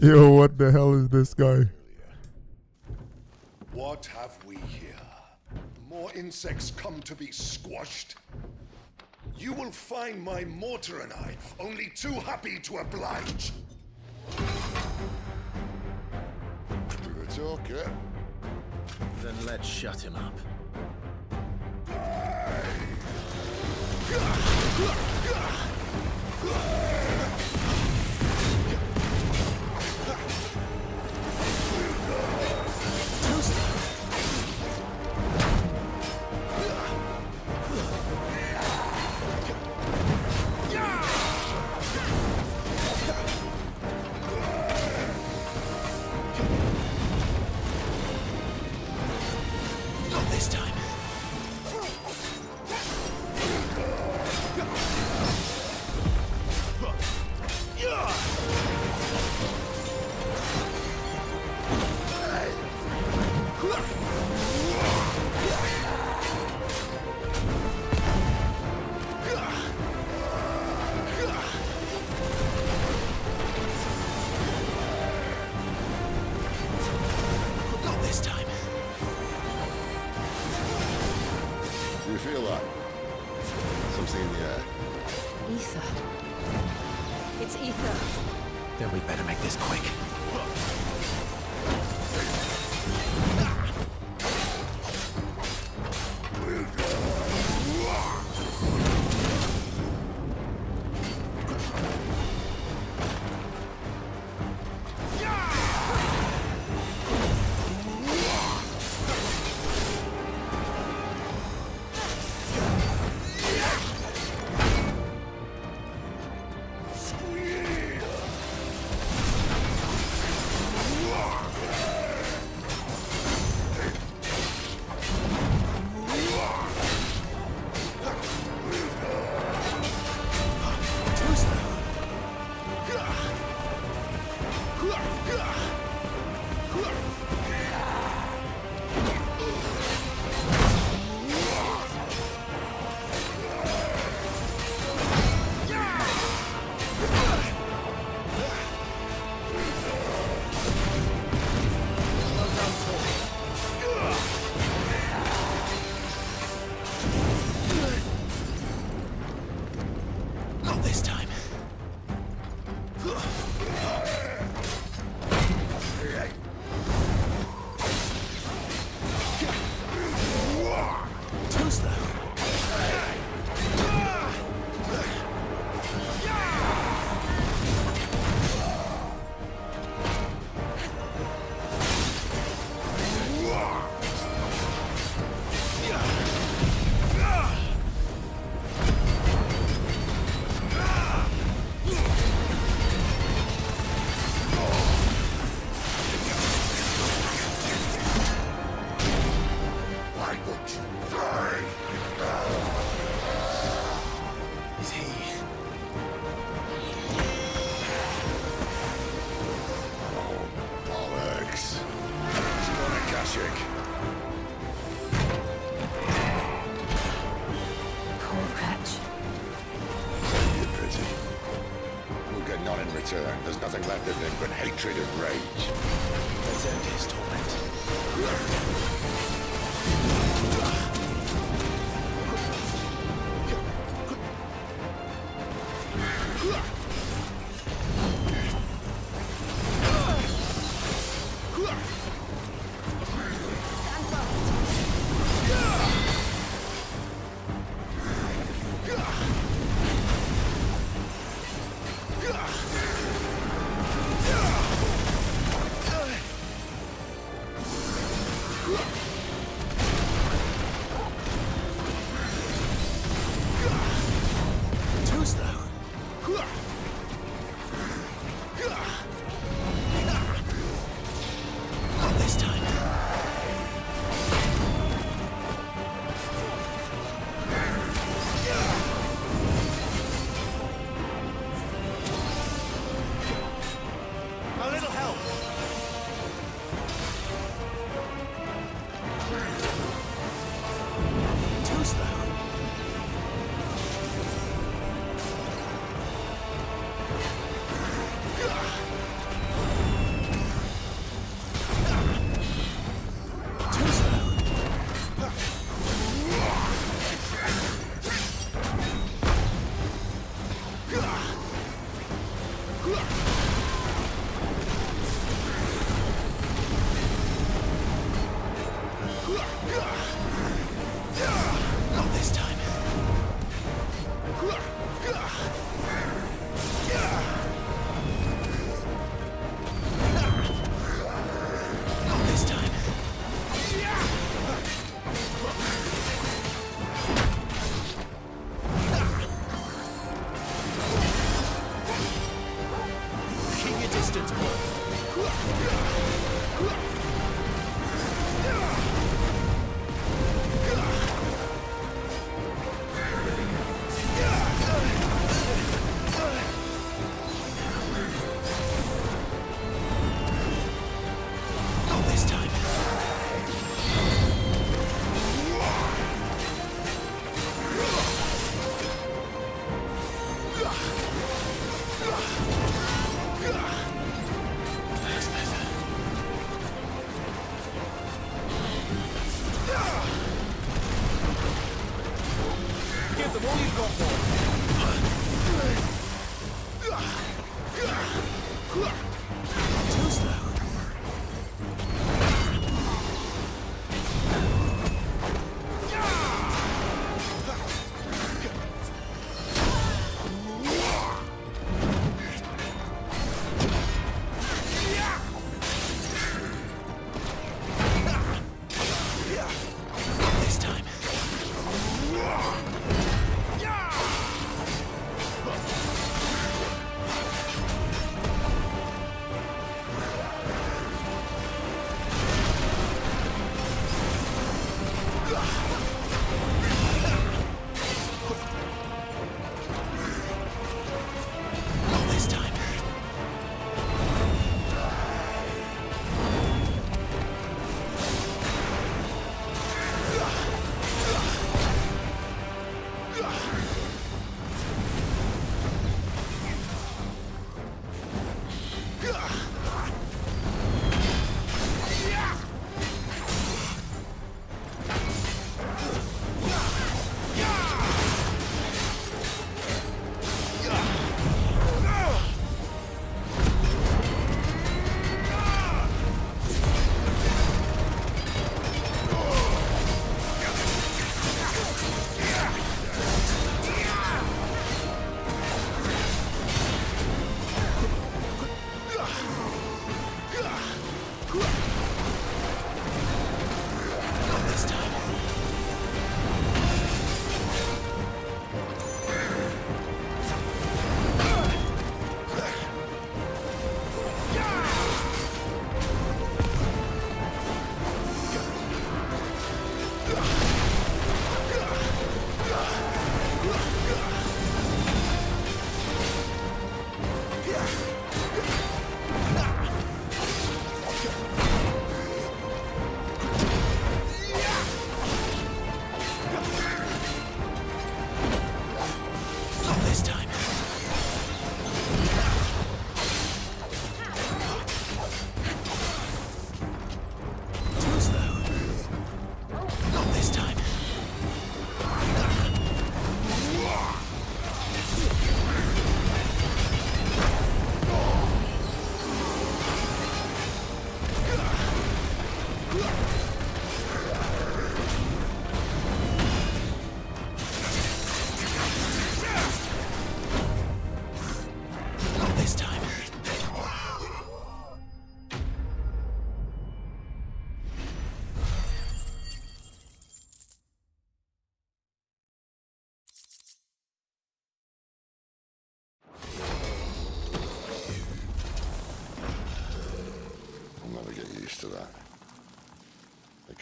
Yo, what the hell is this guy? What have we here? More insects come to be squashed? You will find my mortar and I only too happy to oblige. Do the talk, yeah? Then let's shut him up. Not this time. Not this time. Do you feel that? Something in the air. Ether. It's ether. Then we better make this quick. return, there's nothing left of him but hatred and rage. Let's end his torment.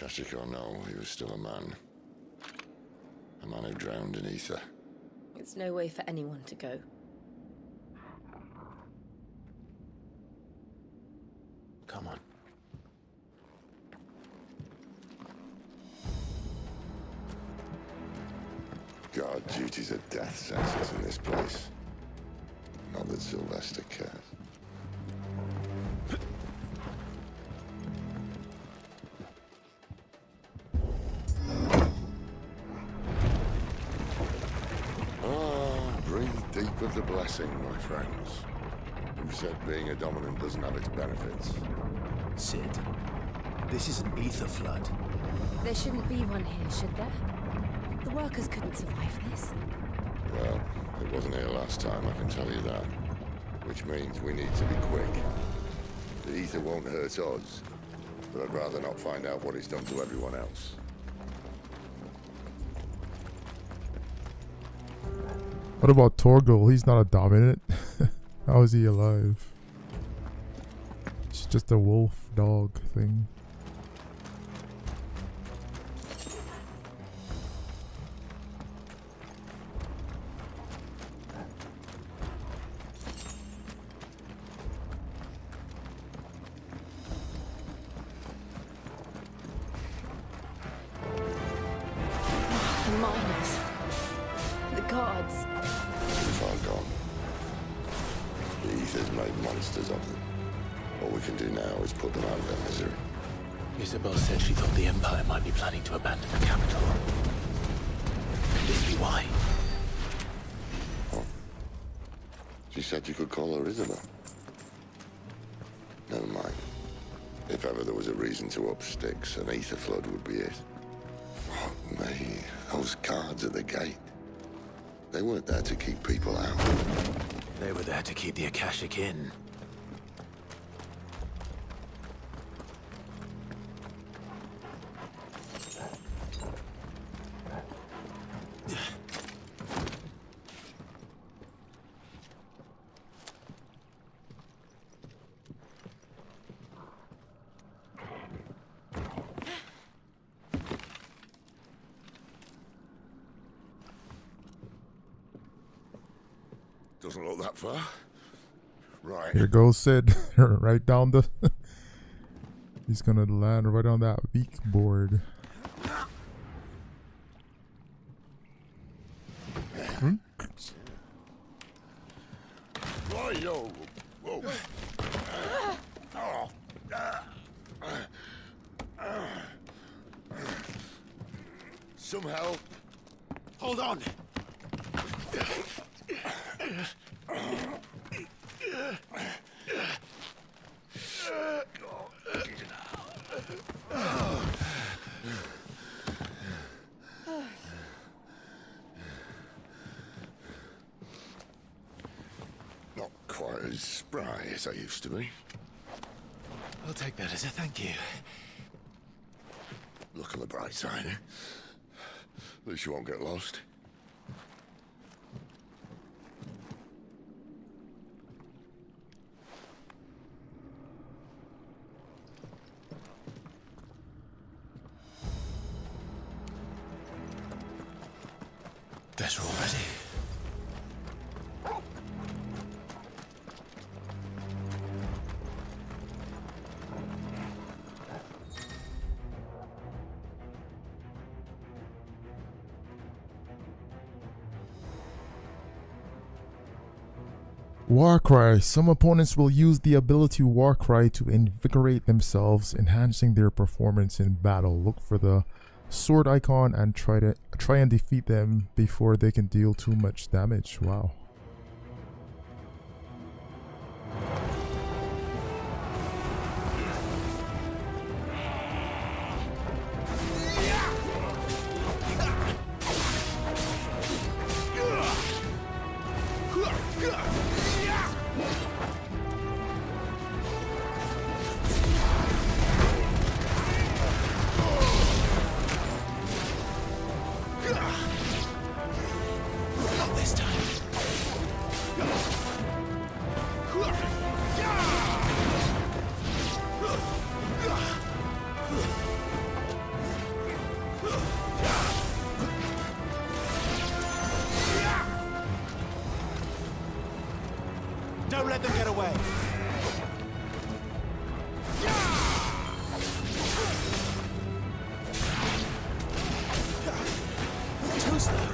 Akashic or no, he was still a man. A man who drowned in ether. It's no way for anyone to go. Come on. God, duties are death sentences in this place. Not that Sylvester cares. Breathe deep of the blessing, my friends. Who said being a dominant doesn't have its benefits? Sid, this is an ether flood. There shouldn't be one here, should there? The workers couldn't survive this. Well, it wasn't here last time, I can tell you that. Which means we need to be quick. The ether won't hurt us, but I'd rather not find out what it's done to everyone else. What about Torgal? He's not a dominant. How is he alive? It's just a wolf dog thing. The miners. The gods. Too far gone. The ether's made monsters of them. All we can do now is put them out of their misery. Isabel said she thought the Empire might be planning to abandon the capital. Could this be why? Oh. She said you could call her Isabel. Never mind. If ever there was a reason to up sticks, an ether flood would be it. Fuck me. Those guards at the gate. They weren't there to keep people out. They were there to keep the Akashic in. Doesn't look that far. Right. Here goes Sid. Right down the... He's gonna land right on that weak board. Whoa, yo. Whoa. Some help. Hold on. Not quite as spry as I used to be. I'll take that as a thank you. Look on the bright side, eh? At least you won't get lost. Better already. Warcry. Some opponents will use the ability Warcry to invigorate themselves, enhancing their performance in battle. Look for the sword icon and try and defeat them before they can deal too much damage. Wow. Not this time. Don't let them get away. Too slow.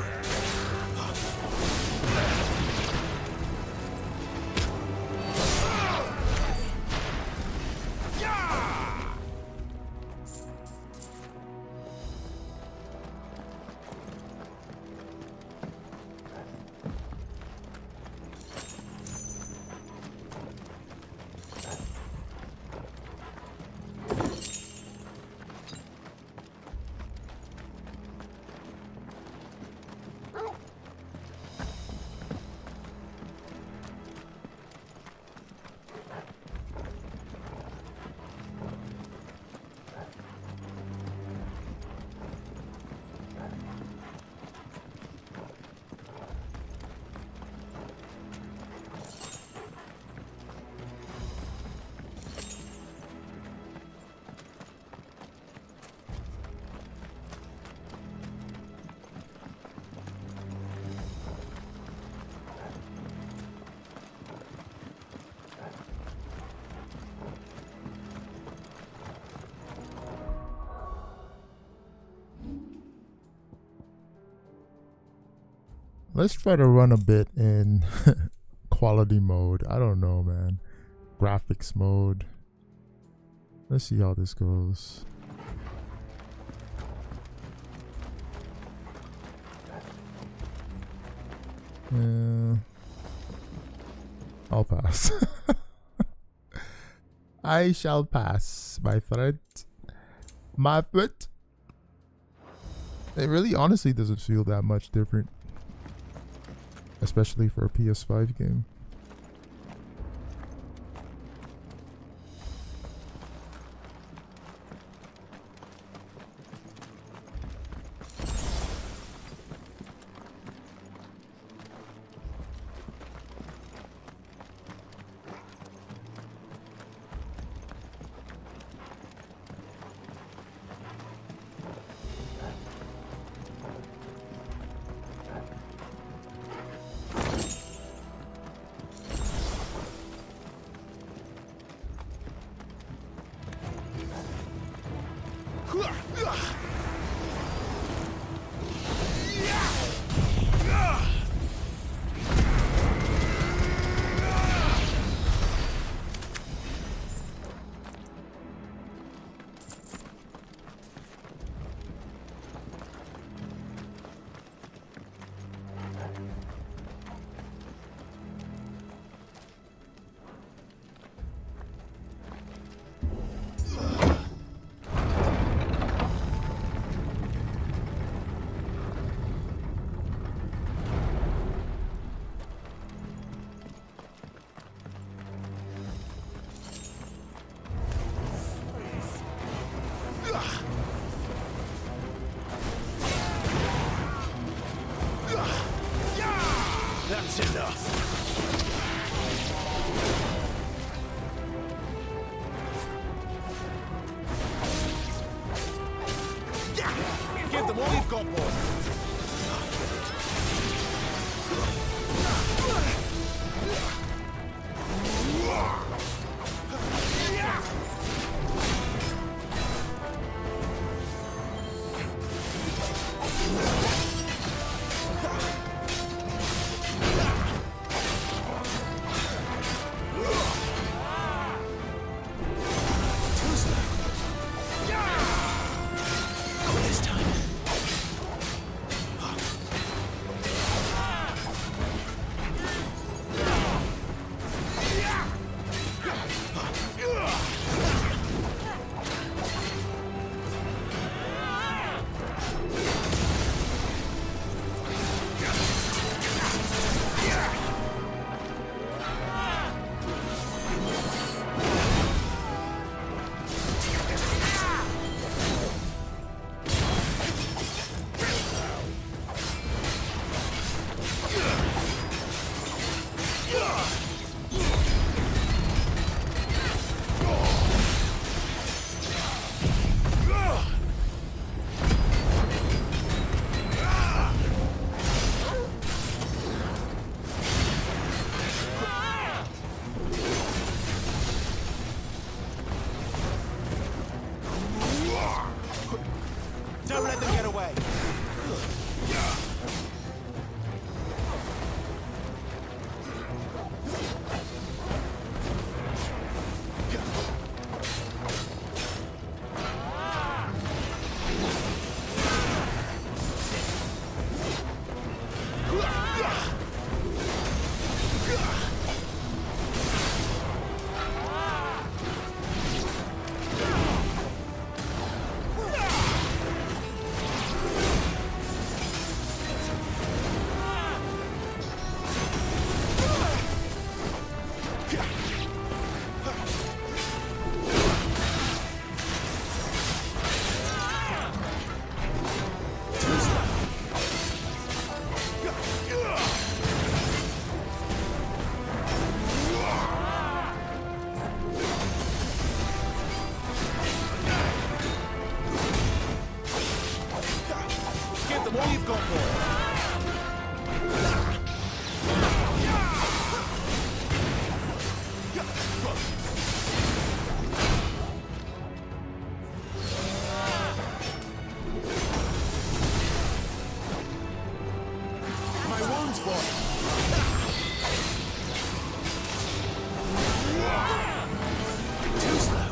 Let's try to run a bit in quality mode. I don't know, man. Graphics mode. Let's see how this goes. I'll pass. I shall pass, my friend. My foot. It really honestly doesn't feel that much different. Especially for a PS5 game. That's enough. Give them all you've got, boy. one's for. Too slow.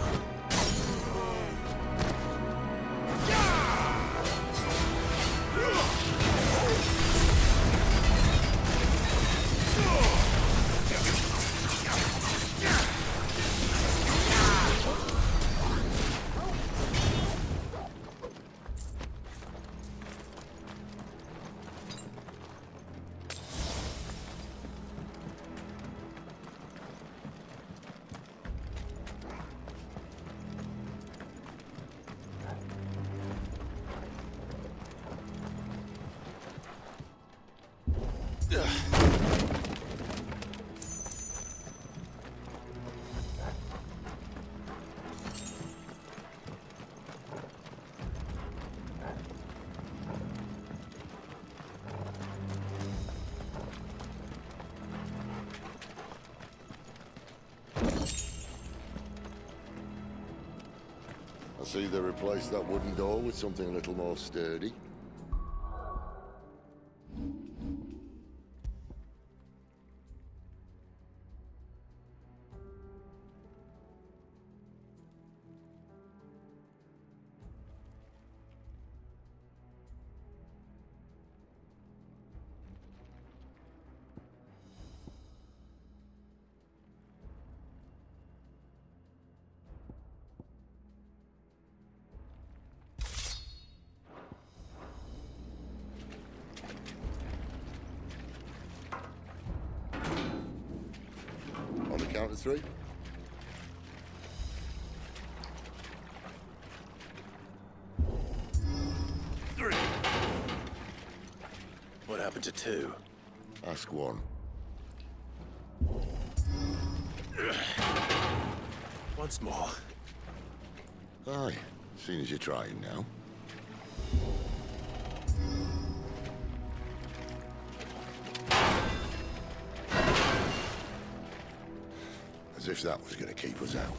I see they replaced that wooden door with something a little more sturdy. On the count of 3. What happened to 2? Ask 1. Once more. Aye, seeing as you're trying now. As if that was going to keep us out.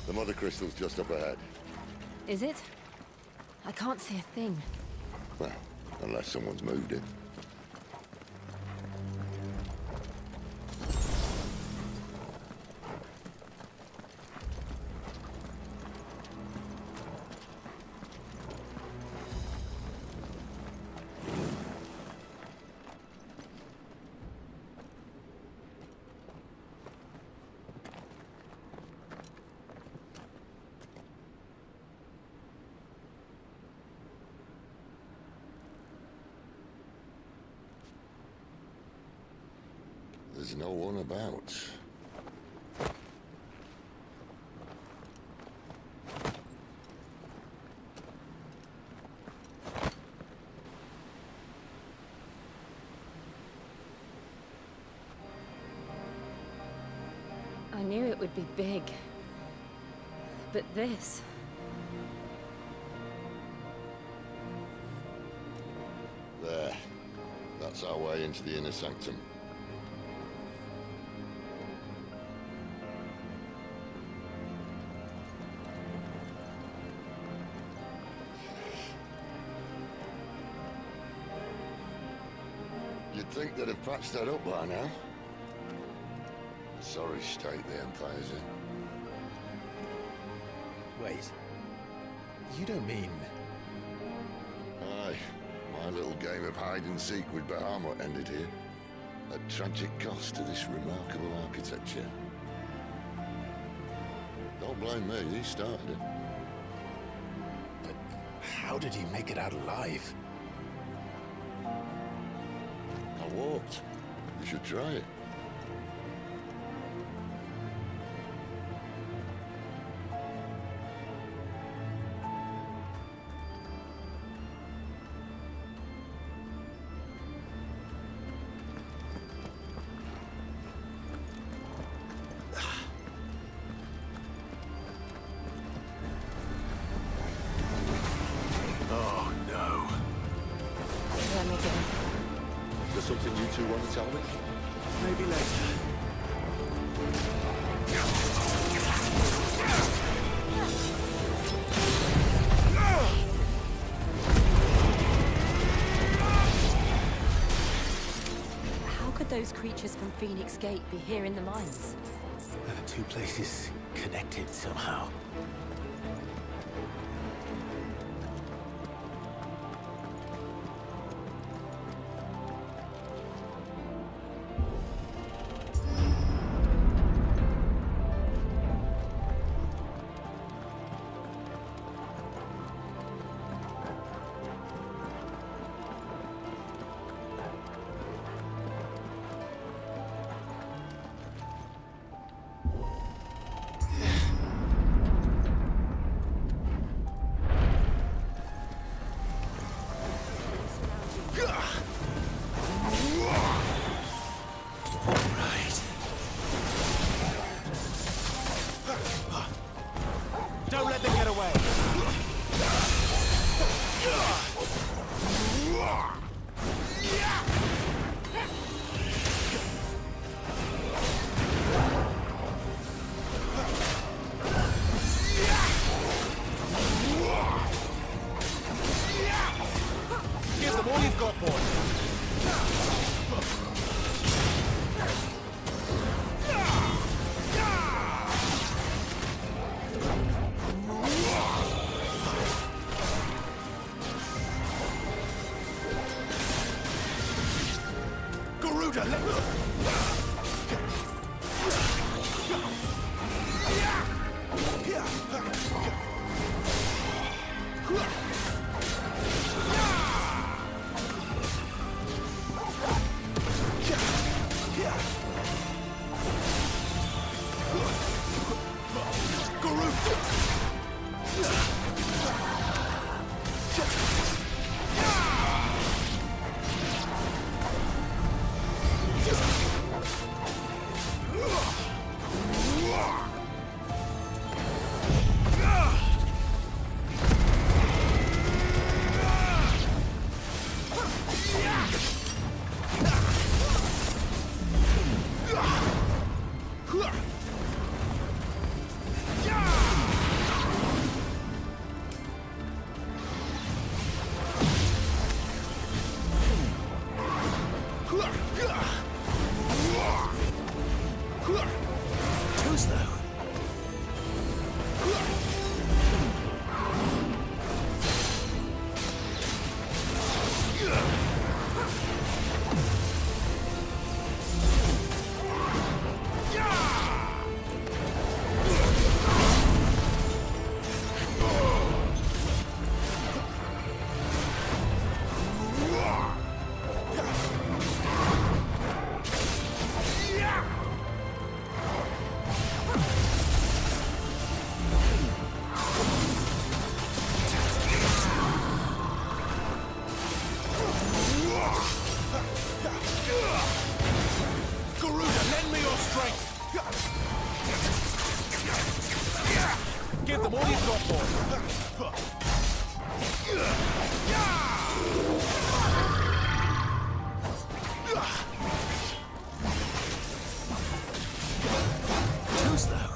The mother crystal's just up ahead. Is it? I can't see a thing. Well, unless someone's moved it. There's no one about. I knew it would be big. But this... There. That's our way into the inner sanctum. You'd think they'd have patched that up by now. Sorry state the Empire's in. Wait. You don't mean... Aye. My little game of hide-and-seek with Bahamut ended here. At tragic cost to this remarkable architecture. Don't blame me, he started it. But how did he make it out alive? I walked. You should try it. Anything you two want to tell me? Maybe later. How could those creatures from Phoenix Gate be here in the mines? Two places connected somehow. Don't let them get away. Give them all you've got, boy. Garuda, let go! Too slow. Give them all you've got, boy. Too slow.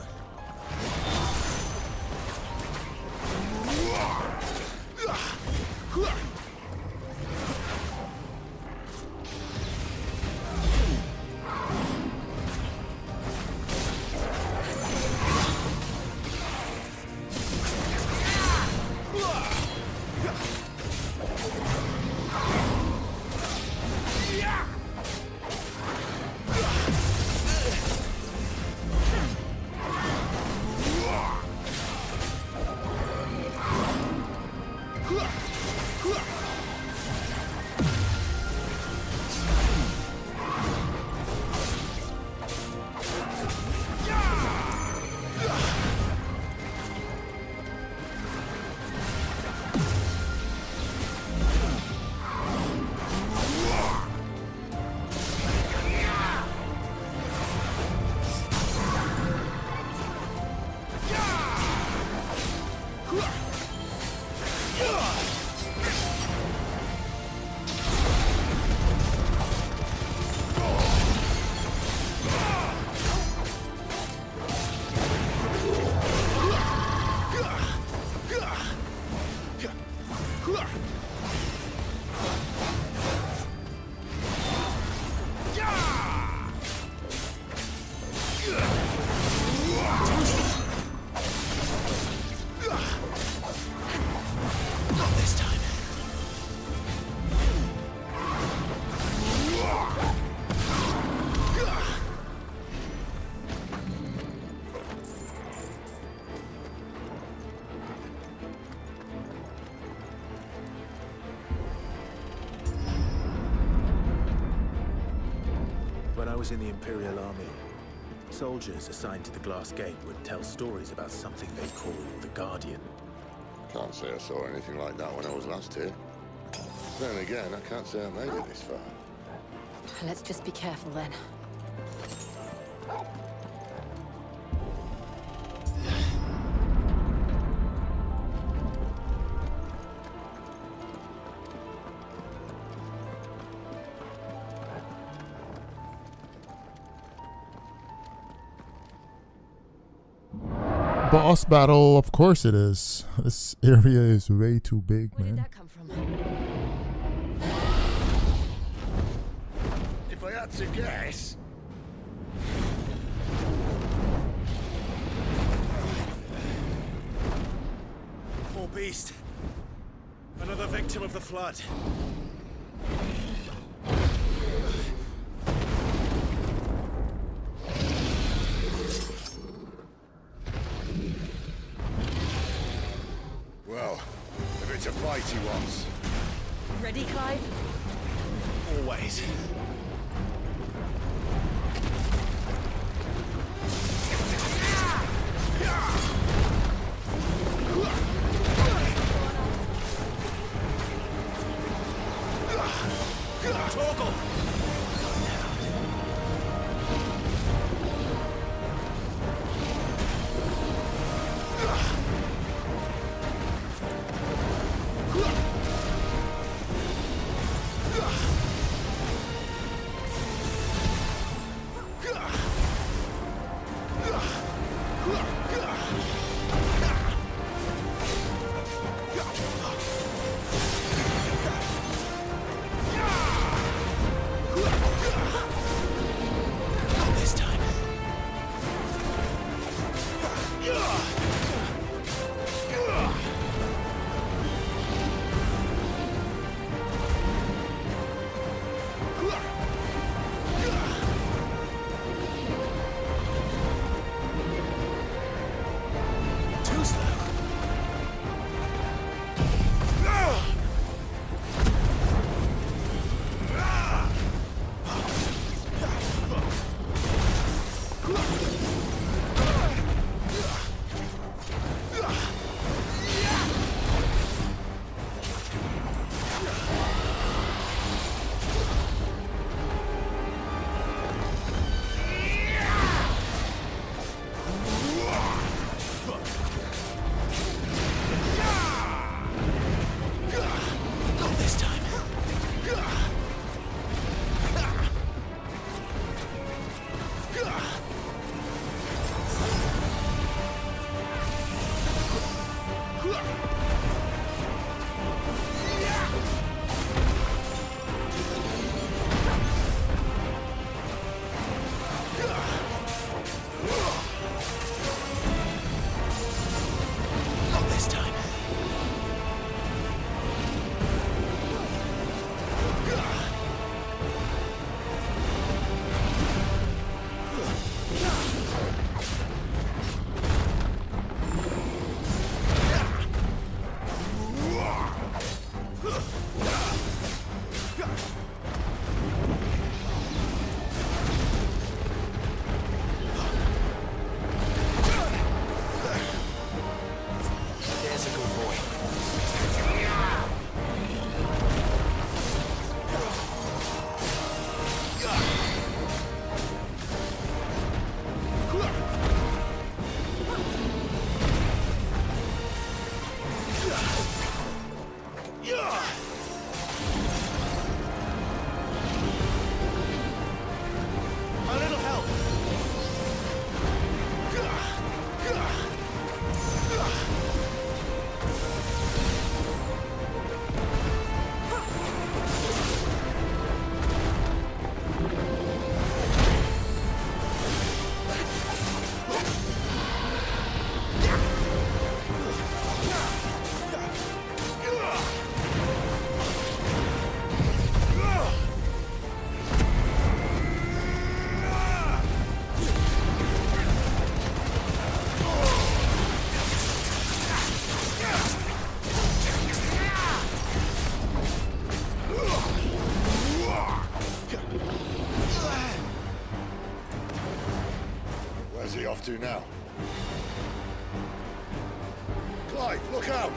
I was in the Imperial Army, soldiers assigned to the Glass Gate would tell stories about something they call the Guardian. Can't say I saw anything like that when I was last here. Then again, I can't say I made it this far. Let's just be careful then. Boss battle, of course it is. This area is way too big, Where man. did that come from? If I had to guess... Poor beast. Another victim of the flood. Well, if it's a fight he wants. Ready, Clive? Always. Torgal! off to now? Clive, look out!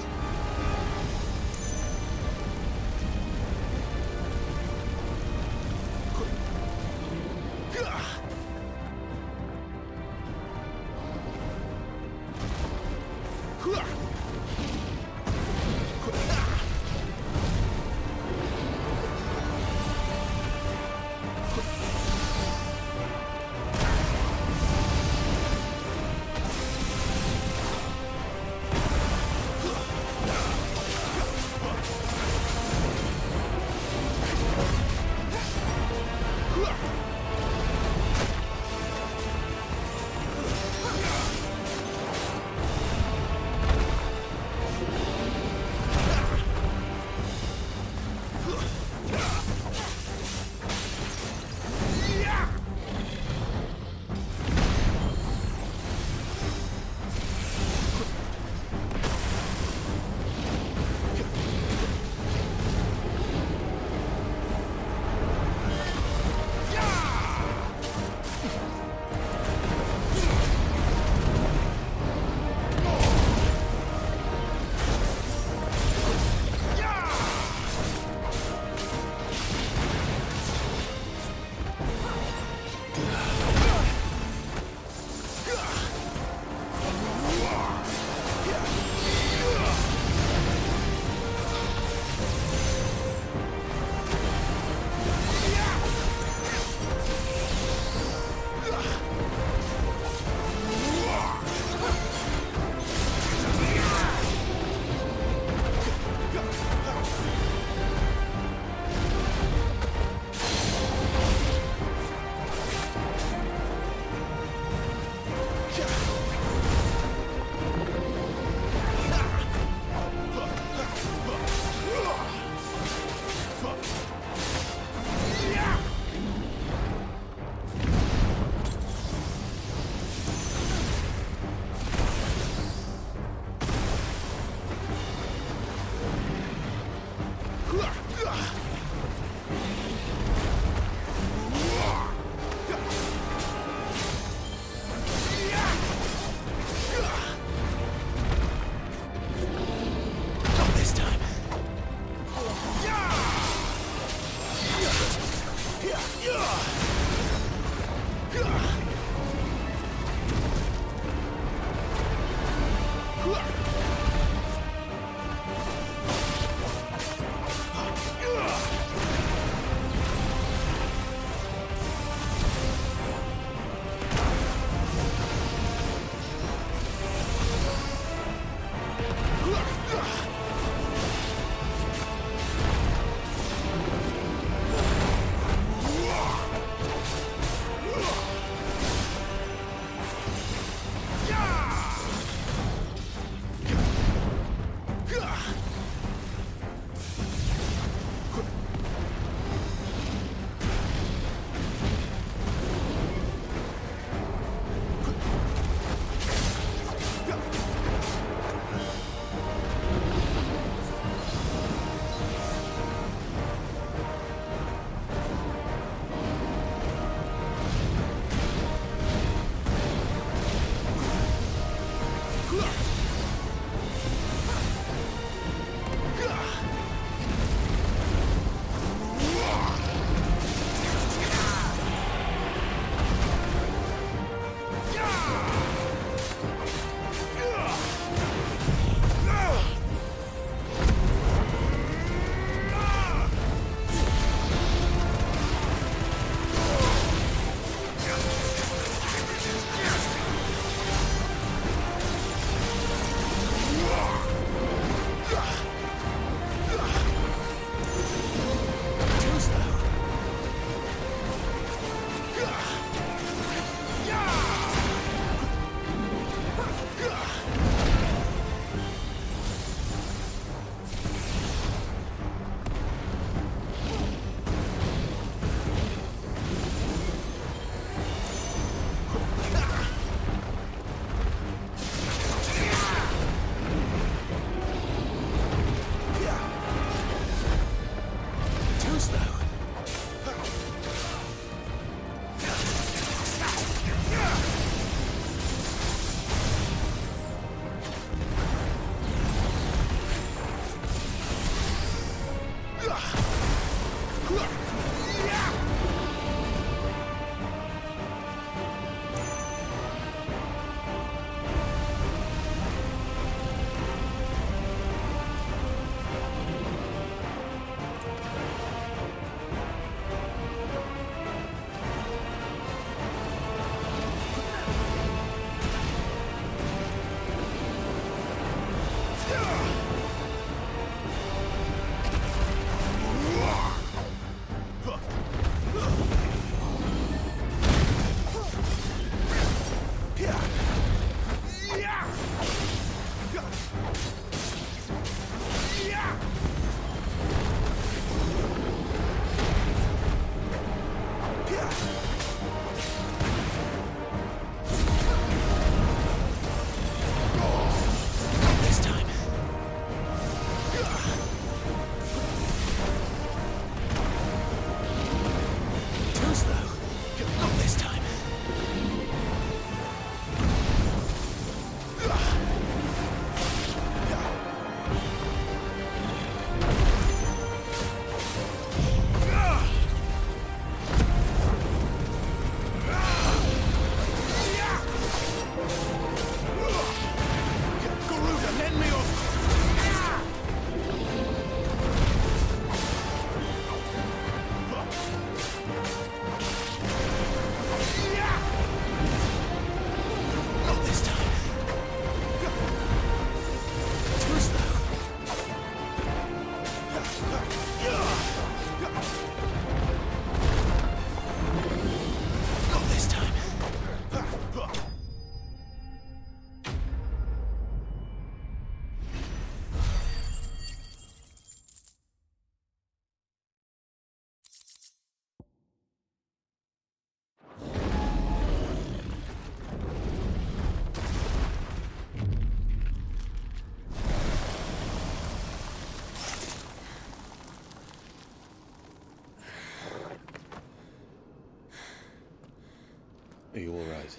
Are you all right?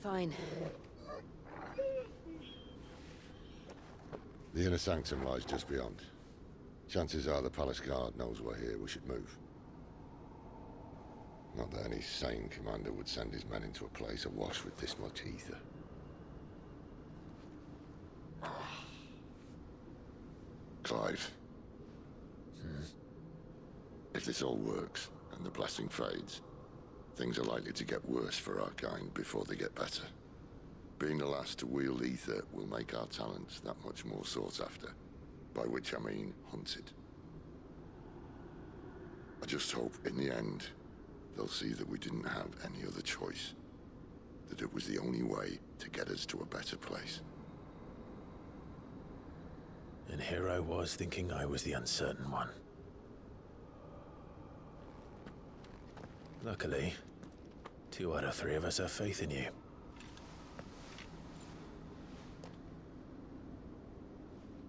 Fine. The inner sanctum lies just beyond. Chances are the palace guard knows we're here. We should move. Not that any sane commander would send his men into a place awash with this much ether. Clive. If this all works, and the blessing fades, things are likely to get worse for our kind before they get better. Being the last to wield ether will make our talents that much more sought after, by which I mean hunted. I just hope, in the end, they'll see that we didn't have any other choice, that it was the only way to get us to a better place. And here I was thinking I was the uncertain one. Luckily, 2 out of 3 of us have faith in you.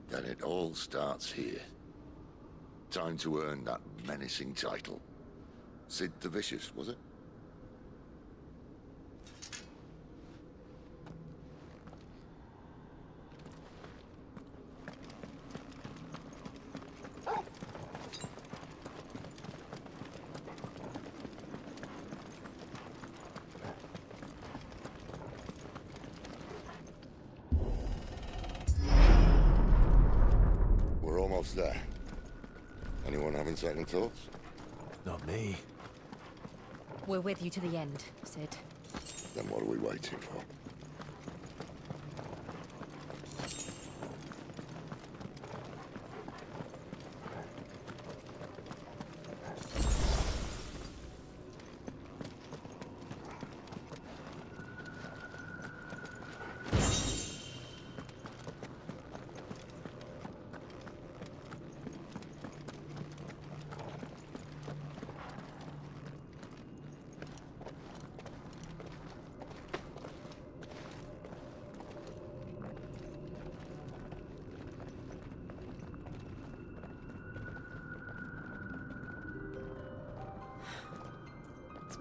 Then it all starts here. Time to earn that menacing title. Sid the Vicious, was it? We're almost there. Anyone having second thoughts? Not me. We're with you to the end, Sid. Then what are we waiting for?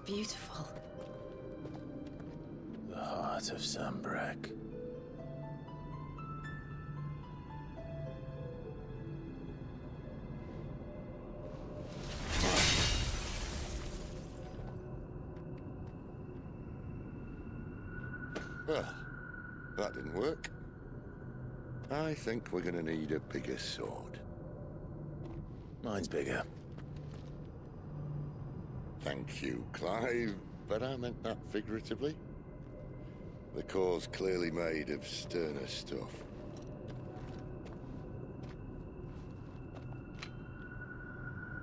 Beautiful. The heart of Sambrek. Well, that didn't work. I think we're gonna need a bigger sword. Mine's bigger. Thank you, Clive, but I meant that figuratively. The core's clearly made of sterner stuff.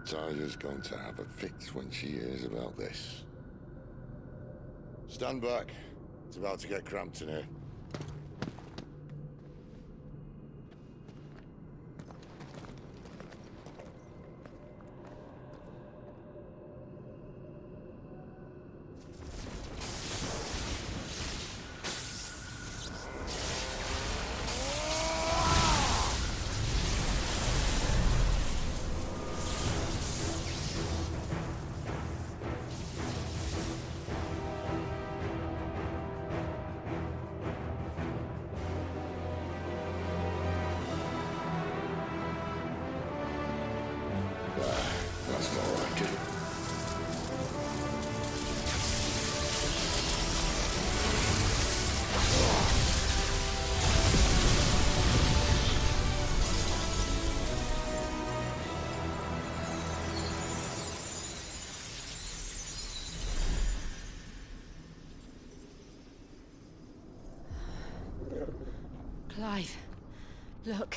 Tyler's going to have a fit when she hears about this. Stand back. It's about to get cramped in here. That's more like it. Clive, look.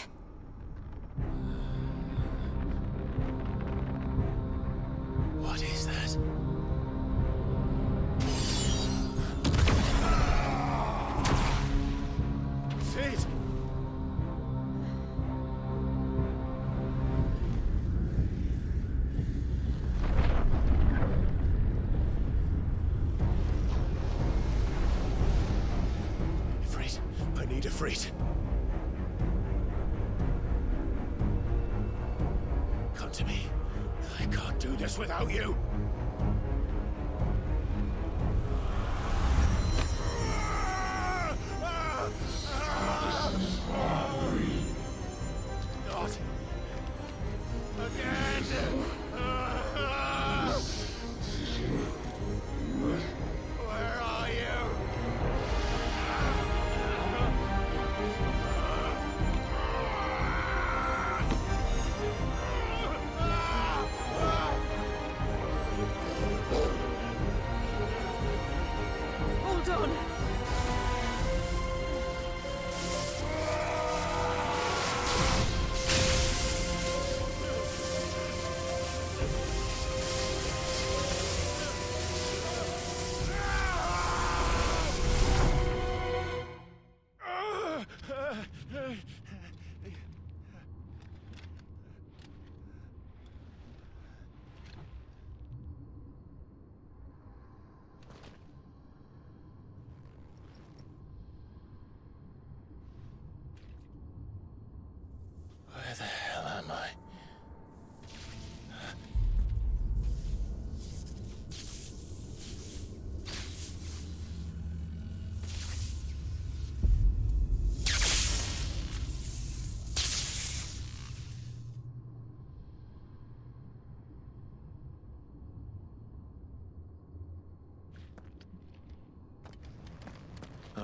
What is that? Sid! Ifrit, I need Ifrit. Come to me. I can't do this without you.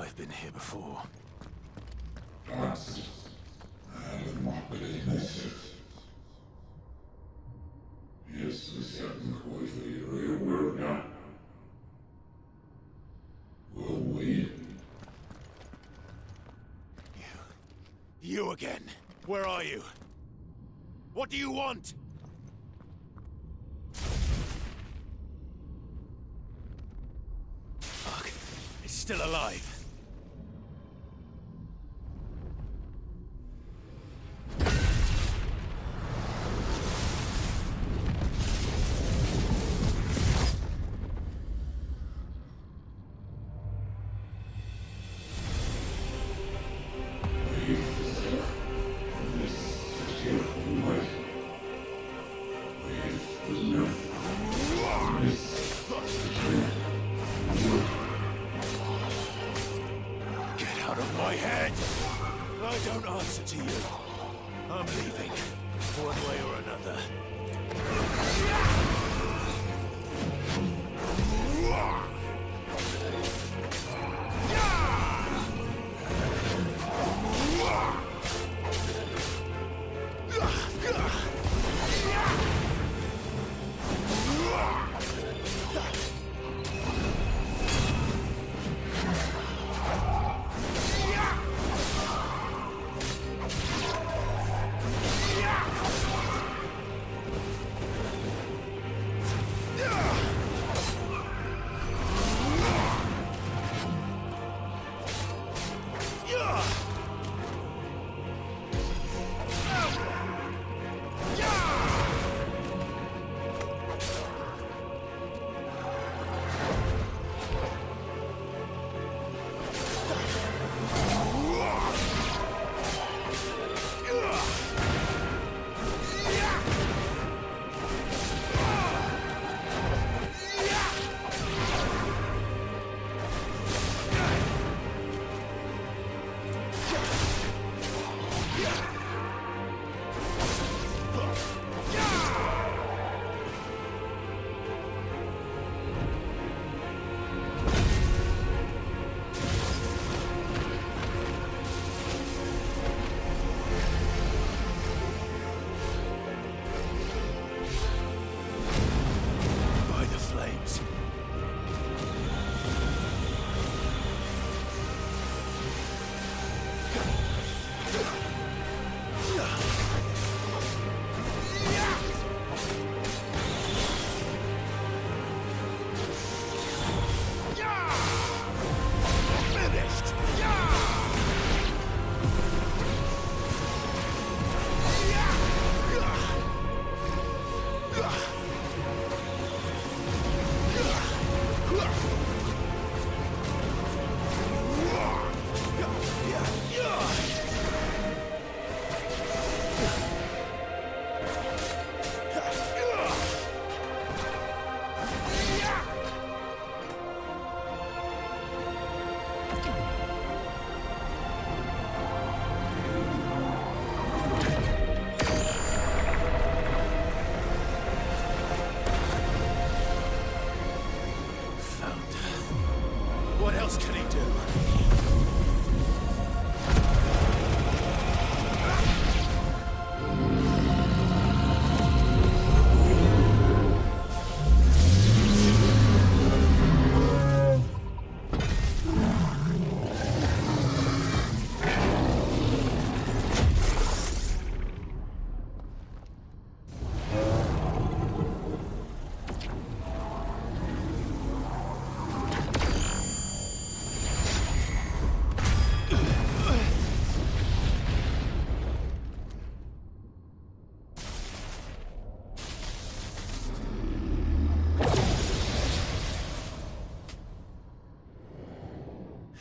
I've been here before. You again. Where are you? What do you want? Fuck. It's still alive.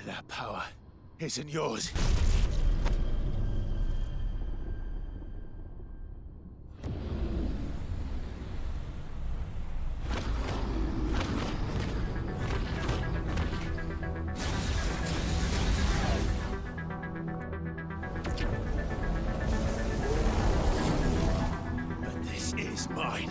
That power isn't yours. But this is mine.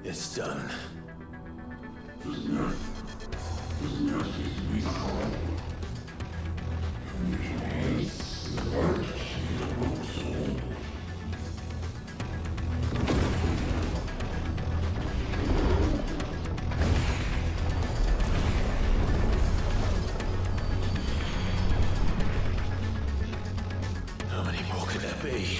It's done. How many more could there be?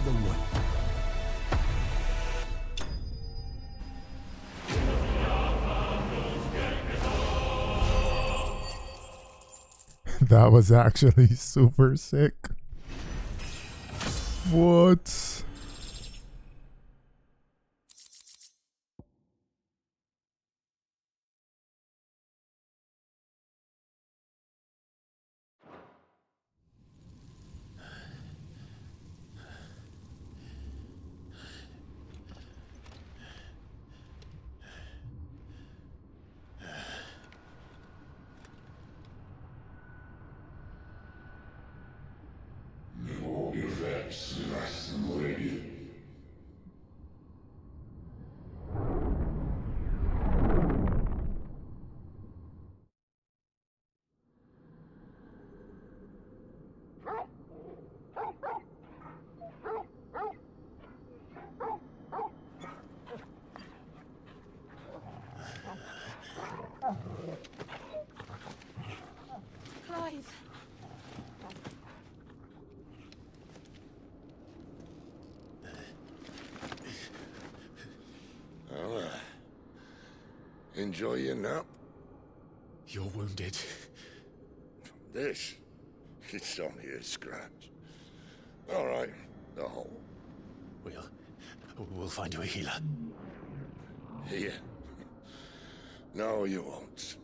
another one. That was actually super sick. What? Clive. Well, enjoy your nap. You're wounded. This? It's only a scratch. All right, the hole. We'll find you a healer. Here? No, you won't.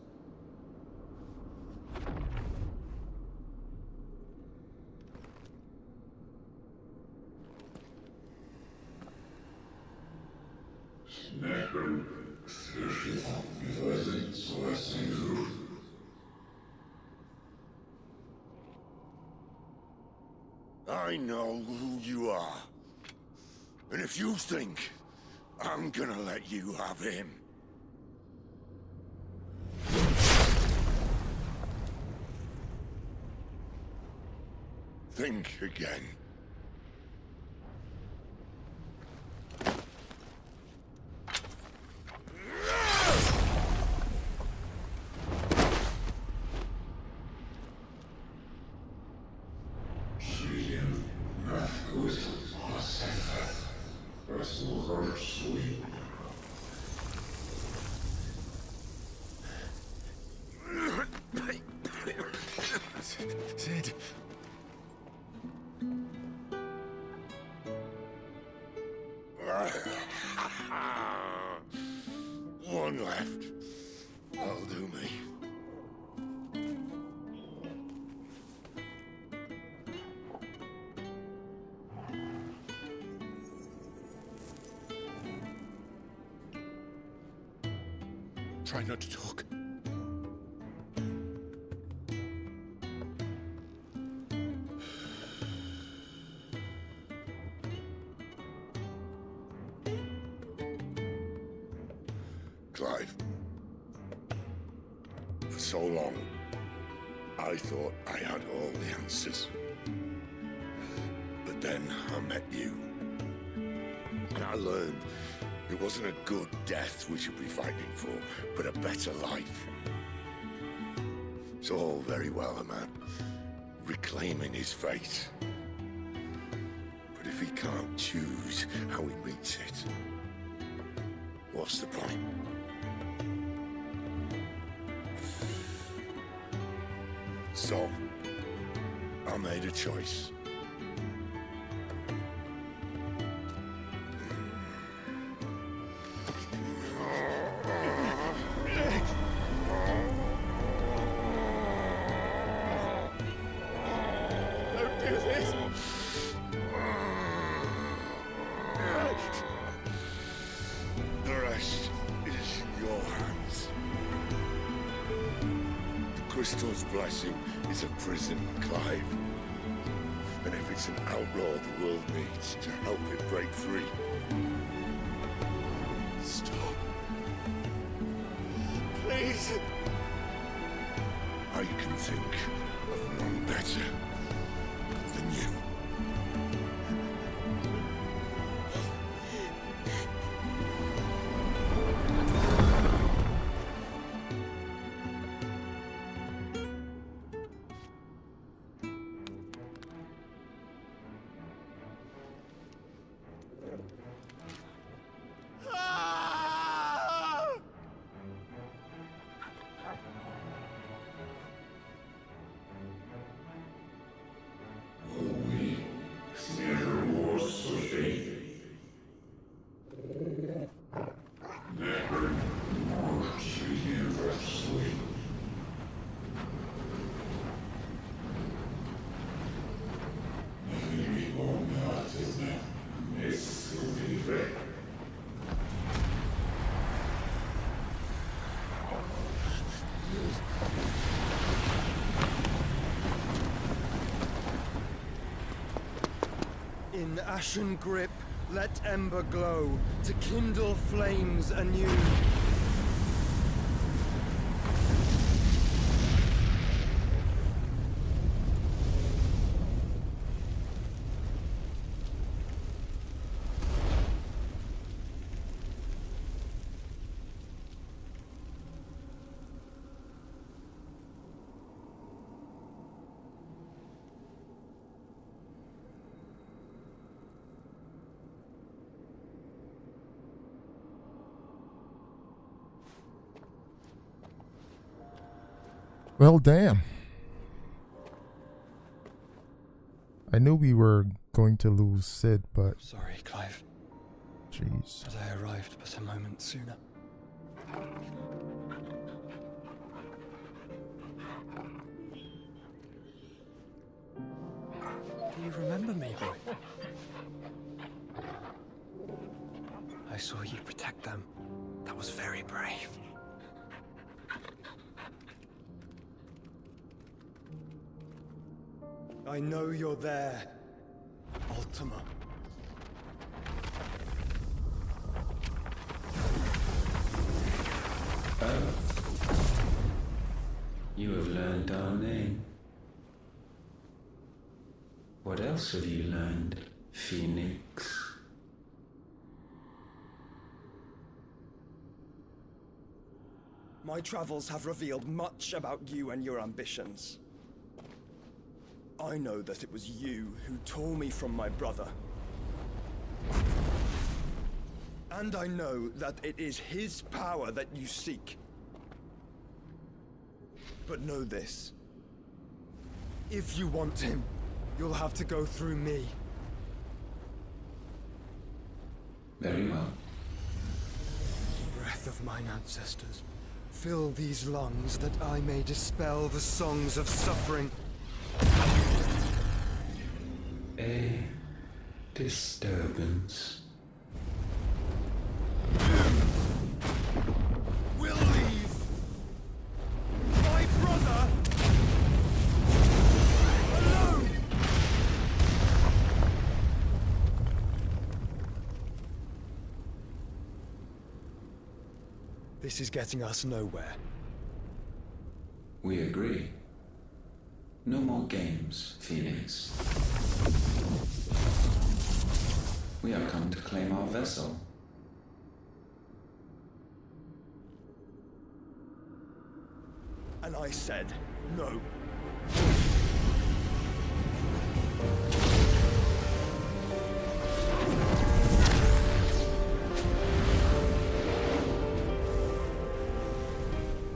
I know who you are. And if you think I'm gonna let you have him... think again. Sid. One left. That'll do me. Try not to talk. Clive. For so long, I thought I had all the answers. But then I met you. And I learned it wasn't a good death we should be fighting for, but a better life. It's all very well, a man reclaiming his fate. But if he can't choose how he meets it, what's the point? So, I made a choice. Don't do this! The rest is in your hands. The Crystal's blessing is a prison, Clive. And if it's an outlaw the world needs to help it break free... Stop. Please. I can think of none better than you. an ashen grip, let ember glow, to kindle flames anew. Well, damn. I knew we were going to lose Sid, but... Sorry, Clive. Jeez. But I arrived but a moment sooner. Do you remember me, boy? I saw you protect them. That was very brave. I know you're there, Ultima. Oh. You have learned our name. What else have you learned, Phoenix? My travels have revealed much about you and your ambitions. I know that it was you who tore me from my brother. And I know that it is his power that you seek. But know this. If you want him, you'll have to go through me. Very well. Breath of mine ancestors, fill these lungs that I may dispel the songs of suffering. A disturbance. We'll leave. My brother alone. This is getting us nowhere. We agree. No more games, Phoenix. We have come to claim our vessel. And I said no.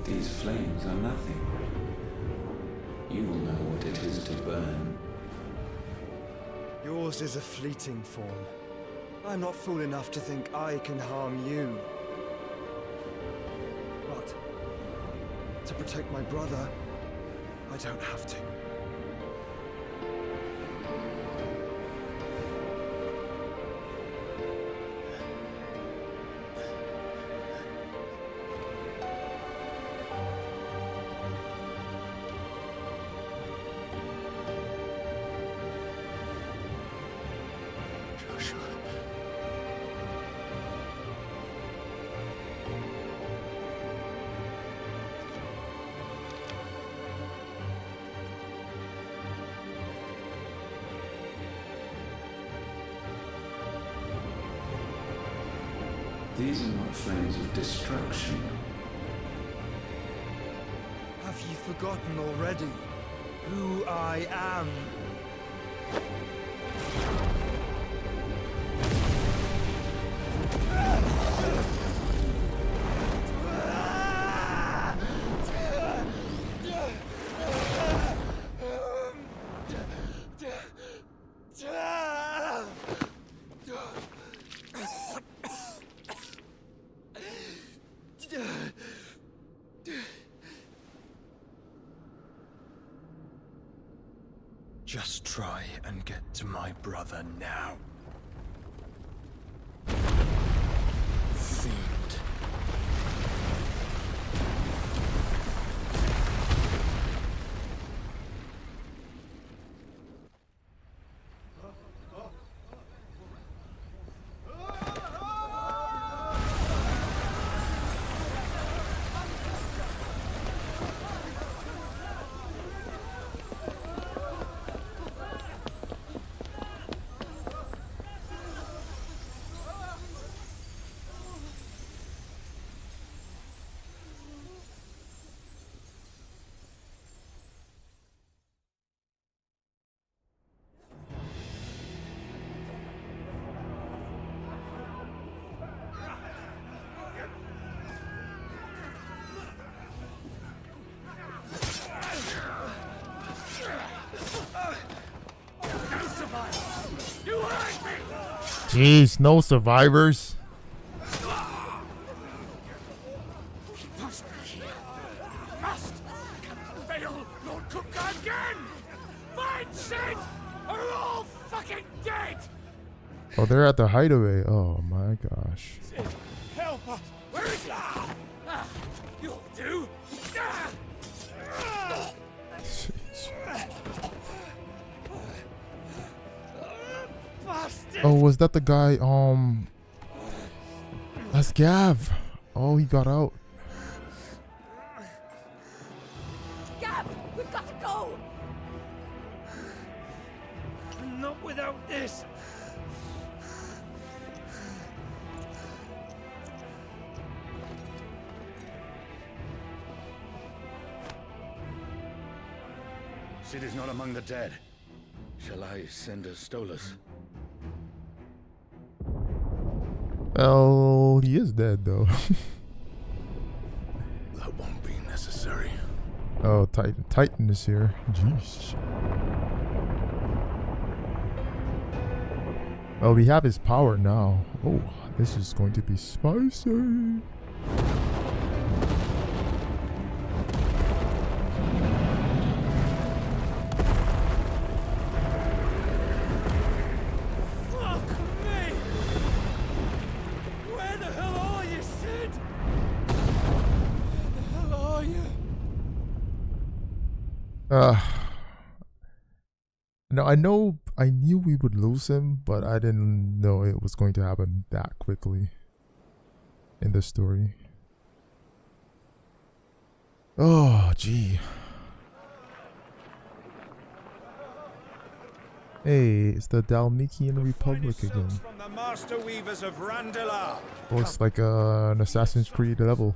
These flames are nothing. You will know what it is to burn. Yours is a fleeting form. I'm not fool enough to think I can harm you. But to protect my brother, I don't have to. These are not flames of destruction. Have you forgotten already who I am? Just try and get to my brother now. Fiend. Jeez, no survivors. Must be here. Must. Fail, Lord Kupka again. Find Sid, or we're all fucking dead. Oh, they're at the hideaway. Oh my gosh. Sid, help us. Where is he? You'll do. Oh, was that the guy? That's Gav. Oh, he got out. Gav, we've got to go. Not without this. Sid is not among the dead. Shall I send a Stolas? Well, he is dead though. That won't be necessary. Oh, Titan is here. Jeez. Well, we have his power now. Oh, this is going to be spicy. No, I knew we would lose him, but I didn't know it was going to happen that quickly in the story. Oh, gee. Hey, it's the Dalmatian Republic again. From the Master Weavers of Randalar. Looks like an Assassin's Creed level.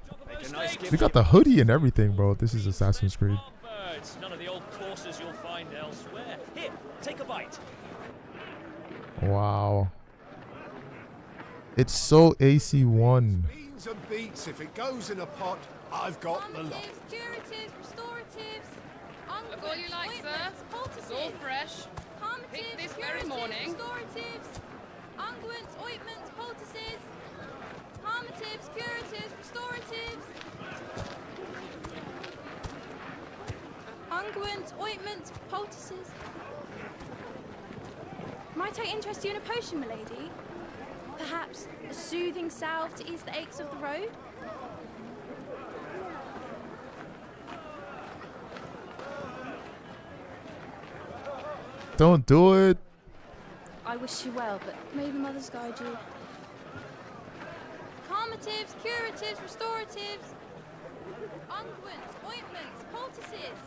We got the hoodie and everything, bro. This is Assassin's Creed. Birds, none of the old courses you'll find elsewhere. Here, take a bite. Wow. It's so AC1. Beans and beets, if it goes in a pot, I've got the lot. Curatives, restoratives, Look all you like, sir. It's all fresh. Picked this very morning. Restoratives, unguents, ointments, poultices, harmatives, curatives, restoratives. Unguents, ointments, poultices. Might I interest you in a potion, milady? Perhaps a soothing salve to ease the aches of the road? Don't do it. I wish you well, but may the mothers guide you. Calmatives, curatives, restoratives, unguents, ointments, poultices.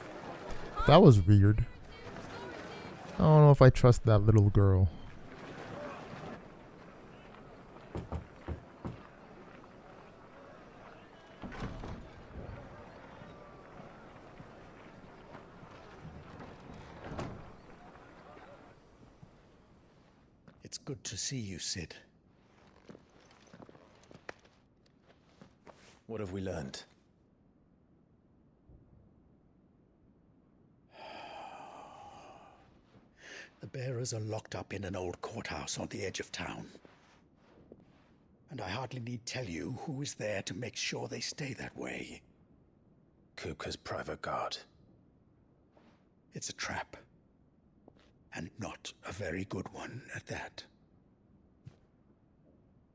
That was weird. I don't know if I trust that little girl. It's good to see you, Sid. What have we learned? The bearers are locked up in an old courthouse on the edge of town. And I hardly need tell you who is there to make sure they stay that way. Kupka's private guard. It's a trap. And not a very good one at that.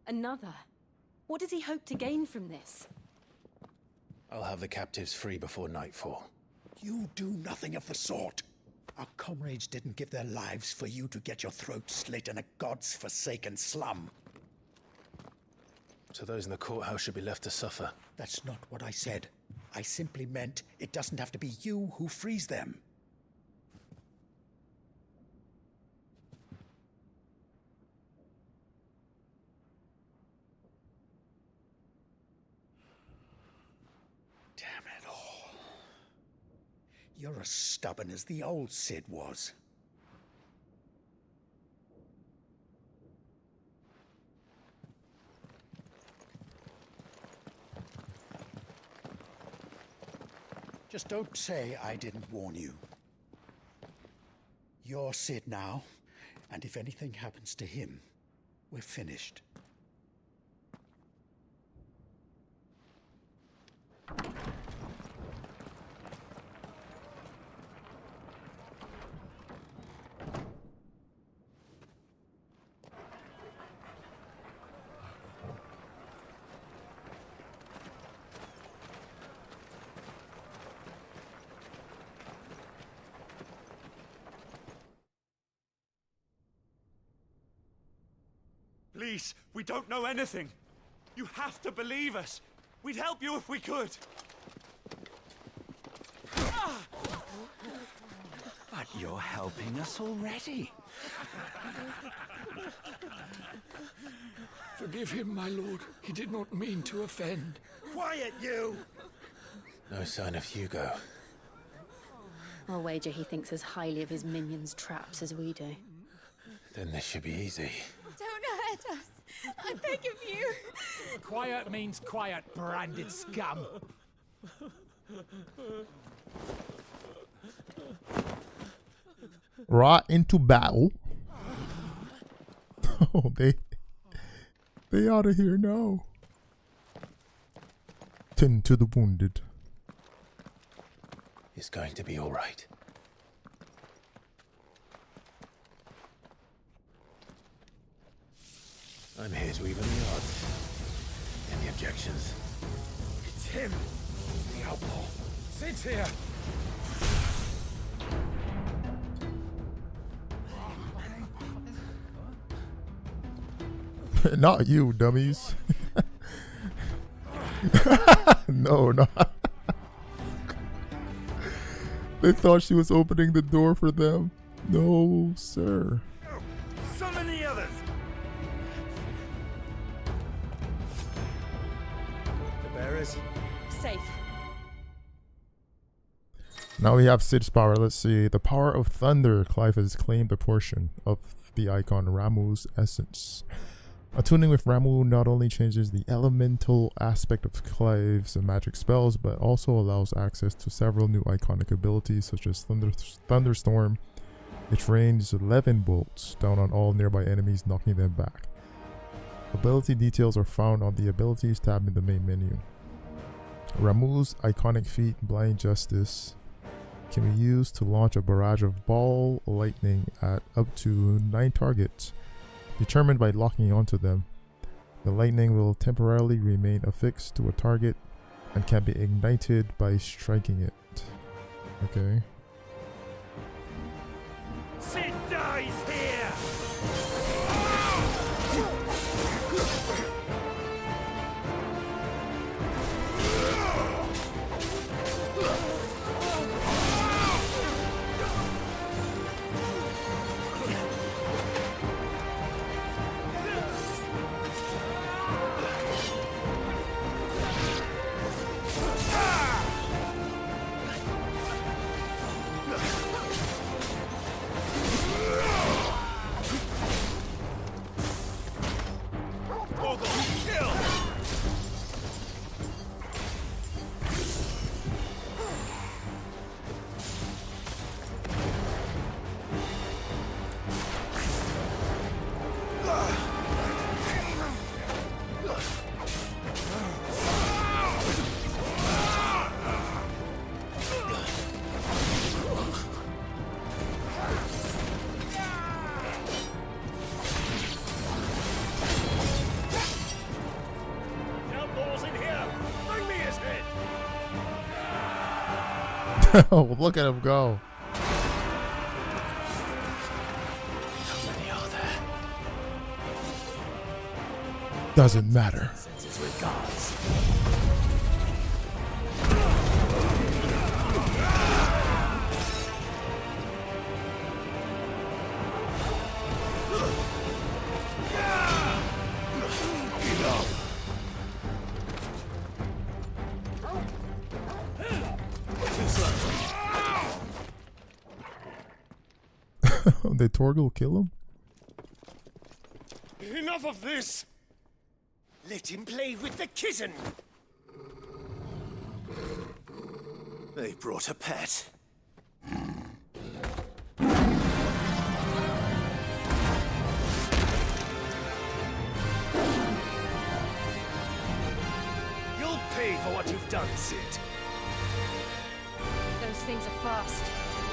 Another? What does he hope to gain from this? I'll have the captives free before nightfall. You do nothing of the sort. Our comrades didn't give their lives for you to get your throat slit in a god's forsaken slum. So those in the courthouse should be left to suffer. That's not what I said. I simply meant it doesn't have to be you who frees them. Damn it all. You're as stubborn as the old Sid was. Just don't say I didn't warn you. You're Sid now, and if anything happens to him, we're finished. Please, we don't know anything. You have to believe us. We'd help you if we could. But you're helping us already. Forgive him, my lord. He did not mean to offend. Quiet, you! No sign of Hugo. I'll wager he thinks as highly of his minions' traps as we do. Then this should be easy. Don't hurt us. I beg of you. Quiet means quiet, branded scum. Right into battle. Oh, they out of here now. Tend to the wounded. It's going to be all right. I'm here to even the odds. Any objections? It's him, the outlaw. Sit here. Not you, dummies. No, no. They thought she was opening the door for them. No, sir. Summon the others! The bearers? Safe. Now we have Sid's power. Let's see. The power of thunder. Clive has claimed a portion of the icon Ramuh's essence. Attuning with Ramuh not only changes the elemental aspect of Clive's magic spells, but also allows access to several new iconic abilities such as Thunderstorm, which rains 11 bolts down on all nearby enemies, knocking them back. Ability details are found on the Abilities tab in the main menu. Ramuh's iconic feat, Blind Justice, can be used to launch a barrage of ball lightning at up to 9 targets. Determined by locking onto them. The lightning will temporarily remain affixed to a target and can be ignited by striking it. Okay. Sid dies here! Oh, look at him go. How many are there? Doesn't matter. Did Torgal kill him? Enough of this! Let him play with the kitten! They brought a pet. pay for what you've done, Sid. Those things are fast.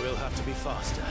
We'll have to be faster.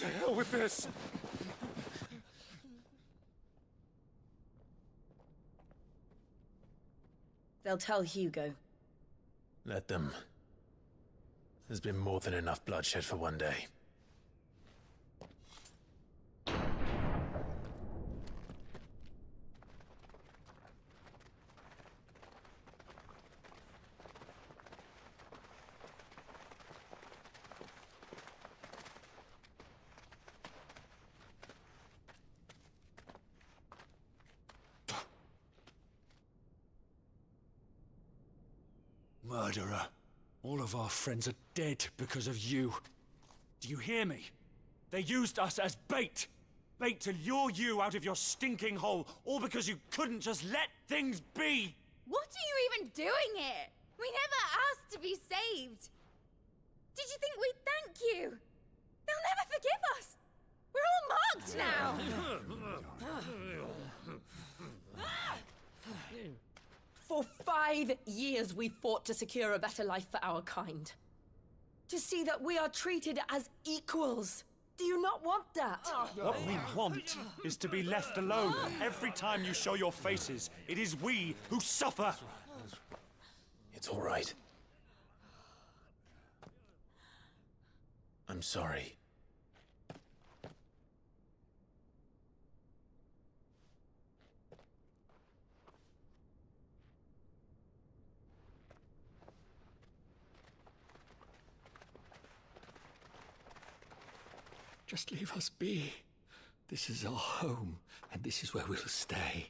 To hell with this! They'll tell Hugo. Let them. There's been more than enough bloodshed for one day. Murderer. All of our friends are dead because of you. Do you hear me? They used us as bait. Bait to lure you out of your stinking hole, all because you couldn't just let things be. What are you even doing here? We never asked to be saved. Did you think we'd thank you? They'll never forgive us. We're all marked now. For 5 years we fought to secure a better life for our kind. To see that we are treated as equals. Do you not want that? What we want is to be left alone. Every time you show your faces, it is we who suffer. It's all right. I'm sorry. Just leave us be. This is our home, and this is where we'll stay.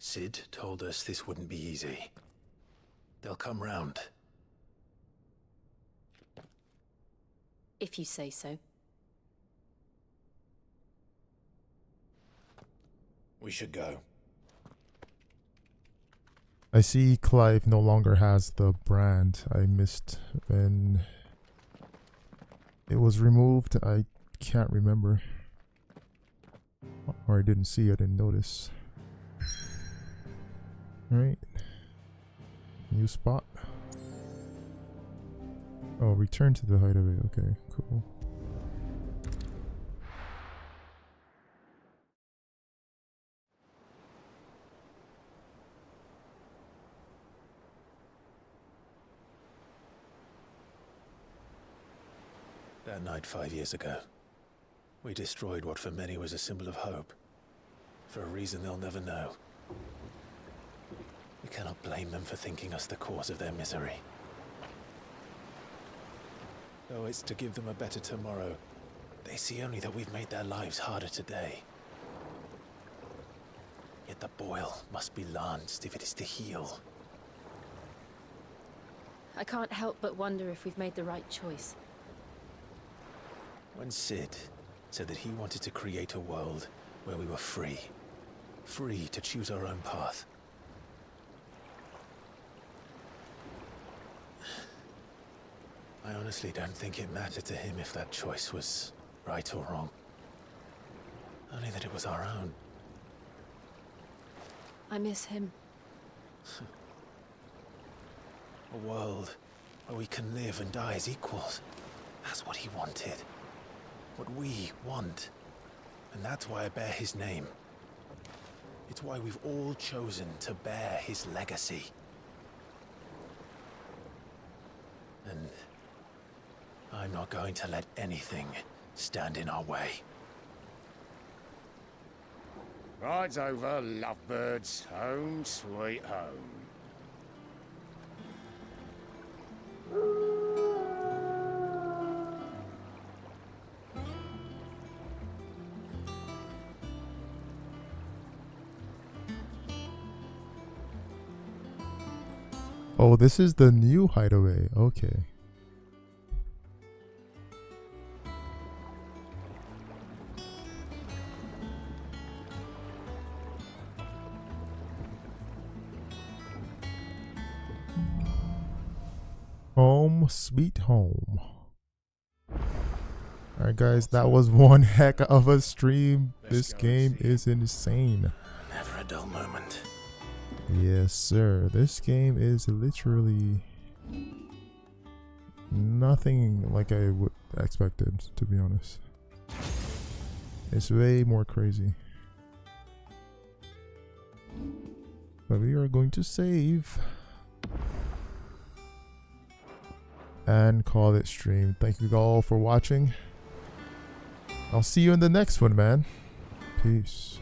Sid told us this wouldn't be easy. They'll come round. If you say so. We should go. I see Clive no longer has the brand. I missed when it was removed. I can't remember. Or I didn't see, I didn't notice. Alright. New spot. Oh, return to the hideaway. Okay, cool. That night 5 years ago, we destroyed what for many was a symbol of hope. For a reason they'll never know. We cannot blame them for thinking us the cause of their misery. Though it's to give them a better tomorrow, they see only that we've made their lives harder today. Yet the boil must be lanced if it is to heal. I can't help but wonder if we've made the right choice. When Sid said that he wanted to create a world where we were free. Free to choose our own path. I honestly don't think it mattered to him if that choice was right or wrong. Only that it was our own. I miss him. A world where we can live and die as equals. That's what he wanted. What we want. And that's why I bear his name. It's why we've all chosen to bear his legacy. And I'm not going to let anything stand in our way. Ride's over, lovebirds. Home sweet home. Oh, this is the new hideaway. Okay. Home sweet home. Alright guys, that was one heck of a stream. This game is insane. Never a dull moment. Yes sir, this game is literally nothing like I would expected, to be honest. It's way more crazy. But we are going to save and call it stream. Thank you all for watching. I'll see you in the next one, man. Peace.